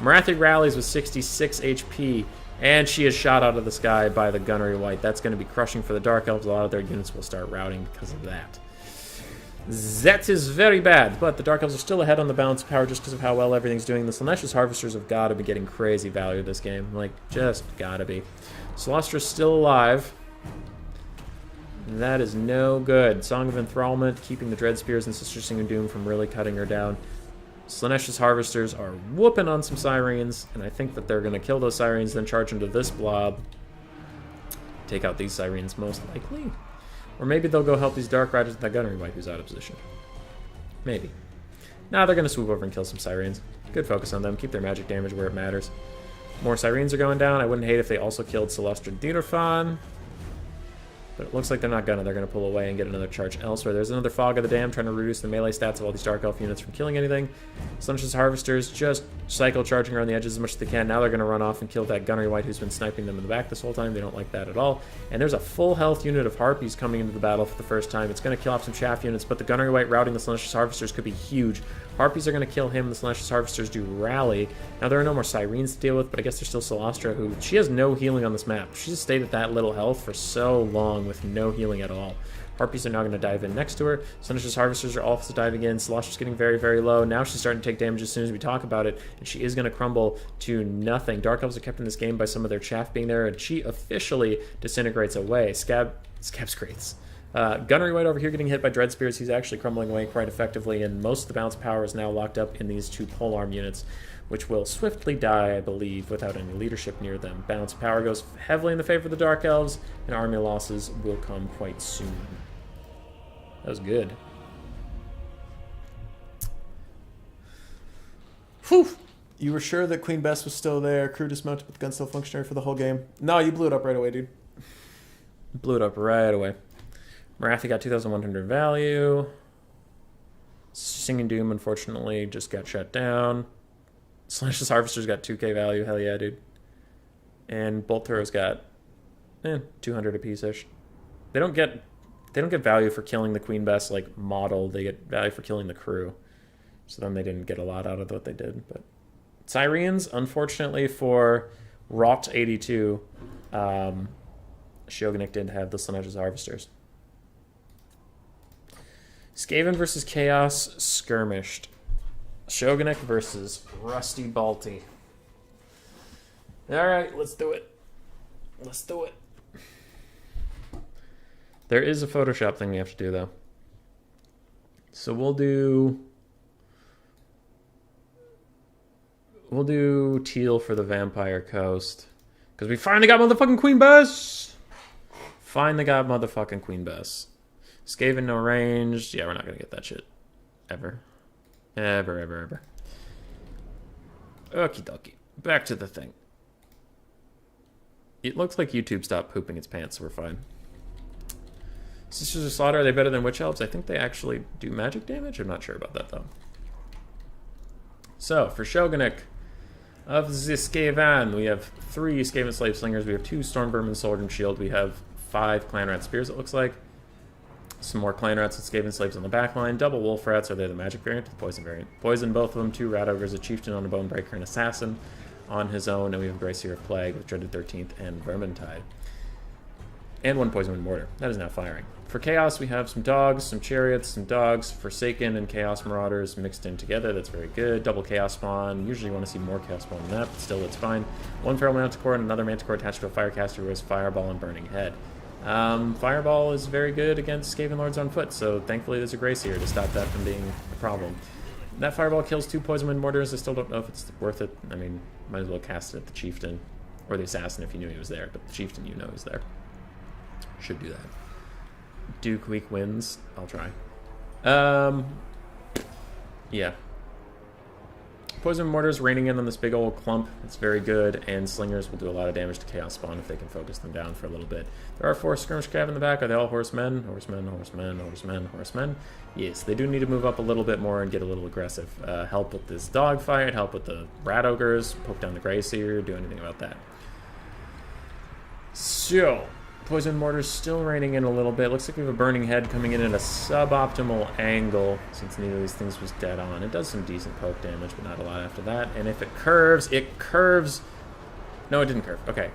Morathi rallies with 66 HP, and she is shot out of the sky by the Gunnery White. That's going to be crushing for the Dark Elves. A lot of their units will start routing because of that. That is very bad, but the Dark Elves are still ahead on the balance of power just because of how well everything's doing. The Slaanesha's Harvesters have got to be getting crazy value this game. Like, just gotta be. Salastra's still alive. That is no good. Song of Enthrallment, keeping the Dread Spears and Sister Sing of Doom from really cutting her down. Slaanesha's Harvesters are whooping on some Sirens, and I think that they're going to kill those Sirens, then charge into this blob. Take out these Sirens, most likely. Or maybe they'll go help these Dark Riders with that Gunnery White who's out of position. Maybe. Nah, they're going to swoop over and kill some Sirens. Good focus on them. Keep their magic damage where it matters. More Sirens are going down. I wouldn't hate if they also killed Celestra Dirafan. But it looks like they're not gonna. They're gonna pull away and get another charge elsewhere. There's another Fog of the Damned trying to reduce the melee stats of all these Dark Elf units from killing anything. Slaanesha's Harvesters just cycle charging around the edges as much as they can. Now they're gonna run off and kill that Gunnery White who's been sniping them in the back this whole time. They don't like that at all. And there's a full health unit of Harpies coming into the battle for the first time. It's gonna kill off some Chaff units, but the Gunnery White routing the Slaanesha's Harvesters could be huge. Harpies are going to kill him. The Slaanesha's Harvesters do rally. Now, there are no more Sirens to deal with, but I guess there's still Salastra, who... She has no healing on this map. She's stayed at that little health for so long with no healing at all. Harpies are now going to dive in next to her. Slaanesha's Harvesters are also diving in. Salastra's getting very, very low. Now she's starting to take damage as soon as we talk about it, and she is going to crumble to nothing. Dark Elves are kept in this game by some of their Chaff being there, and she officially disintegrates away. Scab's Wraiths. Gunnery White over here getting hit by Dread Spears. He's actually crumbling away quite effectively, and most of the bounce power is now locked up in these two polearm units, which will swiftly die, I believe, without any leadership near them. Bounce power goes heavily in the favor of the Dark Elves, and army losses will come quite soon. That was good. Whew! You were sure that Queen Bess was still there, crew dismounted, but the gun still functionary for the whole game? No, you blew it up right away, dude. Blew it up right away. Morathi got 2,100 value. Singing Doom, unfortunately, just got shut down. Slaanesha's Harvesters got 2k value. Hell yeah, dude. And Bolt Throws got 200 apiece-ish. They don't get value for killing the Queen Bess like model. They get value for killing the crew. So then they didn't get a lot out of what they did, but Syrians, unfortunately for Rot 82, Shogunnik did have the Slanege's Harvesters. Skaven versus Chaos skirmished. Shogunnik versus Rusty Balti. Alright, let's do it. Let's do it. There is a Photoshop thing we have to do, though. So we'll do teal for the Vampire Coast. Because we finally got motherfucking Queen Bess! Finally got motherfucking Queen Bess. Skaven no ranged. Yeah, we're not going to get that shit. Ever. Ever, ever, ever. Okie dokie. Back to the thing. It looks like YouTube stopped pooping its pants, so we're fine. Sisters of Slaughter, are they better than Witch Elves? I think they actually do magic damage. I'm not sure about that, though. So, for Shogunnik of the Skaven, we have 3 Skaven Slave Slingers. We have 2 Stormvermin Sword and Shield. We have 5 Clan Rat Spears, it looks like. Some more Clan Rats and Skaven Slaves on the back line. Double Wolf Rats, are they the magic variant or the poison variant? Poison, both of them. 2 Rat Ogres, a Chieftain on a Bonebreaker, an Assassin on his own. And we have Gracier of Plague with Dreaded 13th and Vermintide. And 1 Poison Wind Mortar. That is now firing. For Chaos, we have some Dogs, some Chariots, some Dogs, Forsaken, and Chaos Marauders mixed in together. That's very good. Double Chaos Spawn. Usually you want to see more Chaos Spawn than that, but still it's fine. 1 Feral Manticore and another Manticore attached to a Firecaster who has Fireball and Burning Head. Fireball is very good against Skaven Lords on foot, so thankfully there's a Gracier to stop that from being a problem. That Fireball kills 2 Poison Wind Mortars. I still don't know if it's worth it. I mean, might as well cast it at the Chieftain. Or the Assassin if you knew he was there, but the Chieftain you know is there. Should do that. Duke Weak wins. I'll try. Yeah. Poison Mortars raining in on this big old clump. It's very good, and Slingers will do a lot of damage to Chaos Spawn if they can focus them down for a little bit. There are 4 Skirmish Cav in the back. Are they all horsemen? Horsemen, horsemen, horsemen, horsemen. Yes, they do need to move up a little bit more and get a little aggressive. Help with this dogfight, help with the Rat Ogres, poke down the Gracier, do anything about that. So, Poison Mortar's still raining in a little bit. Looks like we have a Burning Head coming in at a suboptimal angle since neither of these things was dead on. It does some decent poke damage, but not a lot after that. And if it curves, it curves... No, it didn't curve. Okay.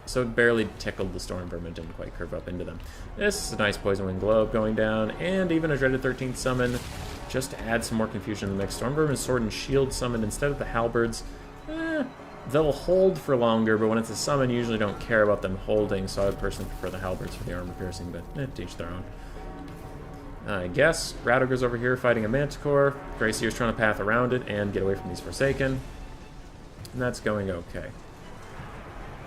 So it barely tickled the Storm Vermin, didn't quite curve up into them. This is a nice Poison Wind Globe going down, and even a Dreaded 13th summon, just to add some more confusion in the mix. Storm Vermin Sword and Shield summoned instead of the Halberds. They'll hold for longer, but when it's a summon, you usually don't care about them holding, so I would personally prefer the Halberds for the armor piercing, but to each their own. I guess. Rat Ogre's over here fighting a Manticore. Gracier's trying to path around it and get away from these Forsaken. And that's going okay.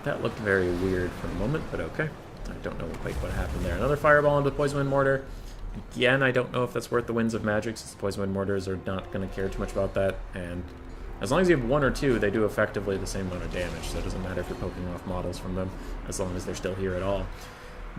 That looked very weird for a moment, but okay. I don't know quite what happened there. Another Fireball into the Poison Wind Mortar. Again, I don't know if that's worth the Winds of Magic, since the Poison Wind Mortars are not going to care too much about that, and as long as you have 1 or 2, they do effectively the same amount of damage, so it doesn't matter if you're poking off models from them, as long as they're still here at all.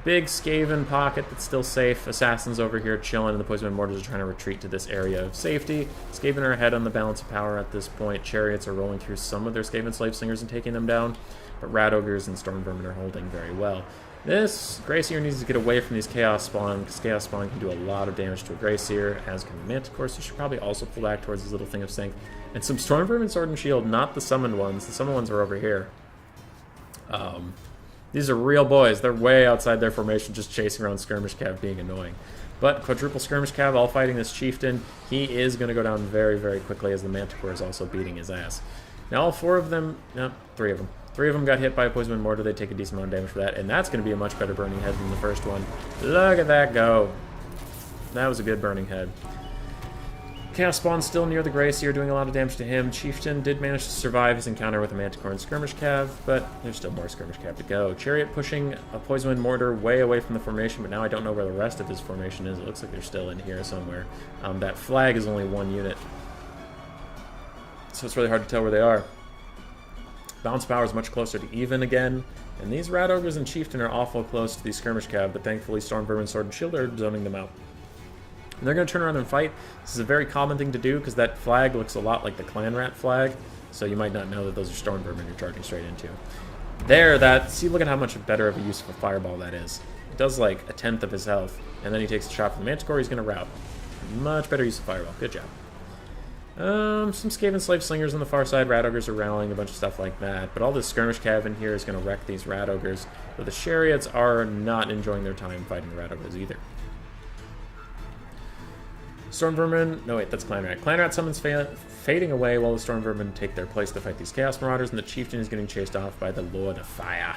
Big Skaven pocket that's still safe. Assassins over here chilling, and the Poison Wind Mortars are trying to retreat to this area of safety. Skaven are ahead on the balance of power at this point. Chariots are rolling through some of their Skaven Slave Slingers and taking them down, but Rat Ogres and Storm Vermin are holding very well. This Gracier needs to get away from these Chaos Spawn, because Chaos Spawn can do a lot of damage to a Gracier, as can the Manticore, so you should probably also pull back towards this little thing of Sync. And some Storm Vermin Sword and Shield, not the summoned ones. The summoned ones are over here. These are real boys. They're way outside their formation, just chasing around Skirmish Cav, being annoying. But quadruple Skirmish Cav, all fighting this Chieftain. He is going to go down very, very quickly, as the Manticore is also beating his ass. Now all 4 of them, no, 3 of them. 3 of them got hit by a Poison Wind Mortar. They take a decent amount of damage for that, and that's going to be a much better Burning Head than the first one. Look at that go. That was a good Burning Head. Chaos Spawn still near the Gracier, doing a lot of damage to him. Chieftain did manage to survive his encounter with a Manticore and Skirmish Cav, but there's still more Skirmish Cav to go. Chariot pushing a Poison Wind Mortar way away from the formation, but now I don't know where the rest of his formation is. It looks like they're still in here somewhere. That flag is only 1 unit, so it's really hard to tell where they are. Bounce power is much closer to even again, and these Rat Ogres and Chieftain are awful close to these Skirmish Cav, but thankfully Storm Vermin, Sword, and Shield are zoning them out. And they're going to turn around and fight. This is a very common thing to do, because that flag looks a lot like the Clan Rat flag, so you might not know that those are Storm Vermin you're charging straight into. See, look at how much better of a use of a Fireball that is. It does like 1/10 of his health, and then he takes a shot from the Manticore, he's going to rout. Much better use of Fireball. Good job. Some Skaven Slave Slingers on the far side. Rat Ogres are rallying, a bunch of stuff like that. But all this skirmish cav in here is going to wreck these Rat Ogres. But the Chariots are not enjoying their time fighting Rat Ogres either. Storm Vermin... No, wait, that's Clan Rat. Clan Rat summons fading away while the Storm Vermin take their place to fight these Chaos Marauders, and the Chieftain is getting chased off by the Lord of Fire.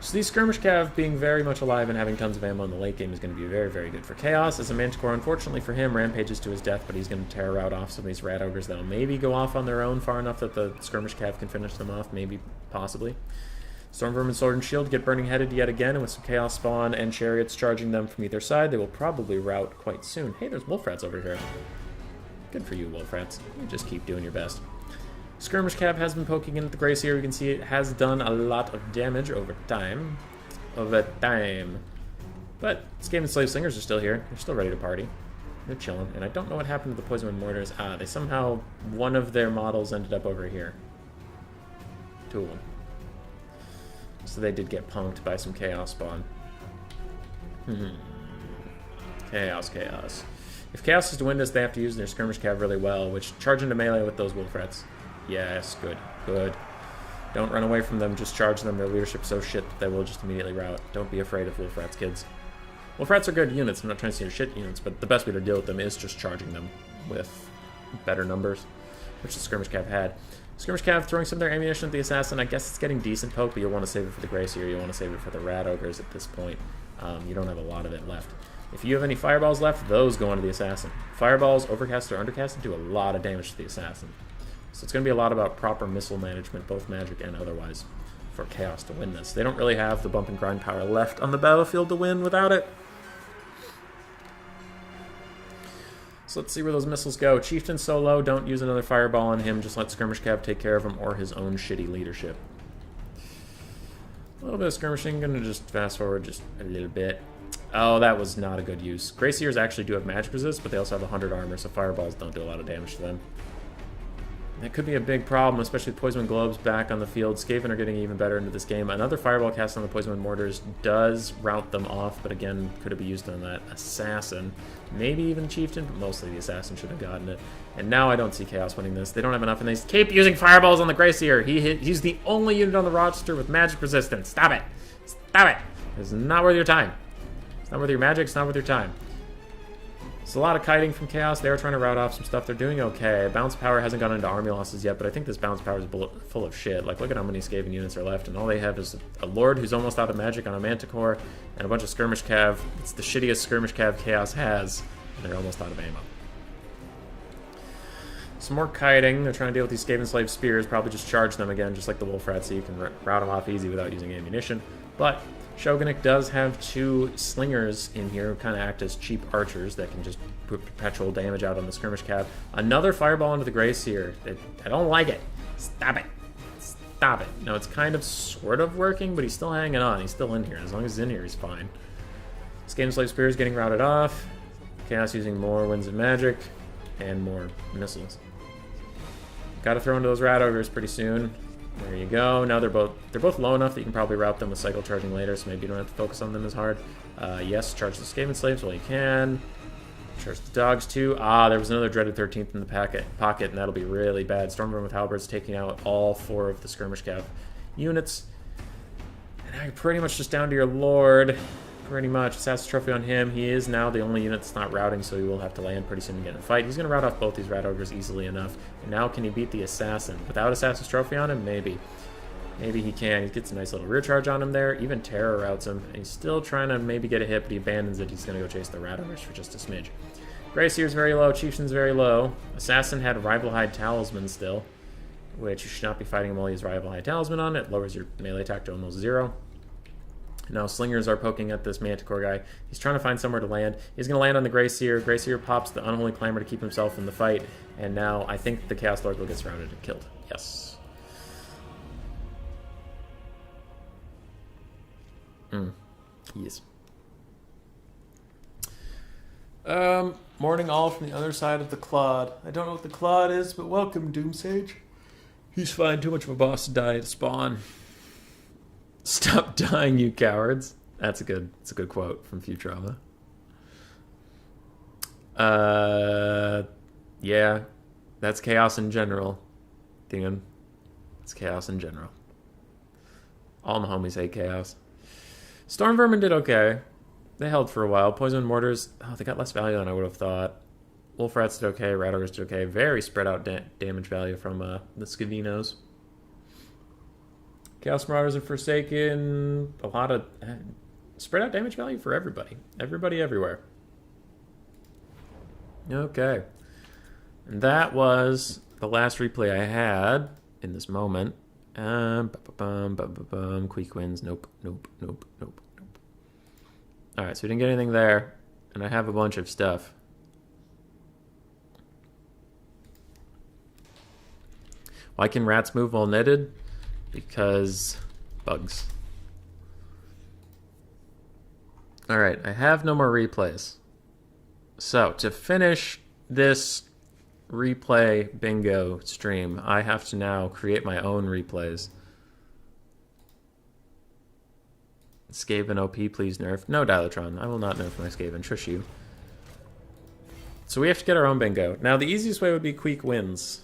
So these Skirmish Cav being very much alive and having tons of ammo in the late game is going to be very, very good for Chaos. As a Manticore, unfortunately for him, rampages to his death, but he's going to tear out off some of these Rat Ogres that'll maybe go off on their own far enough that the Skirmish Cav can finish them off, maybe, possibly. Storm Vermin Sword and Shield get burning headed yet again, and with some Chaos Spawn and Chariots charging them from either side, they will probably rout quite soon. Hey, there's Wolf Rats over here. Good for you, Wolf Rats. You just keep doing your best. Skirmish Cav has been poking in at the Gracier. You can see it has done a lot of damage over time. But Skaven Slave Slingers are still here. They're still ready to party. They're chilling. And I don't know what happened to the Poison Wind Mortars. They somehow... One of their models ended up over here. Two of them. So they did get punked by some Chaos Spawn. Chaos. If Chaos is to win this, they have to use their Skirmish Cav really well, which charge into melee with those Wolf Rats. Yes, good. Don't run away from them, just charge them. Their leadership's so shit that they will just immediately rout. Don't be afraid of Wolf Rats, kids. Wolf Rats are good units. I'm not trying to say they're shit units, but the best way to deal with them is just charging them with better numbers, which the Skirmish Cav had. Skirmish Cav throwing some of their ammunition at the Assassin. I guess it's getting decent poke, but you'll want to save it for the Gracier. You'll want to save it for the Rat Ogres at this point. You don't have a lot of it left. If you have any Fireballs left, those go onto the Assassin. Fireballs, Overcast, or Undercast do a lot of damage to the Assassin. So it's going to be a lot about proper missile management, both magic and otherwise, for Chaos to win this. They don't really have the bump and grind power left on the battlefield to win without it. So let's see where those missiles go. Chieftain solo, don't use another Fireball on him. Just let Skirmish Cav take care of him or his own shitty leadership. A little bit of skirmishing. Going to just fast forward just a little bit. Oh, that was not a good use. Graciers actually do have magic resist, but they also have 100 armor, so Fireballs don't do a lot of damage to them. That could be a big problem, especially with Poison Wind Globes back on the field. Skaven are getting even better into this game. Another Fireball cast on the Poison Wind Mortars does rout them off, but again, could it be used on that Assassin? Maybe even Chieftain, but mostly the Assassin should have gotten it. And now I don't see Chaos winning this. They don't have enough, and they keep using Fireballs on the Gracier. He's the only unit on the roster with magic resistance. Stop it. Stop it. It's not worth your time. It's not worth your magic. It's not worth your time. It's a lot of kiting from Chaos. They are trying to rout off some stuff. They're doing okay. Bounce power hasn't gone into army losses yet, but I think this bounce power is full of shit. Like, look at how many Skaven units are left, and all they have is a Lord who's almost out of magic on a Manticore, and a bunch of Skirmish Cav. It's the shittiest Skirmish Cav Chaos has, and they're almost out of ammo. Some more kiting. They're trying to deal with these Skaven Slave Spears. Probably just charge them again, just like the Wolf Rat, so you can rout them off easy without using ammunition. But Shogunnik does have two slingers in here who kind of act as cheap archers that can just put perpetual damage out on the Skirmish Cav. Another Fireball into the Gracier. I don't like it. Stop it. Stop it. Now, it's kind of sort of working, but he's still hanging on. He's still in here. As long as he's in here, he's fine. Skaven Slave Spear is getting routed off. Chaos using more Winds of Magic and more missiles. Got to throw into those Rat Ogres pretty soon. There you go. Now they're both low enough that you can probably route them with cycle charging later, so maybe you don't have to focus on them as hard. Yes, charge the Skaven Slaves while you can. Charge the dogs too. There was another Dreaded 13th in the pocket, and that'll be really bad. Stormvermin with Halberds taking out all 4 of the Skirmish Cav units. And now you're pretty much just down to your Lord. Pretty much. Assassin's Trophy on him. He is now the only unit that's not routing, so he will have to land pretty soon and get in a fight. He's going to rout off both these Rat Ogres easily enough. And now can he beat the Assassin? Without Assassin's Trophy on him? Maybe. Maybe he can. He gets a nice little rear charge on him there. Even Terror routs him. And he's still trying to maybe get a hit, but he abandons it. He's going to go chase the Rat Ogres for just a smidge. Gracier's very low. Chieftain's very low. Assassin had Rival Hide Talisman still, which you should not be fighting him while he has Rival Hide Talisman on. It lowers your melee attack to almost 0. Now Slingers are poking at this Manticore guy. He's trying to find somewhere to land. He's going to land on the Gracier. Gracier pops the Unholy Clamor to keep himself in the fight. And now I think the Chaos Lord will get surrounded and killed. Yes. Yes. Morning all from the other side of the Clod. I don't know what the Clod is, but welcome, Doomsage. He's fine. Too much of a boss to die to spawn. Stop dying, you cowards. That's a good quote from Futurama. Yeah, that's chaos in general, Demon. It's chaos in general. All my homies hate chaos. Storm Vermin did okay. They held for a while. Poison Mortars, oh, they got less value than I would have thought. Wolf Rats did okay. Rat Ogres did okay. Very spread out damage value from the Scavinos. Chaos Marauders and Forsaken, a lot of spread out damage value for everybody. Everybody everywhere. Okay. And that was the last replay I had in this moment. Queek wins. Nope. Alright, so we didn't get anything there. And I have a bunch of stuff. Why can rats move while knitted? Because bugs. Alright, I have no more replays. So, to finish this replay bingo stream, I have to now create my own replays. Skaven OP, please nerf. No, Dialatron. I will not nerf my Skaven. Shush you. So we have to get our own bingo. Now, the easiest way would be Queek wins.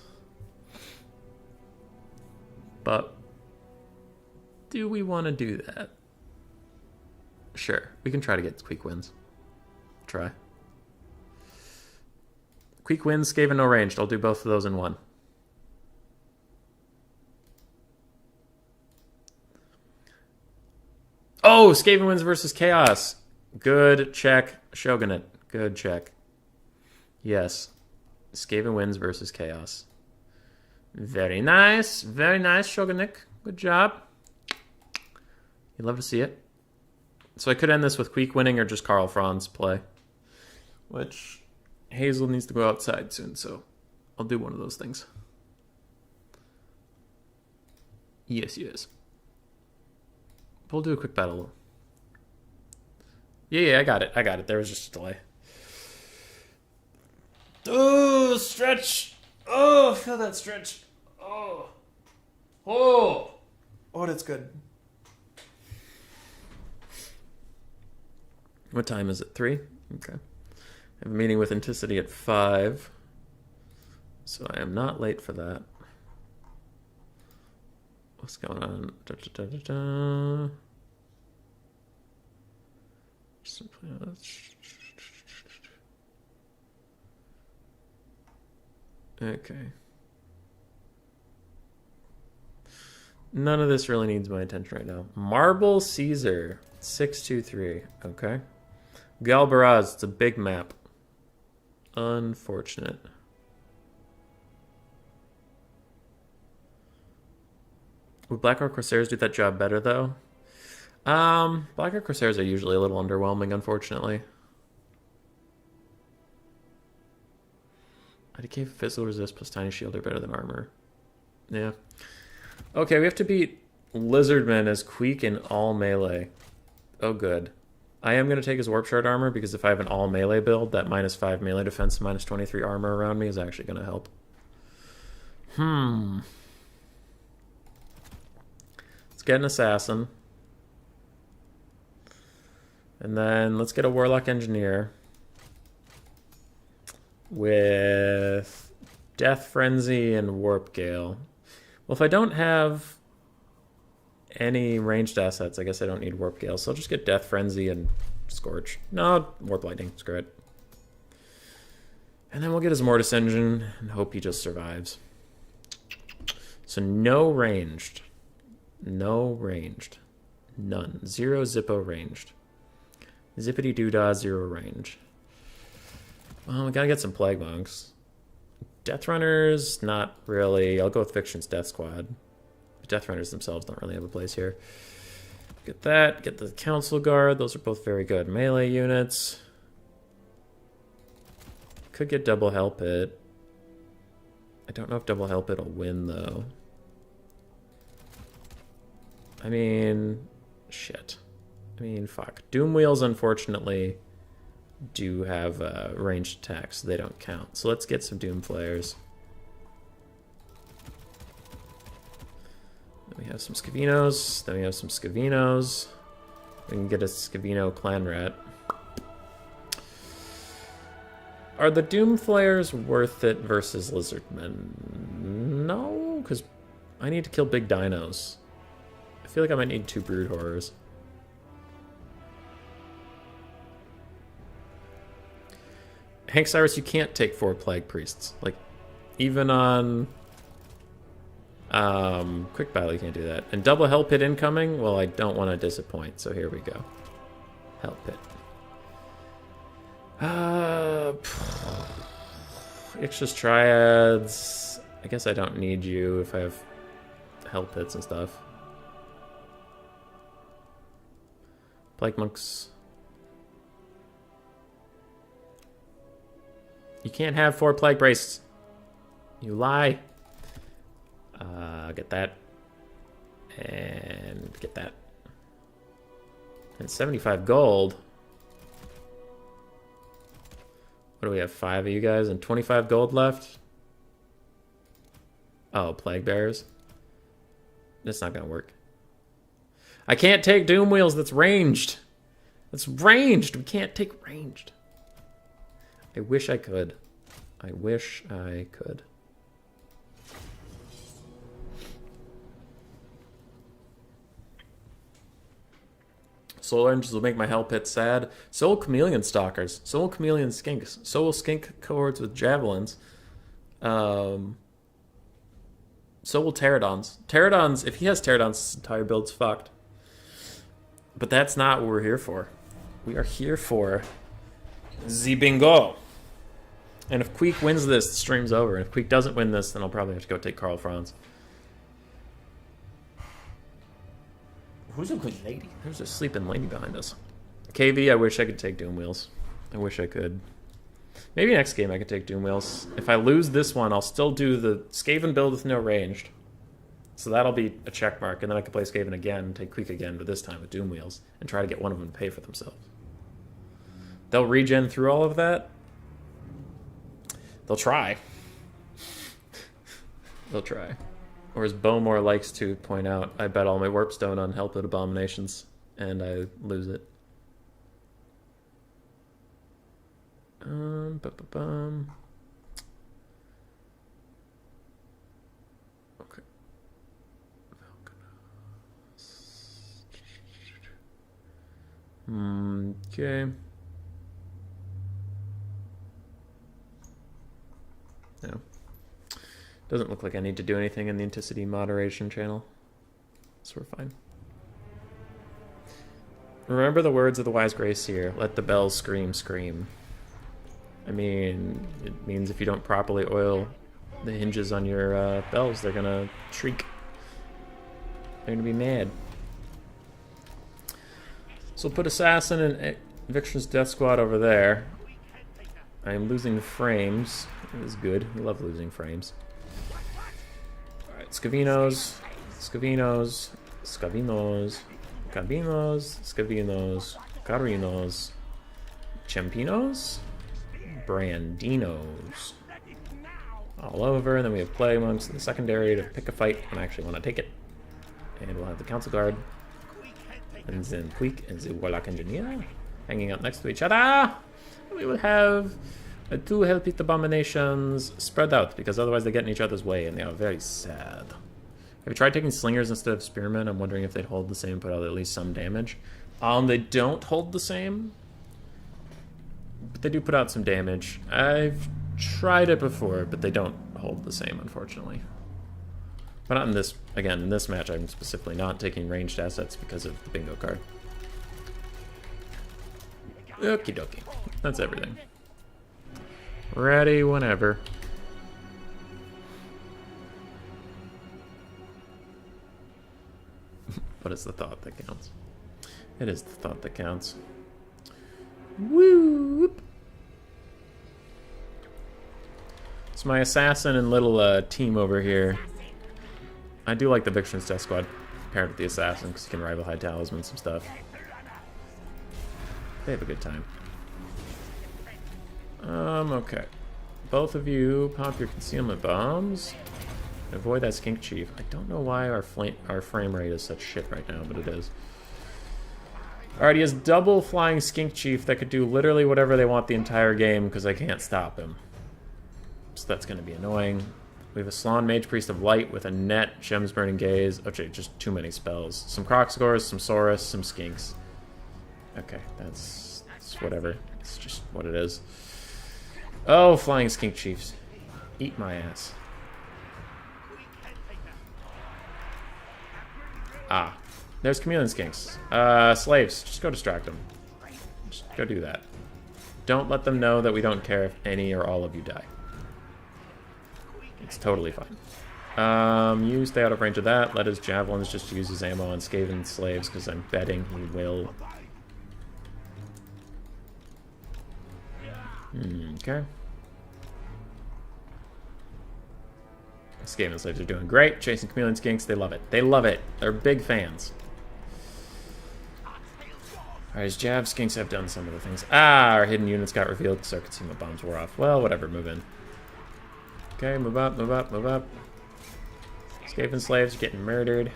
But do we want to do that? Sure. We can try to get Queek wins. Try. Queek wins, Skaven no ranged. I'll do both of those in one. Oh, Skaven wins versus Chaos. Good check. Shogunate. Good check. Yes. Skaven wins versus Chaos. Very nice. Very nice, Shogunate. Good job. You'd love to see it. So I could end this with Queek winning or just Karl Franz play. Which Hazel needs to go outside soon, so I'll do one of those things. Yes. We'll do a quick battle. Yeah, I got it. There was just a delay. Oh, stretch. Oh, feel that stretch. Oh, that's good. What time is it? 3? Okay. I have a meeting with Anticity at 5. So I am not late for that. What's going on? Okay. None of this really needs my attention right now. Marble Caesar, 623. Okay. Galbaraz, it's a big map. Unfortunate. Would Blackheart Corsairs do that job better, though? Blackheart Corsairs are usually a little underwhelming, unfortunately. IDK physical resist plus tiny shield are better than armor. Yeah. Okay, we have to beat Lizardman as Queek in all melee. Oh, good. I am going to take his Warp Shard armor because if I have an all melee build, that -5 melee defense, -23 armor around me is actually going to help. Let's get an Assassin. And then let's get a Warlock Engineer. With Death Frenzy and Warp Gale. Well, if I don't have any ranged assets, I guess I don't need Warp Gale, so I'll just get Death Frenzy and Scorch. No, Warp Lightning. Screw it. And then we'll get his Mortis Engine and hope he just survives. So no ranged. No ranged. None. 0 Zippo ranged. Zippity Doodah, 0 range. Well, we gotta get some Plague Monks. Death Runners, not really. I'll go with Fiction's Death Squad. Death Runners themselves don't really have a place here. Get that. Get the Council Guard. Those are both very good melee units. Could get Double Hell Pit. I don't know if Double Hell Pit will win, though. I mean, shit. I mean, fuck. Doom Wheels, unfortunately, do have ranged attacks, so they don't count. So let's get some Doom Flares. Then we have some Scavinos. Then we have some Scavinos. We can get a Scavino Clan Rat. Are the Doom Flayers worth it versus Lizardmen? No, because I need to kill big dinos. I feel like I might need 2 Brood Horrors. Hank Cyrus, you can't take 4 Plague Priests. Like, even on Quick Battle, you can't do that. And double Hell Pit incoming? Well, I don't want to disappoint, so here we go. Hell Pit. Ixchis Triads. I guess I don't need you if I have Hell Pits and stuff. Plague Monks. You can't have 4 Plague Priests. You lie. Get that. And get that. And 75 gold. What do we have? 5 of you guys and 25 gold left? Oh, Plague Bearers. That's not gonna work. I can't take Doom Wheels. That's ranged. That's ranged. We can't take ranged. I wish I could. I wish I could. Solar Engines will make my Hell Pit sad. So will Chameleon Stalkers. So will Chameleon Skinks. So will Skink cohorts with Javelins. So will Pterodons. Pterodons, if he has Pterodons, his entire build's fucked. But that's not what we're here for. We are here for the bingo. And if Queek wins this, the stream's over. And if Queek doesn't win this, then I'll probably have to go take Karl Franz. Who's a good lady? There's a sleeping lady behind us. KV, I wish I could take Doom Wheels. I wish I could. Maybe next game I could take Doom Wheels. If I lose this one, I'll still do the Skaven build with no ranged. So that'll be a check mark, and then I can play Skaven again and take Queek again, but this time with Doom Wheels, and try to get one of them to pay for themselves. They'll regen through all of that. They'll try. They'll try. Or as Bowmore likes to point out, I bet all my Warpstone on Hell Pit Abominations, and I lose it. Okay. Okay. No. Doesn't look like I need to do anything in the Anticity moderation channel. So we're fine. Remember the words of the wise Grace here. Let the bells scream, scream. I mean, it means if you don't properly oil the hinges on your bells, they're gonna shriek. They're gonna be mad. So we'll put Assassin and Victor's Death Squad over there. I am losing frames. It is good. We love losing frames. Alright, Scavinos, Scavinos, Scavinos, Cabinos, Scavinos, Carinos, Champinos, Brandinos. All over, and then we have Plague Monks in the secondary to pick a fight when I actually want to take it. And we'll have the Council Guard, and then Queek and the Warlock Engineer hanging out next to each other. We will have 2 Hell Pit Abominations spread out, because otherwise they get in each other's way, and they are very sad. Have you tried taking Slingers instead of Spearmen? I'm wondering if they'd hold the same, put out at least some damage. They don't hold the same, but they do put out some damage. I've tried it before, but they don't hold the same, unfortunately. But not in this, again, in this match, I'm specifically not taking ranged assets because of the bingo card. Okie dokie. That's everything. Ready whenever. But it's the thought that counts. It is the thought that counts. Whoop! It's my assassin and little team over here. I do like the Victor's Death Squad paired with the assassin because you can rival high talisman some stuff. They have a good time. Okay. Both of you pop your concealment bombs. Avoid that Skink Chief. I don't know why our frame rate is such shit right now, but it is. Alright, he has double flying Skink Chief that could do literally whatever they want the entire game because I can't stop him. So that's going to be annoying. We have a Slann Mage Priest of Light with a net Gems Burning Gaze. Okay, just too many spells. Some Kroxigors, some Saurus, some Skinks. Okay, that's whatever. It's just what it is. Oh, Flying Skink Chiefs. Eat my ass. Ah. There's Chameleon Skinks. Slaves, just go distract them. Just go do that. Don't let them know that we don't care if any or all of you die. It's totally fine. You stay out of range of that. Let his javelins just use his ammo on Skaven slaves, because I'm betting he will. Okay. Skaven slaves are doing great. Chasing Chameleon Skinks, they love it. They love it. They're big fans. Alright, his Jav Skinks have done some of the things. Ah, our hidden units got revealed because our concealment bombs wore off. Well, whatever, move in. Okay, move up, move up, move up. Skaven slaves are getting murdered.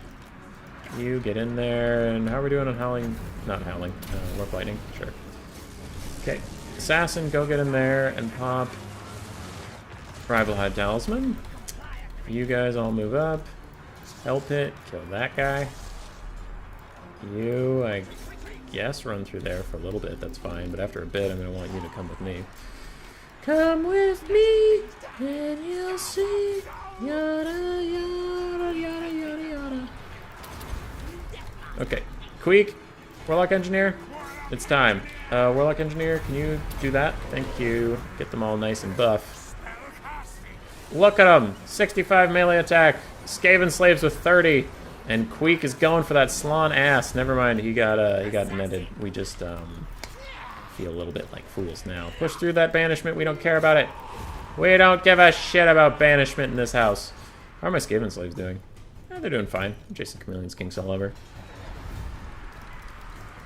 You get in there, and how are we doing on Howling? Not Howling, Warp Lightning, sure. Okay, Assassin, go get in there and pop Rival High Talisman. You guys all move up. Hell Pit, kill that guy. You, I guess, run through there for a little bit, that's fine, but after a bit I'm going to want you to come with me. Come with me, and you'll see. Yada, yada, yada, yada, yada. Okay, Queek, Warlock Engineer, it's time. Warlock Engineer, can you do that? Thank you. Get them all nice and buff. Look at them, 65 melee attack. Skaven slaves with 30, and Queek is going for that Slann ass. Never mind, he got netted. We just feel a little bit like fools now. Push through that banishment. We don't care about it. We don't give a shit about banishment in this house. How are my Skaven slaves doing? Oh, they're doing fine. Jason Chameleon Skinks all over.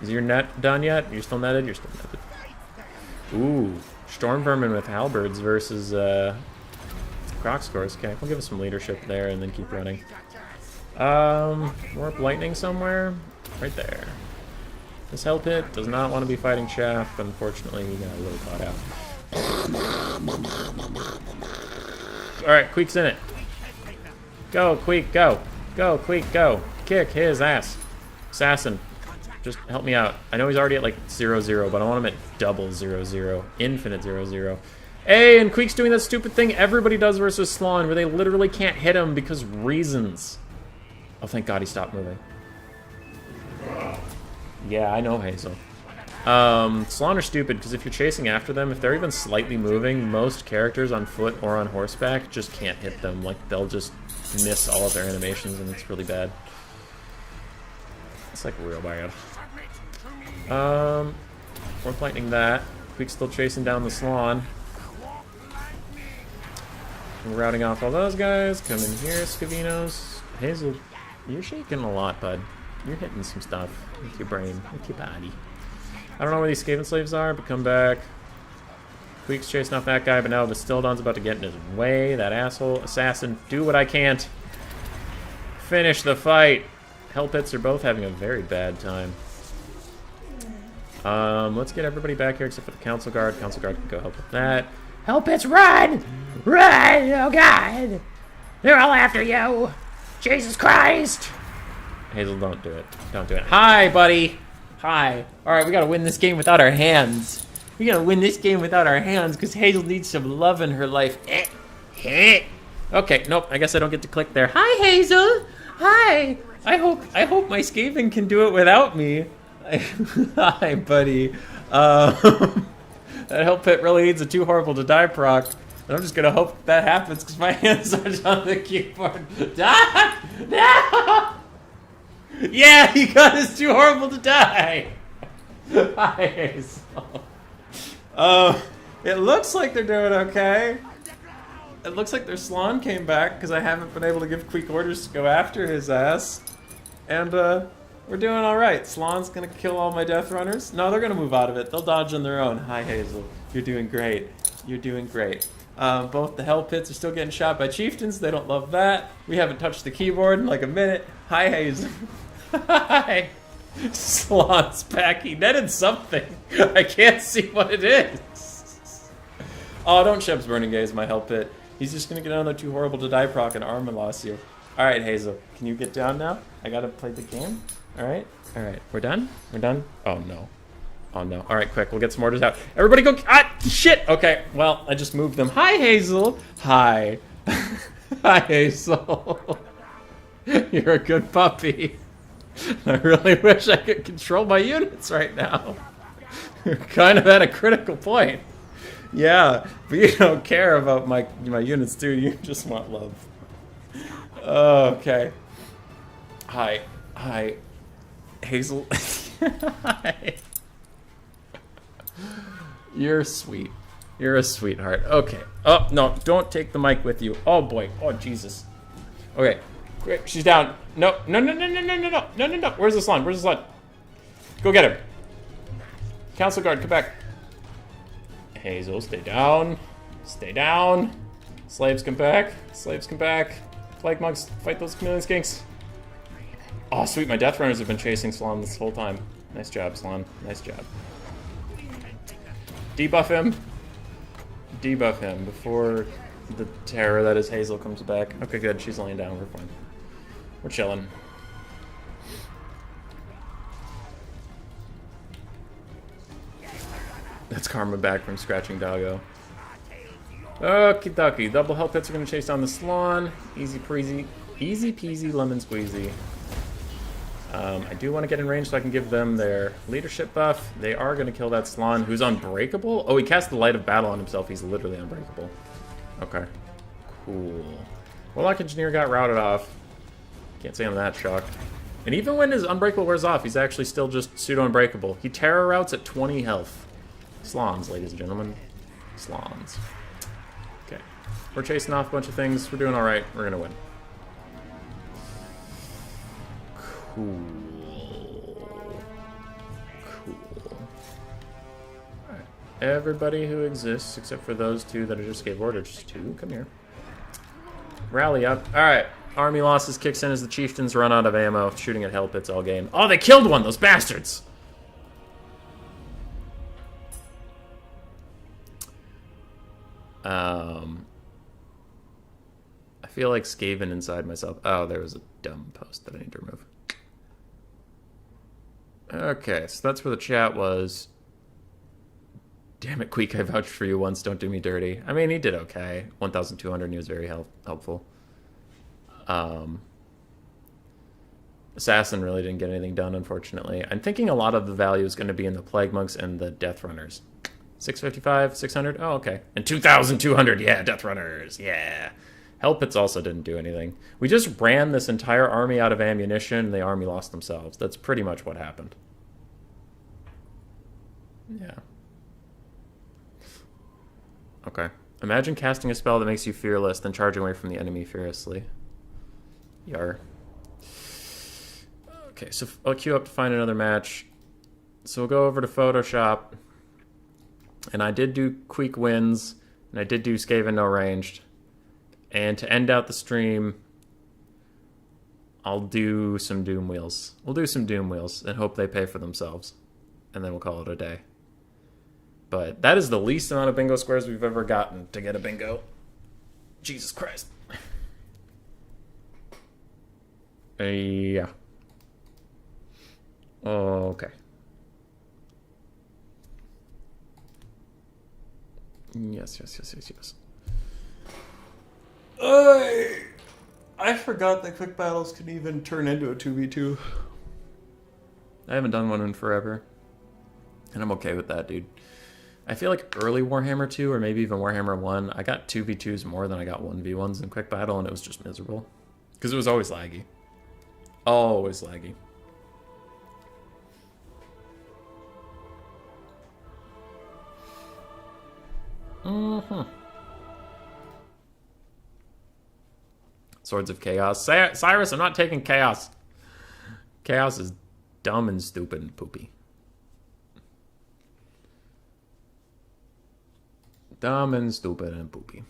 Is your net done yet? You're still netted? You're still netted. Ooh. Storm Vermin with Halberds versus Kroxigors. Okay, we'll give us some leadership there and then keep running. Warp Lightning somewhere? Right there. This Hell Pit does not want to be fighting Chaff. Unfortunately, he got a little caught out. Alright, Queek's in it. Go, Queek, go. Go, Queek, go. Kick his ass. Assassin, just help me out. I know he's already at like 0-0, but I want him at double 0-0. Infinite 0-0. Hey, and Queek's doing that stupid thing everybody does versus Slann, where they literally can't hit him because reasons. Oh, thank God he stopped moving. Yeah, I know, Hazel. Slann are stupid, because if you're chasing after them, if they're even slightly moving, most characters on foot or on horseback just can't hit them. Like, they'll just miss all of their animations, and it's really bad. It's like real bad. Warp Lightning that. Queek's still chasing down the Slann. We're routing off all those guys. Come in here, Scavinos. Hazel, you're shaking a lot, bud. You're hitting some stuff with your brain, with your body. I don't know where these Skaven slaves are, but come back. Queek's chasing off that guy, but now Bastildon's about to get in his way. That asshole. Assassin, do what I can't. Finish the fight. Hell Pits are both having a very bad time. Let's get everybody back here except for the Council Guard. Council Guard can go help with that. Hell Pits, run! Run! Oh, God! They're all after you! Jesus Christ! Hazel, don't do it. Don't do it. Hi, buddy! Hi. Alright, we gotta win this game without our hands. We gotta win this game without our hands, because Hazel needs some love in her life. Okay, nope, I guess I don't get to click there. Hi, Hazel! Hi! I hope my Skaven can do it without me. Hi, buddy. That Hell Pit really needs a too horrible to die proc. And I'm just gonna hope that happens because my hands aren't on the keyboard. Die! No! Yeah, he got his too horrible to die. Hi, Hazel. It looks like they're doing okay. It looks like their Slann came back because I haven't been able to give Queek orders to go after his ass. And we're doing alright. Slann's gonna kill all my Death Runners. No, they're gonna move out of it. They'll dodge on their own. Hi, Hazel. You're doing great. You're doing great. Both the Hell Pits are still getting shot by Chieftains. They don't love that. We haven't touched the keyboard in like a minute. Hi, Hazel. Hi. Slot's back. He netted something. I can't see what it is. Oh, don't Sheb's Burning Gaze my help pit. He's just gonna get down there too horrible to die proc and armor loss you. Alright, Hazel. Can you get down now? I gotta play the game. Alright. Alright. We're done? We're done? Oh no. Oh no. Alright, quick. We'll get some orders out. Everybody go. Ah, shit! Okay. Well, I just moved them. Hi, Hazel. Hi. Hi, Hazel. You're a good puppy. I really wish I could control my units right now. You're kind of at a critical point. Yeah, but you don't care about my units, do you? You just want love. Okay. Hi. Hi. Hazel. Hi. You're sweet. You're a sweetheart. Okay. Oh, no. Don't take the mic with you. Oh, boy. Oh, Jesus. Okay. Quick. She's down. No. No, no, no, no, no, no, no. No, no, no. Where's the slime? Where's the slime? Go get her. Council guard, come back. Hazel, stay down. Stay down. Slaves, come back. Slaves, come back. Plague monks, fight those chameleon skinks. Oh, sweet. My death runners have been chasing Slan this whole time. Nice job, Slan. Nice job. Debuff him. Debuff him before the terror that is Hazel comes back. Okay, good. She's laying down. We're fine. We're chilling. That's Karma back from scratching Doggo. Okie dokie. Double hell pits are going to chase down the Slan. Easy peasy. Easy peasy lemon squeezy. I do want to get in range so I can give them their leadership buff. They are going to kill that Slan, who's unbreakable. Oh, he cast the Light of Battle on himself. He's literally unbreakable. Okay. Cool. Warlock Engineer got routed off. Can't say I'm that shocked. And even when his unbreakable wears off, he's actually still just pseudo-unbreakable. He terror routes at 20 health. Slans, ladies and gentlemen. Slans. Okay. We're chasing off a bunch of things. We're doing alright. We're gonna win. Cool. Cool. Alright. Everybody who exists, except for those two that I just gave orders to, come here. Rally up. Alright. Army losses kicks in as the chieftains run out of ammo, shooting at hell pits all game. Oh, they killed one, those bastards! I feel like Skaven inside myself. Oh, there was a dumb post that I need to remove. Okay, so that's where the chat was. Damn it, Queek, I vouched for you once. Don't do me dirty. I mean, he did okay. 1,200, and he was very helpful. Assassin really didn't get anything done, unfortunately. I'm thinking a lot of the value is going to be in the Plague Monks and the Death Runners. 655, 600? Oh, okay. And 2,200, yeah, Death Runners, yeah. Hell Pits also didn't do anything. We just ran this entire army out of ammunition, and the army lost themselves. That's pretty much what happened. Yeah. Okay. Imagine casting a spell that makes you fearless, then charging away from the enemy furiously. Yar. Okay, so I'll queue up to find another match. So we'll go over to Photoshop. And I did do Queek wins, and I did do Skaven no ranged. And to end out the stream, I'll do some Doom Wheels. We'll do some Doom Wheels and hope they pay for themselves. And then we'll call it a day. But that is the least amount of bingo squares we've ever gotten to get a bingo. Jesus Christ. Yeah. Okay. Yes. I forgot that quick battles can even turn into a 2v2. I haven't done one in forever. And I'm okay with that, dude. I feel like early Warhammer 2, or maybe even Warhammer 1, I got 2v2s more than I got 1v1s in quick battle, and it was just miserable. Because it was always laggy. Always laggy. Swords of Chaos. Cyrus, I'm not taking Chaos. Chaos is dumb and stupid and poopy. Dumb and stupid and poopy.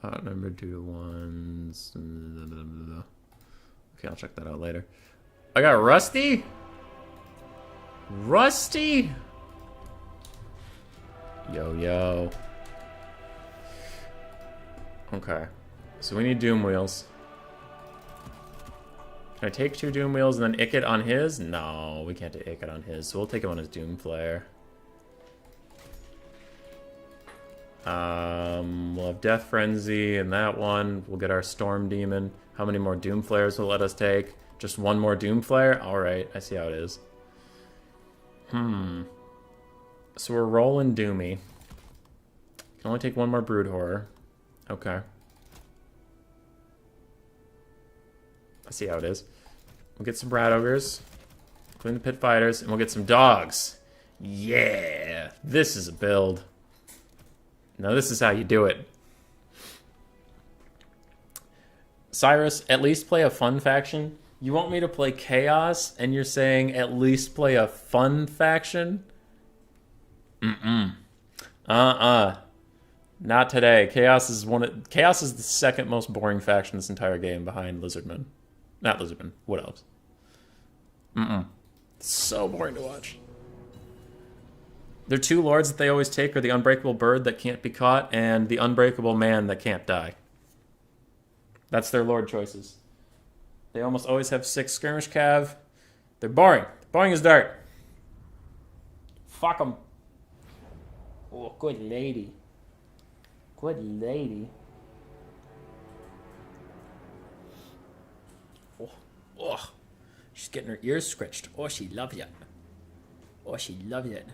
Number 2 ones. Okay, I'll check that out later. I got Rusty? Rusty? Yo. Okay. So we need Doom Wheels. Can I take 2 Doom Wheels and then ick it on his? No, we can't ick it on his, so we'll take him on his Doom Flare. We'll have Death Frenzy in that one. We'll get our Storm Demon. How many more Doom Flares will let us take? Just 1 more Doom Flare? Alright, I see how it is. So we're rolling Doomy. Can only take 1 more Brood Horror. Okay. I see how it is. We'll get some Rat Ogres, including the Pit Fighters, and we'll get some dogs. Yeah! This is a build. Now this is how you do it. Cyrus, at least play a fun faction. You want me to play Chaos, and you're saying at least play a fun faction? Not today. Chaos is the second most boring faction in this entire game behind Lizardmen. Not Lizardmen. What else? It's so boring to watch. Their 2 lords that they always take are the Unbreakable Bird that can't be caught and the Unbreakable Man that can't die. That's their lord choices. They almost always have 6 Skirmish Cav. They're boring. Boring as dirt. Fuck them. Oh, good lady. Good lady. Oh, she's getting her ears scratched. Oh, she loves it. Oh, she loves it.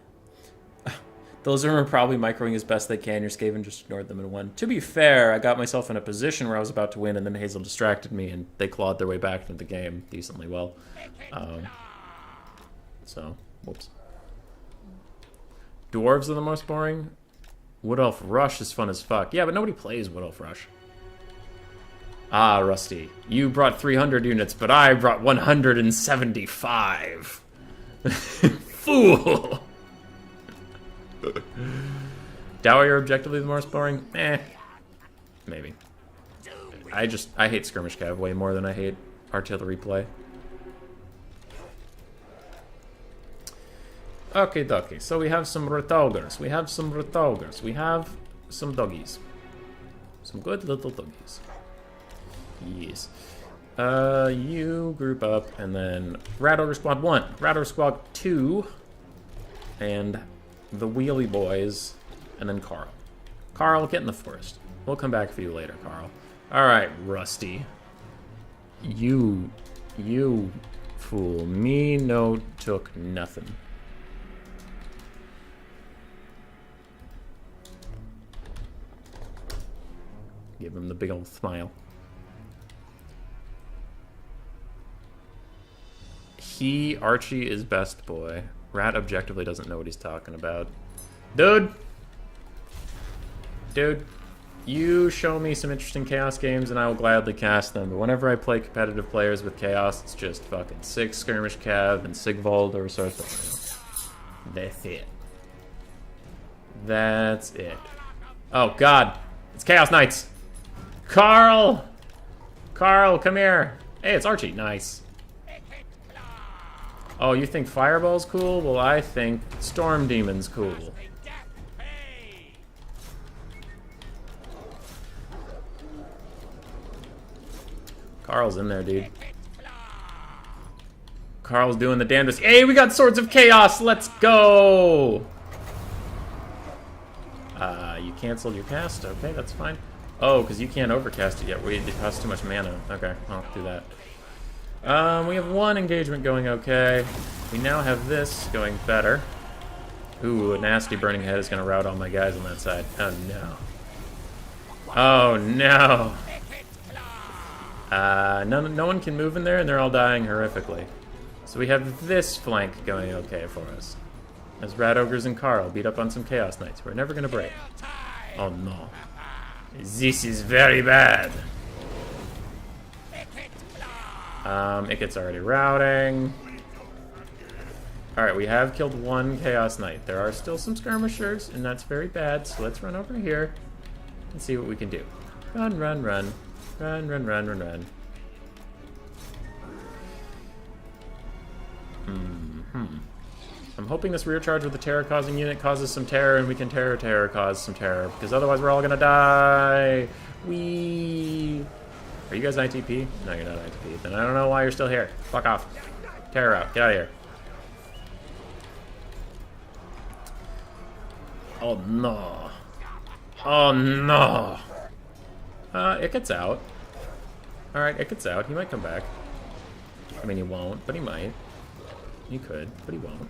Those are probably microing as best they can. Your Skaven just ignored them and won. To be fair, I got myself in a position where I was about to win, and then Hazel distracted me, and they clawed their way back into the game decently well. So, whoops. Dwarves are the most boring. Wood Elf Rush is fun as fuck. Yeah, but nobody plays Wood Elf Rush. Ah, Rusty. You brought 300 units, but I brought 175. Fool! Dowie are objectively the most boring? Maybe. I hate Skirmish Cav way more than I hate artillery play. Okay, dokie. So we have some Rotogers. We have some Rotogers. We have some doggies. Some good little doggies. Yes. You group up, and then Rat Ogre Squad 1, Rat Ogre Squad 2, and the Wheelie Boys, and then Carl. Carl, get in the forest. We'll come back for you later, Carl. Alright, Rusty. You fool. Me no took nothing. Give him the big old smile. Archie is best boy. Rat objectively doesn't know what he's talking about. Dude, you show me some interesting Chaos games and I will gladly cast them. But whenever I play competitive players with Chaos, it's just fucking 6 Skirmish Cav and Sigvald or Sorcerer. That's it. That's it. Oh god, it's Chaos Knights. Carl, come here. Hey, it's Archie. Nice. Oh, you think Fireball's cool? Well, I think Storm Demon's cool. Carl's in there, dude. Carl's doing the damnedest. Hey, we got Swords of Chaos! Let's go! You canceled your cast? Okay, that's fine. Oh, because you can't overcast it yet. It costs too much mana. Okay, I'll do that. We have 1 engagement going okay. We now have this going better. Ooh, a nasty Burning Head is going to rout all my guys on that side. Oh, no. Oh, no. No one can move in there, and they're all dying horrifically. So we have this flank going okay for us. As Rat Ogres and Carl beat up on some Chaos Knights. We're never going to break. Oh, no. This is very bad. Ikit's already routing. Alright, we have killed 1 Chaos Knight. There are still some skirmishers, and that's very bad, so let's run over here and see what we can do. Run, run, run. Run, run, run, run, run. I'm hoping this rear charge with the terror-causing unit causes some terror, and we can terror cause some terror, because otherwise we're all gonna die. Wee. Are you guys ITP? No, you're not ITP. Then I don't know why you're still here. Fuck off. Terror out. Get out of here. Oh no. Oh no. It gets out. Alright, it gets out. He might come back. I mean, he won't, but he might. He could, but he won't.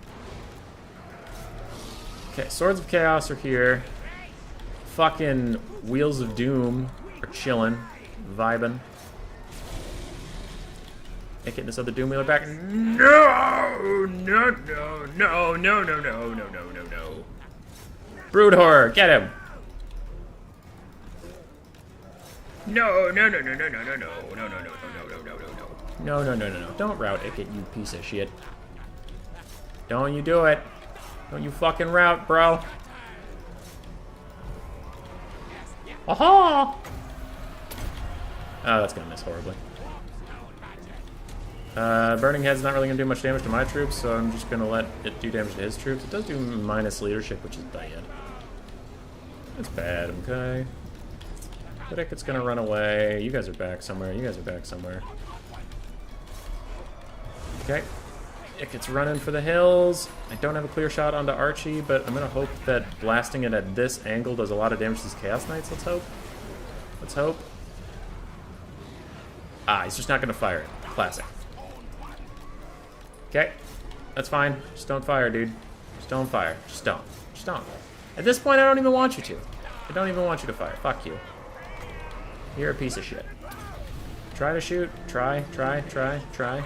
Okay, Swords of Chaos are here. Fucking Wheels of Doom are chilling, vibing. Can't get this other Doom Wheeler back. No! No, no, no, no, no, no, no, no, no, no. Brood Horror, get him! No, no, no, no, no, no, no, no, no, no, no, no, no, no, no, no, no. No, no, no, no, no. Don't route Ikit, you piece of shit. Don't you do it. Don't you fucking route, bro. Aha! Oh, that's gonna miss horribly. Burning Head's not really gonna do much damage to my troops, so I'm just gonna let it do damage to his troops. It does do minus leadership, which is bad. That's bad, okay. But Ikit's gonna run away. You guys are back somewhere. You guys are back somewhere. Okay. Ikit's running for the hills. I don't have a clear shot onto Archie, but I'm gonna hope that blasting it at this angle does a lot of damage to these Chaos Knights. Let's hope. Let's hope. Ah, he's just not gonna fire it. Classic. Okay. That's fine. Just don't fire, dude. Just don't fire. Just don't. Just don't. At this point, I don't even want you to. I don't even want you to fire. Fuck you. You're a piece of shit. Try to shoot. Try, try, try, try.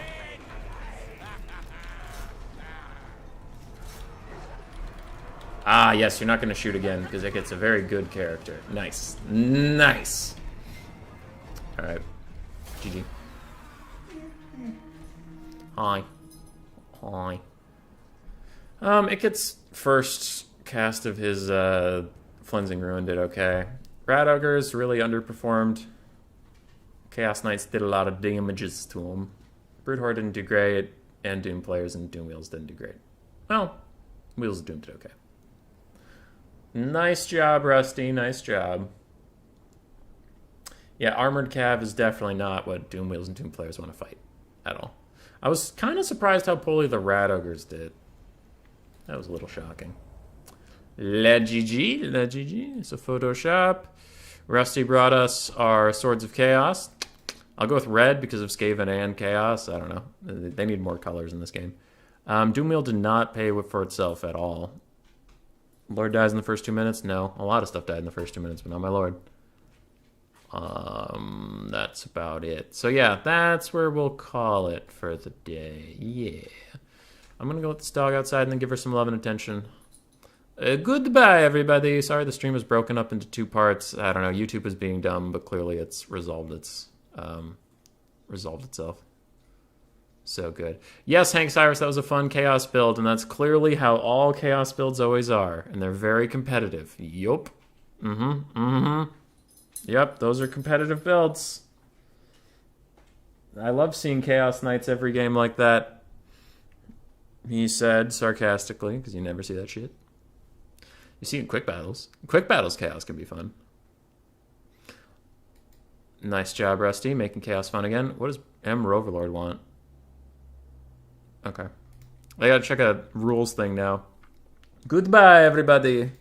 Ah, yes, you're not going to shoot again, because Ikit's a very good character. Nice. Nice. Alright. GG. Hi. Hi. Ikit's first cast of his Flensing Ruin did okay. Rat Ogres really underperformed. Chaos Knights did a lot of damages to him. Brood Horde didn't do great, and Doom players and Doom Wheels didn't do great. Well, Wheels of Doom did okay. Nice job, Rusty. Nice job. Yeah, Armored Cav is definitely not what Doom Wheels and Doom players want to fight at all. I was kind of surprised how poorly the Rat Ogres did. That was a little shocking. La GG, la GG. It's a Photoshop. Rusty brought us our Swords of Chaos. I'll go with red because of Skaven and Chaos. I don't know. They need more colors in this game. Doomwheel did not pay for itself at all. Lord dies in the first 2 minutes? No. A lot of stuff died in the first 2 minutes, but not my Lord. That's about it. So yeah, that's where we'll call it for the day. Yeah. I'm gonna go let this dog outside and then give her some love and attention. Goodbye, everybody. Sorry the stream was broken up into 2 parts. I don't know. YouTube is being dumb, but clearly it's resolved itself. So good. Yes, Hank Cyrus, that was a fun Chaos build, and that's clearly how all Chaos builds always are, and they're very competitive. Yup. Yep, those are competitive builds. I love seeing Chaos Knights every game like that. He said sarcastically, because you never see that shit. You see in Quick Battles. Quick Battles Chaos can be fun. Nice job, Rusty, making Chaos fun again. What does Ember Overlord want? Okay. I gotta check a rules thing now. Goodbye, everybody.